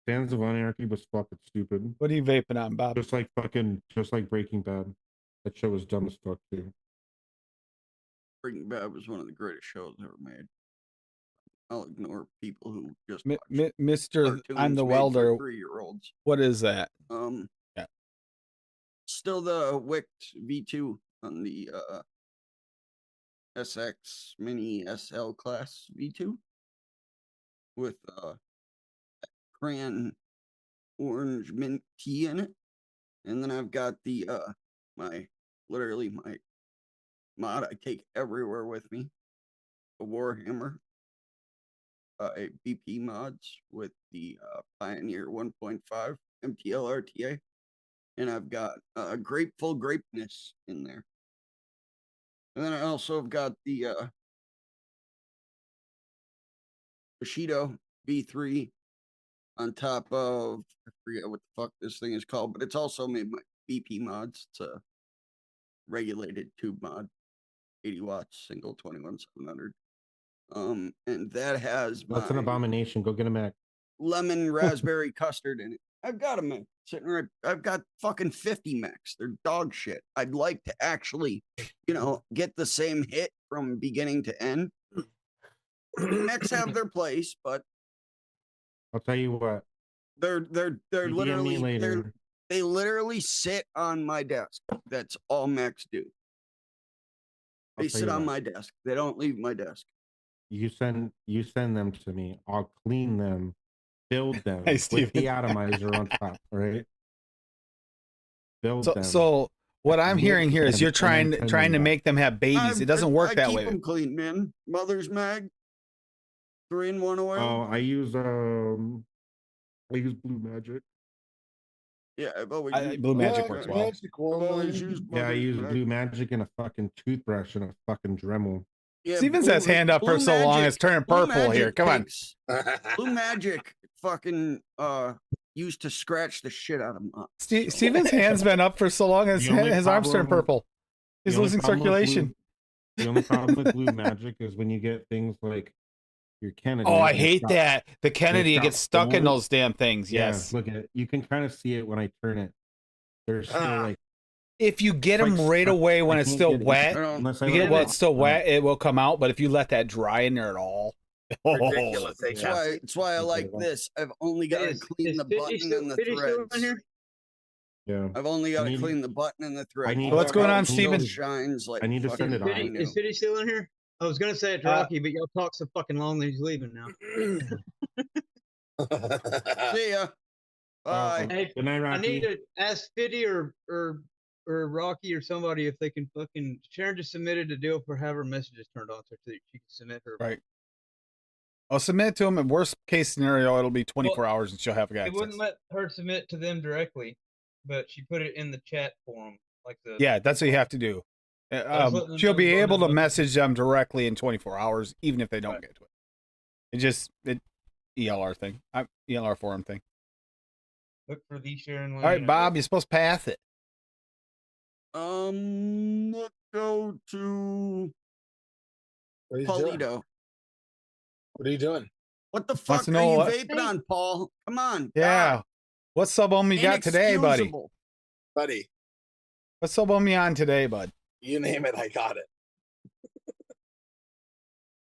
Fans of Anarchy was fucking stupid. What are you vaping on, Bob? Just like Breaking Bad. That show was dumb as fuck too. Breaking Bad was one of the greatest shows ever made. I'll ignore people who just Mi- watch Mi- Mr. I'm cartoons the made for welder. 3-year-olds. What is that? Um, Yeah. Still the Wicked V2 on the SX Mini SL class V2 with crayon orange mint tea in it. And then I've got the my mod I take everywhere with me, a Warhammer, a BP mods with the Pioneer 1.5 MTL RTA, and I've got Grateful Grapeness in there. And then I also have got the Bushido V3 on top of, I forget what the fuck this thing is called, but it's also made by BP mods. It's a regulated tube mod, 80 watts, single 21700. And that has That's an abomination. Go get a Mac. lemon raspberry custard in it. I've got a Mac sitting right. I've got fucking 50 Macs. They're dog shit. I'd like to actually, get the same hit from beginning to end. Macs have their place, but I'll tell you what. they're You DM me literally later. they literally sit on my desk. That's all Macs do. I'll They tell sit you on what. my desk. They don't leave my desk. You send them to me. I'll clean them, build them Hey, with Steven. the atomizer on top. All right. Build them. So what I'm hearing here is you're And then trying send to them make them have babies. It doesn't work that I way. keep them clean, man. Mother's Mag, 3-in-1 oil. Oh, I use Blue Magic. Yeah, I've always used Blue Magic works well. I've always used Yeah, I Mother's use Mag. Blue Magic and a fucking toothbrush and a fucking Dremel. Yeah, Steven's has hand up for Blue so long Magic- it's turning Blue purple here. Magic Come on. takes- Blue Magic fucking used to scratch the shit out of them. Steven's hand's been up for so long his The only arms turn problem with- purple. He's The only losing problem with circulation. The only problem with Blue Magic is when you get things like your Kennedy. Oh, I and it's hate got- that. The Kennedy got gets stuck in holes. those damn things. Yeah, Yes. look at it. You can kind of see it when I turn it. There's still like If you get like them right stuck. away when I it's can't still get it. wet, Unless I you let get it while out. it's still wet, it will come out. But if you let that dry in there at all, Ridiculous. That's why I like this. I've only got to clean the button and the threads. Yeah. I've only got to need- clean the button and the thread. need- What's going on, Everything Steven? else Shines like I need to send it fucking on. new. Is Fitty still in here? I was gonna say it's Rocky, but y'all talk so fucking long that he's leaving now. See ya. Bye. Hey, Good night, I Rocky. need to ask Fitty or Rocky or somebody if they can fucking. Sharon just submitted a deal for have her messages turned on so that she can submit her. right. I'll submit to him. In worst case scenario, it'll be 24 hours and she'll have It access. wouldn't let her submit to them directly, but she put it in the chat forum, like the. Yeah, that's what you have to do. was letting them She'll know be going able to on. message them directly in 24 hours, even if they don't Right. get to it. It ELR thing, ELR forum thing. Look for the Sharon. All right, Bob, you're supposed to pass it. Let's go to What are you doing? Paulito. What are you doing? What the Wants fuck to are know you what- vaping on, Paul? Come on. Yeah. What sub on you got today, buddy? Inexcusable. Buddy, What sub on you on today, bud? you name it, I got it.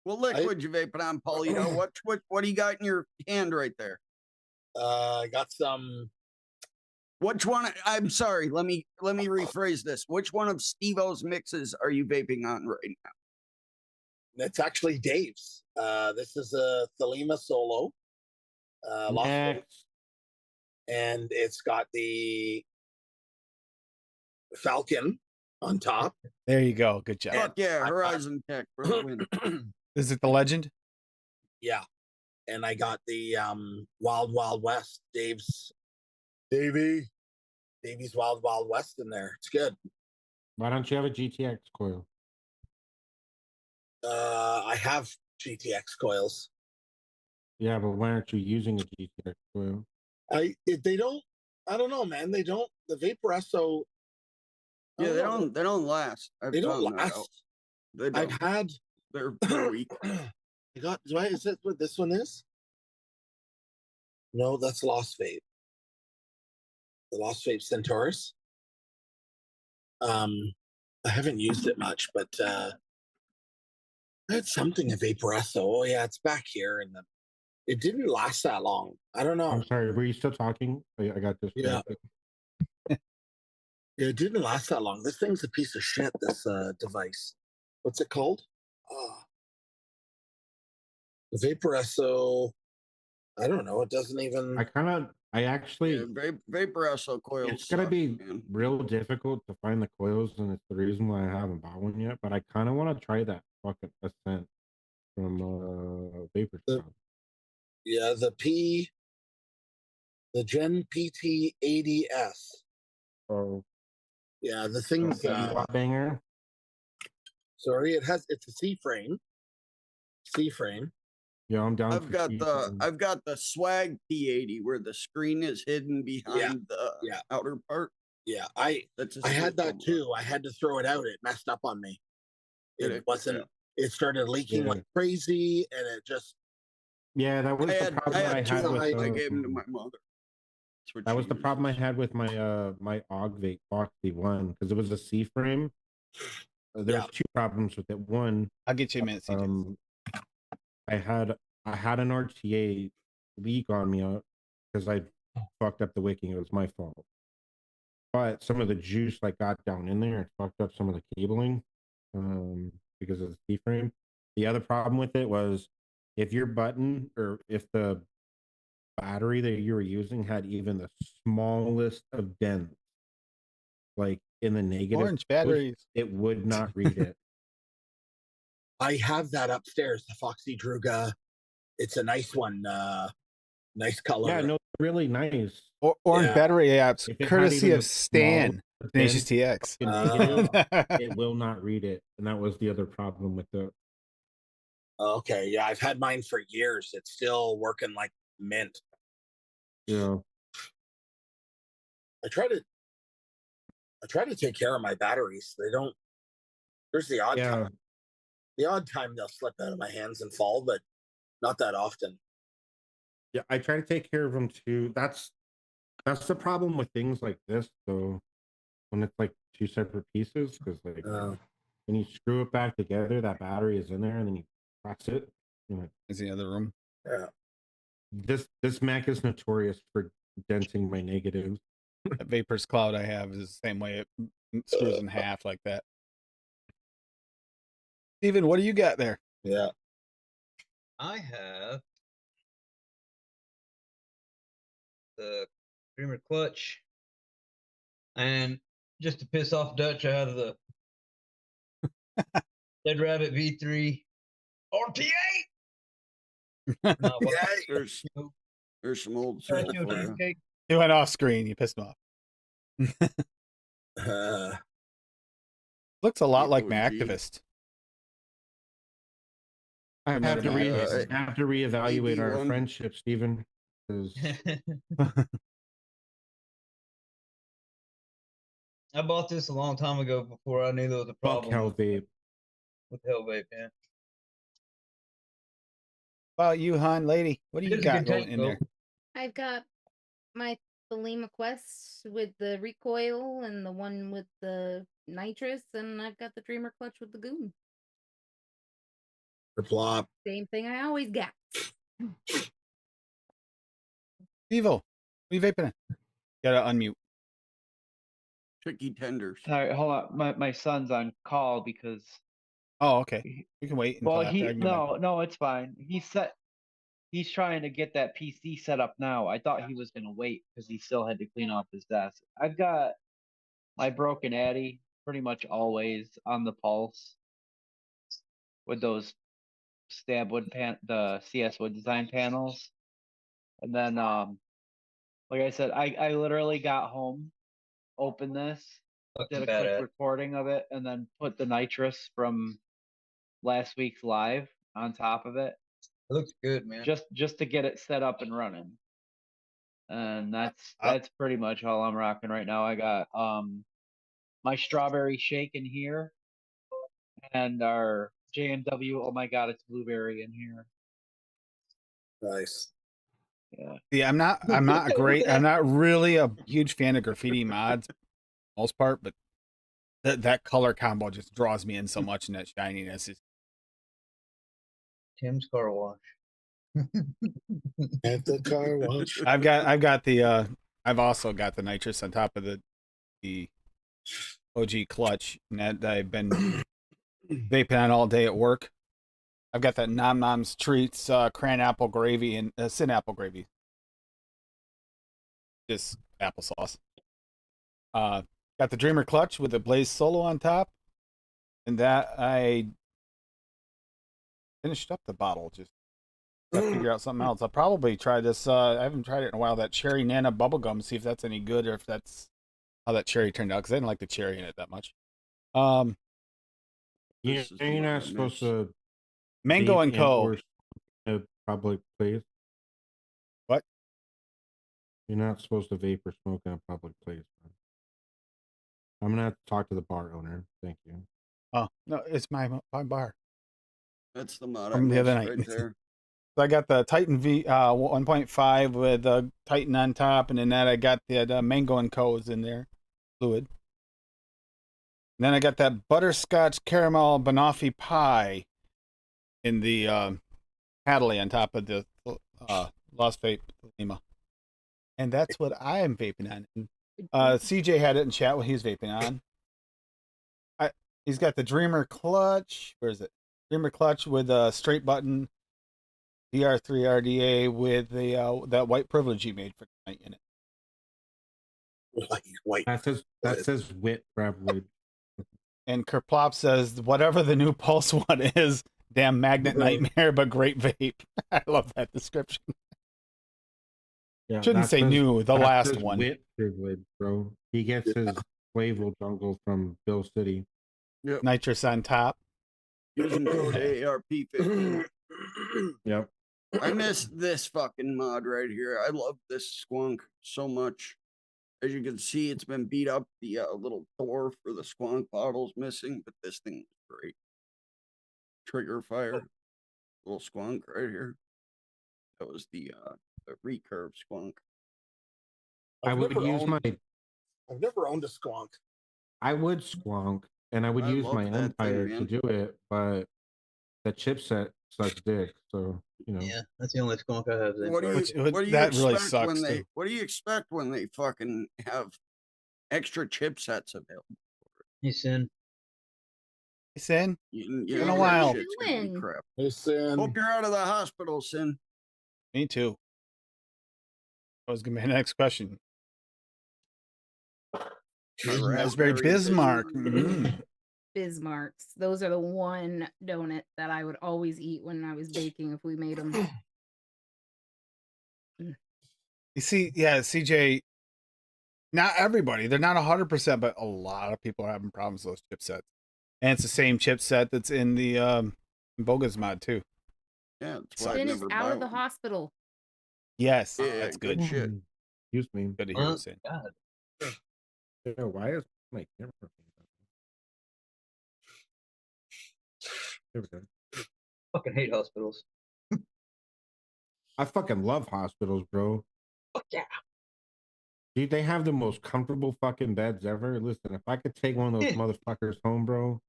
What liquid you vaping on, Paulito? What do you got in your hand right there? I got some. Which one? I'm sorry. Let me rephrase this. Which one of Steve-O's mixes are you vaping on right now? It's actually Dave's. This is a Thelema Solo. Lost Bolt, Next. and it's got the Falcon on top. There you go. Good job. Fuck yeah, I- Horizon Tech for the win. Is it the legend? Yeah, and I got the Wild Wild West, Dave's Davy's Wild Wild West in there. It's good. Why don't you have a GTX coil? I have GTX coils. Yeah, but why aren't you using a GTX coil? They don't. I don't know, man. They don't. The Vaporesso. I Yeah, know, they don't last. They don't found that out. last. They don't. I've had. They're weak. I got. Is that what this one is? No, that's Lost Vape. The Lost Vape Centaurus. I haven't used it much, but I had something a Vaporesso. Oh yeah, it's back here, and it didn't last that long. I don't know. I'm sorry, were you still talking? I got this. Yeah. It didn't last that long. This thing's a piece of shit, this device. What's it called? The Vaporesso. I don't know. It doesn't even. I actually, Vaporesso coils. it's gonna be man. real difficult to find the coils, and it's the reason why I haven't bought one yet. But I kind of want to try that fucking Ascent from Vapor Cloud. Yeah, the Gen PT 80S. Oh, Yeah, the thing's banger. Sorry, it's a C frame. C frame. Yeah, I'm down. I've got the Swag P80 where the screen is hidden behind the outer part. Yeah, I had that too. I had to throw it out. It messed up on me. It wasn't. Yeah. It started leaking like crazy, and it just. Yeah, that was the problem I had with. I gave them to my mother. That was the problem I had with my my Og Vape Foxy One, because it was a C frame. There's two problems with it. One, I'll get you a minute. I had an RTA leak on me because I fucked up the wicking. It was my fault. But some of the juice like got down in there and fucked up some of the cabling because of the C frame. The other problem with it was if your button or if the battery that you were using had even the smallest of dents, like in the negative orange batteries, it would not read it. I have that upstairs, the Foxy Druga. It's a nice one, nice color. Yeah, no, really nice. Orange battery apps, courtesy of Stan, Tenacious TX. It will not read it, and that was the other problem with the. Okay, yeah, I've had mine for years. It's still working like mint. Yeah. I try to take care of my batteries. They don't. There's the odd time. The odd time they'll slip out of my hands and fall, but not that often. Yeah, I try to take care of them too. That's the problem with things like this, though. When it's like two separate pieces, because like when you screw it back together, that battery is in there, and then you press it. Is the other room? Yeah. This Mac is notorious for denting my negatives. The Vapor's Cloud I have is the same way. It screws in half like that. Steven, what do you got there? Yeah. I have the Dreamer Clutch, and just to piss off Dutch, I have the Dead Rabbit V3 RTA. There's some old school for you. He went off screen. You pissed him off. Looks a lot like my Activist. I have to reevaluate our friendship, Stephen. I bought this a long time ago before I knew there was a problem with Hell Vape. Yeah. About you, hon, lady, what do you got going in there? I've got my Thelema Quest with the recoil and the one with the nitrous, and I've got the Dreamer Clutch with the goon. Flop. Same thing I always got. Evo, what are you vaping in? Gotta unmute. Tricky tenders. All right, hold on. My son's on call because. Oh, okay. We can wait. Well, no, it's fine. He's trying to get that PC set up now. I thought he was gonna wait because he still had to clean off his desk. I've got my broken Addy pretty much always on the pulse with those stab wood the CS wood design panels, and then like I said, I literally got home, opened this, did a quick recording of it, and then put the nitrous from last week's live on top of it. It looks good, man. Just to get it set up and running. And that's pretty much all I'm rocking right now. I got my strawberry shake in here and our JMW, oh my god, it's blueberry in here. Nice. Yeah, I'm not really a huge fan of graffiti mods, most part, but that color combo just draws me in so much, and that shininess is. Tim's car wash. At the car wash. I've also got the nitrous on top of the OG clutch, and that I've been vaping on all day at work. I've got that Nom Noms Treats cran apple gravy and sin apple gravy. Just applesauce. Got the Dreamer clutch with the Blaze Solo on top, and that I finished up the bottle. Just gotta figure out something else. I'll probably try this. I haven't tried it in a while. That cherry Nana bubblegum. See if that's any good or if that's how that cherry turned out. Because I didn't like the cherry in it that much. You're not supposed to Mango vape and Co. or in a public place. What? You're not supposed to vape or smoke in a public place. I'm gonna have to talk to the bar owner. Thank you. Oh no, it's my bar. That's the mod From I the other missed night. right there. So I got the Titan V 1.5 with the Titan on top, and then that I got the Mango and Co. in there, fluid. And then I got that butterscotch caramel banoffee pie in the Hadley on top of the Lost Vape Lima. And that's what I am vaping on. CJ had it in chat when he was vaping on. He's got the Dreamer clutch. Where is it? Dreamer clutch with a straight button DR3 RDA with the that white privilege he made for tonight in it. White. That says wit privilege. And Kerplop says whatever the new Pulse one is, damn magnet nightmare, but great vape. I love that description. Yeah, Shouldn't say new, the last one. Wit privilege, bro. He gets his Quavo jungle from Bill City. Yep. Nitrous on top. Using code ARP15. Yep. I miss this fucking mod right here. I love this squonk so much. As you can see, it's been beat up. The little door for the squonk bottle's missing, but this thing is great. Trigger fire. Little squonk right here. That was the recurve squonk. I've never owned a squonk. I would squonk, and I would use my Empire to do it, but the chipset sucks dick. So Yeah, that's the only squonk I have. What do you that really expect sucks, when they? too. What do you expect when they fucking have extra chipsets available? You sin. Hey, Sin. You Been a know, while. shit's gonna be crap. Hey, Sin. Hope you're out of the hospital, Sin. Me too. That was gonna be my next question. Raspberry Bismarck. Bismarcks. Those are the one donut that I would always eat when I was baking if we made them. You see, yeah, CJ. Not everybody. They're not 100%, but a lot of people are having problems with those chipsets. And it's the same chipset that's in the Bogus mod too. Yeah, that's why Sin is out of the one. hospital. Yes, Yeah, that's good. shit. Excuse me. Good to hear, Sin. God. Yeah, why is my camera? There we go. Fucking hate hospitals. I fucking love hospitals, bro. Fuck yeah. Dude, they have the most comfortable fucking beds ever. Listen, if I could take one of those motherfuckers home, bro.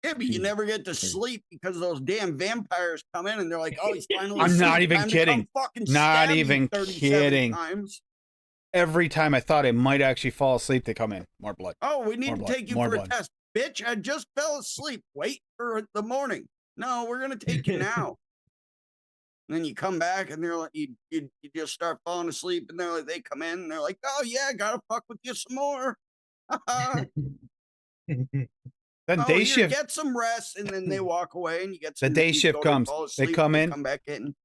Yeah, but you never get to sleep because those damn vampires come in and they're like, "Oh, he's finally." I'm not asleep. even Time to kidding. come fucking Not stab you even 37 kidding. times. Every time I thought I might actually fall asleep, they come in. More blood. Oh, we need More to blood. take you More for blood. a test, bitch. I just fell asleep. Wait for the morning. No, we're gonna take you now. And then you come back and they're like, you just start falling asleep, and they're like, they come in and they're like, "Oh yeah, gotta fuck with you some more." Then day shift. Get some rest, and then they walk away, and you get some. The day shift comes. They come in. Come back in.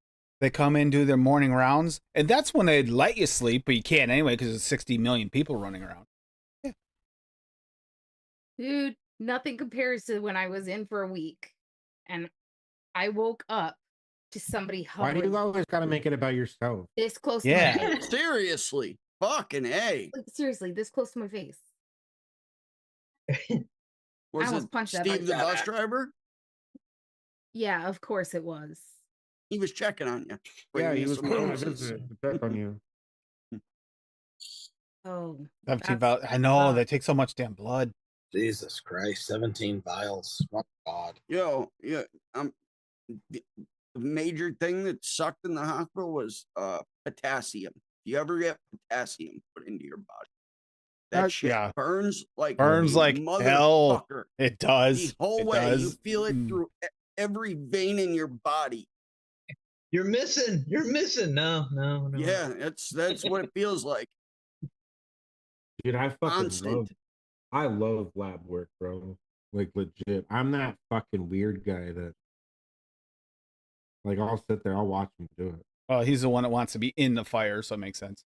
They come in, do their morning rounds, and that's when they'd let you sleep, but you can't anyway because there's 60 million people running around. Yeah. Dude, nothing compares to when I was in for a week and I woke up to somebody Why do hovering you always gotta make it about yourself? this close to Yeah. my face. Seriously, fucking A. Like, seriously, this close to my face. Was almost it punched that Steve the button. bus driver? Yeah, of course it was. He was checking on you. Yeah, bringing he you was some coming to roses. visit to check on you. Oh, 17 that's vials. I know rough. they take so much damn blood. Jesus Christ, 17 vials. Oh, God. Yo, yeah. The major thing that sucked in the hospital was potassium. You ever get potassium put into your body? That shit yeah, burns like burns a like hell. motherfucker. It The does. whole It way. You does. feel it Mm. through every vein in your body. You're missing. You're missing. No. Yeah, that's what it feels like. Dude, I Constant. love lab work, bro. Like legit. I'm that fucking weird guy that like I'll sit there, I'll watch him do it. Well, he's the one that wants to be in the fire, so it makes sense.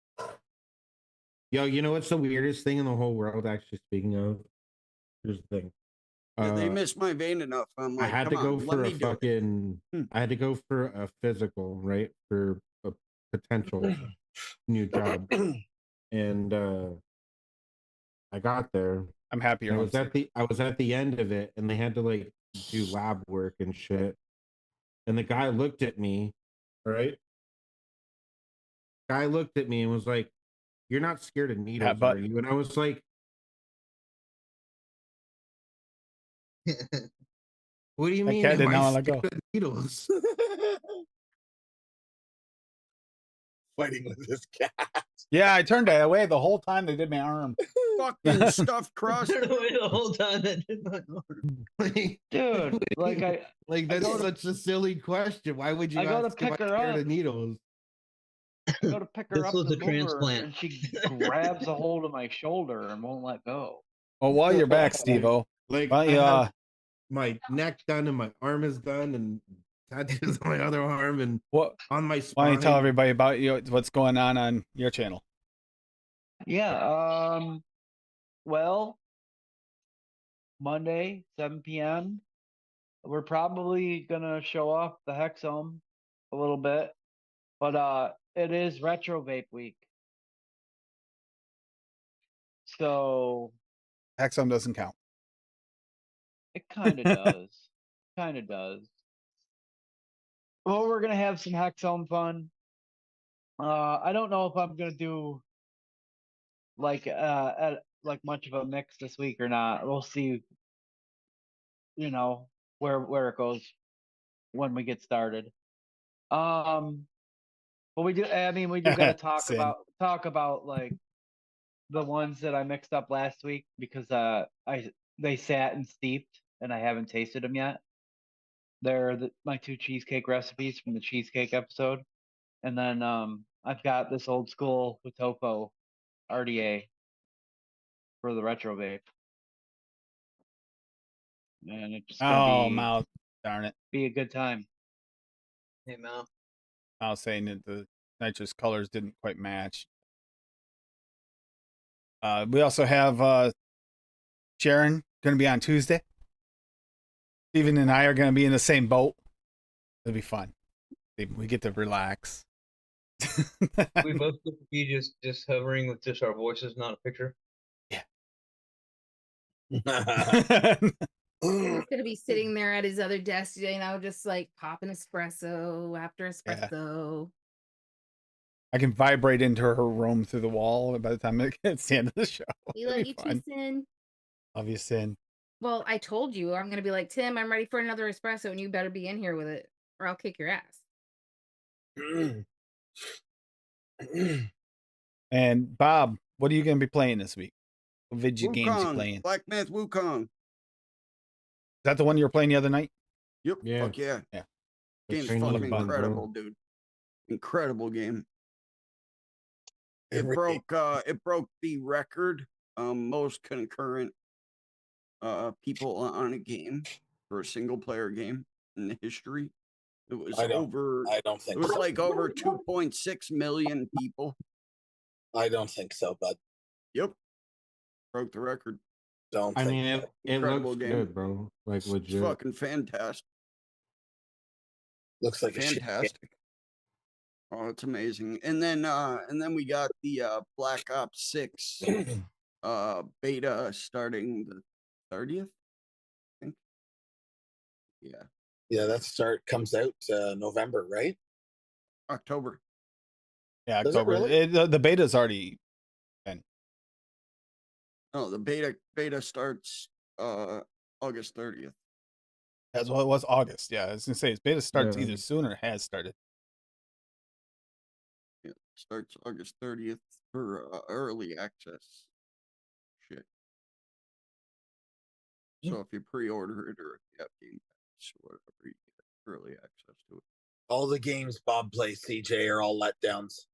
Yo, you know what's the weirdest thing in the whole world, actually, speaking of? Here's the thing. Yeah, they missed my vein enough. I'm I like, had come to go on, let for me a do it. fucking I had to go for a physical, right? For a potential new job. And I got there. I'm happy. I was at the end of it, and they had to like do lab work and shit. And the guy looked at me, right? Guy looked at me and was like, "You're not scared of needles, but are you?" And I was like, "What do you that mean? cat Am did I not let scared go. of needles?" Fighting with this cat. Yeah, I turned that away the whole time they did my arm. Fucking stuffed crust. The whole time that did my arm. Like, Dude, like like that's such a silly question. Why would you I go to ask if pick I'm her scared up. of needles? I go to pick her This up was to a move her, transplant. and she grabs a hold of my shoulder and won't let go. Well, while you're back, Steve-O, Like why don't I you, have my neck done and my arm is done and tattoos on my other arm and what? on my Why spine. don't you tell everybody about what's going on your channel? Yeah. Well, Monday, 7 p.m. We're probably gonna show off the Hexome a little bit, but it is Retro Vape Week, so Hexum doesn't count. it kind of does. Kind of does. Well, we're gonna have some Hexome fun. I don't know if I'm gonna do like like much of a mix this week or not. We'll see. You know where it goes when we get started. But we do. I mean, we do got to Sin. talk about like the ones that I mixed up last week because they sat and steeped and I haven't tasted them yet. They're my two cheesecake recipes from the cheesecake episode, and then I've got this old school Hutopo RDA for the retro vape, and it's just gonna Oh, mouth. Darn it. be a good time. Hey, Mal. I was saying that the nitrous colors didn't quite match. We also have Sharon going to be on Tuesday. Steven and I are going to be in the same boat. It'll be fun. We get to relax. We both get to be just hovering with just our voices, not a picture. He's gonna be sitting there at his other desk, just like popping espresso after espresso. I can vibrate into her room through the wall by the time it gets to the end of the show. We love you too, Sin. Love you, Sin. Well, I told you I'm gonna be like, Tim, I'm ready for another espresso, and you better be in here with it, or I'll kick your ass. And Bob, what are you going to be playing this week? What video games you playing? Black Myth Wukong. Is that the one you were playing the other night? Yep. Yeah. Fuck yeah. Yeah. Game's Chinese fucking fun, incredible, dude. Incredible game. It Every- broke the record most concurrent people on a game for a single player game in the history. It was I don't think it was so. like over 2.6 million people. I don't think so, but Yep. Broke the record. don't I think mean, so. it Incredible looks game. good, bro. Like It's legit. fucking fantastic. Looks like a shit game. Fantastic. Oh, it's amazing. And then we got the Black Ops 6 beta starting the 30th, I think. Yeah. Yeah, that comes out November, right? October. Yeah, Does it October. really? The beta's already been. Oh, the beta starts August 30th. That's what it was, August. Yeah, I was going to say, its beta starts Yeah. either soon or has started. Yeah, starts August 30th for early access. So if you pre-order it or if you have Game Pass or whatever, you get early access to it. All the games Bob plays, CJ, are all letdowns.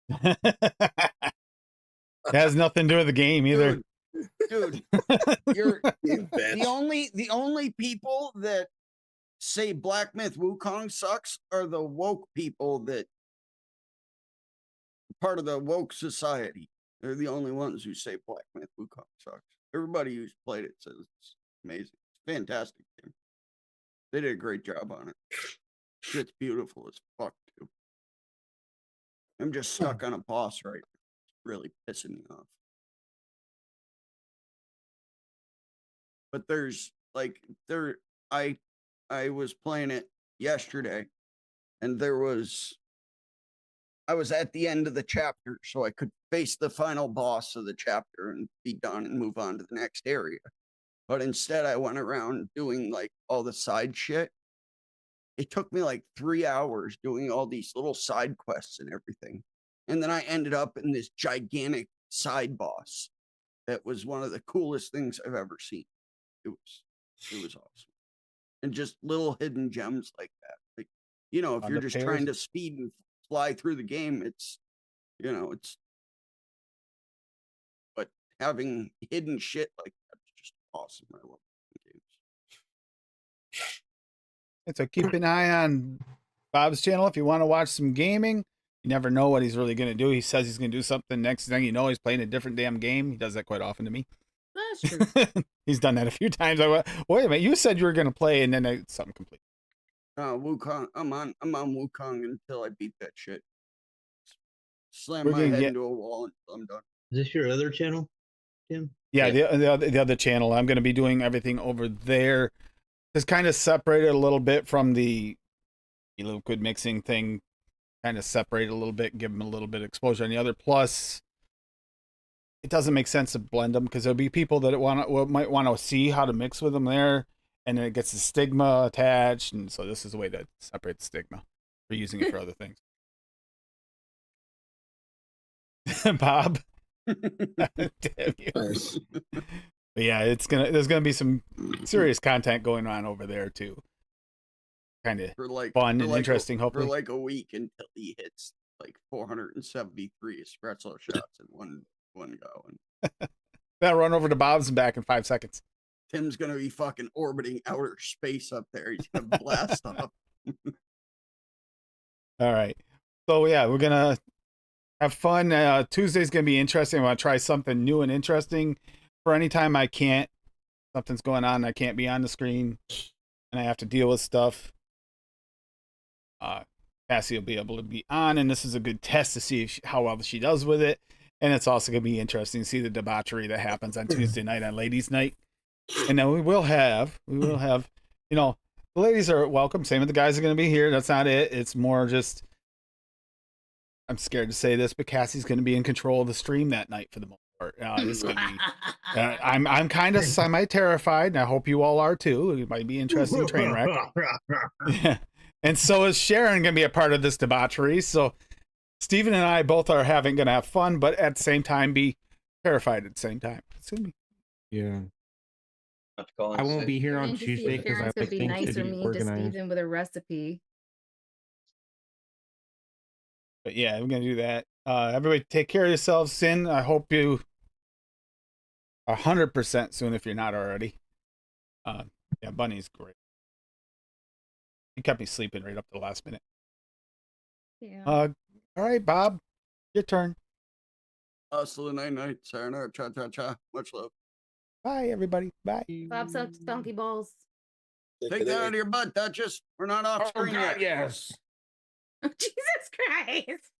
It has nothing to do with the game either. Dude, you're You bitch. the only people that say Black Myth Wukong sucks are the woke people that part of the woke society. They're the only ones who say Black Myth Wukong sucks. Everybody who's played it says it's amazing. It's a fantastic game. They did a great job on it. Shit's beautiful as fuck too. I'm just stuck on a boss right now. It's really pissing me off. But there's like I was playing it yesterday and I was at the end of the chapter, so I could face the final boss of the chapter and be done and move on to the next area. But instead I went around doing like all the side shit. It took me like 3 hours doing all these little side quests and everything. And then I ended up in this gigantic side boss that was one of the coolest things I've ever seen. It was awesome. And just little hidden gems like that. Like, you know, if On you're the just pairs? trying to speed and fly through the game, it's but having hidden shit like that is just awesome. I love games. And so keep an eye on Bob's channel if you want to watch some gaming. You never know what he's really going to do. He says he's going to do something. Next thing you know, he's playing a different damn game. He does that quite often to me. That's true. He's done that a few times. I went, wait a minute, you said you were going to play, and then something complete. Wukong. I'm on Wukong until I beat that shit. Slam We're my gonna head get- into a wall until I'm done. Is this your other channel, Tim? Yeah, Yeah. the other channel. I'm going to be doing everything over there. It's kind of separated a little bit from the liquid mixing thing. Kind of separate a little bit, give them a little bit of exposure on the other. Plus, it doesn't make sense to blend them because there'll be people that might want to see how to mix with them there, and then it gets the stigma attached, and so this is a way to separate the stigma for using it for other things. Bob, damn you. Nice. But yeah, there's gonna be some serious content going on over there too. Kind of For like fun for and like interesting, hopefully. for like a week until he hits like 473 espresso shots in one go. And Then run over to Bob's and back in 5 seconds. Tim's gonna be fucking orbiting outer space up there. He's gonna blast off. All right. So yeah, we're gonna have fun. Tuesday's gonna be interesting. I want to try something new and interesting. For any time I can't, something's going on, I can't be on the screen, and I have to deal with stuff. Cassie will be able to be on, and this is a good test to see how well she does with it. And it's also gonna be interesting to see the debauchery that happens on Tuesday night on Ladies' Night. And then we will have, the ladies are welcome. Same with the guys are going to be here. That's not it. It's more just, I'm scared to say this, but Cassie's going to be in control of the stream that night for the most part. It's going to be, I'm kind of semi-terrified, and I hope you all are too. It might be an interesting train wreck. Yeah. And so is Sharon going to be a part of this debauchery. So Steven and I both are going to have fun, but at the same time be terrified at the same time. It's going to be. Yeah. Have to call in I won't sick. be here on And to see Tuesday if because I Sharon's like gonna be things nice to or be mean to organized. Steven with a recipe. But yeah, we're going to do that. Everybody take care of yourselves. Sin, I hope you 100% soon if you're not already. Yeah, Bunny's great. He kept me sleeping right up to the last minute. Yeah. All right, Bob, your turn. Hustle the night. Sayonara. Cha cha cha. Much love. Bye, everybody. Bye. Bob sucks donkey balls. Take that out of your butt, Duchess. We're not off Oh screen God, yet. yes. Jesus Christ.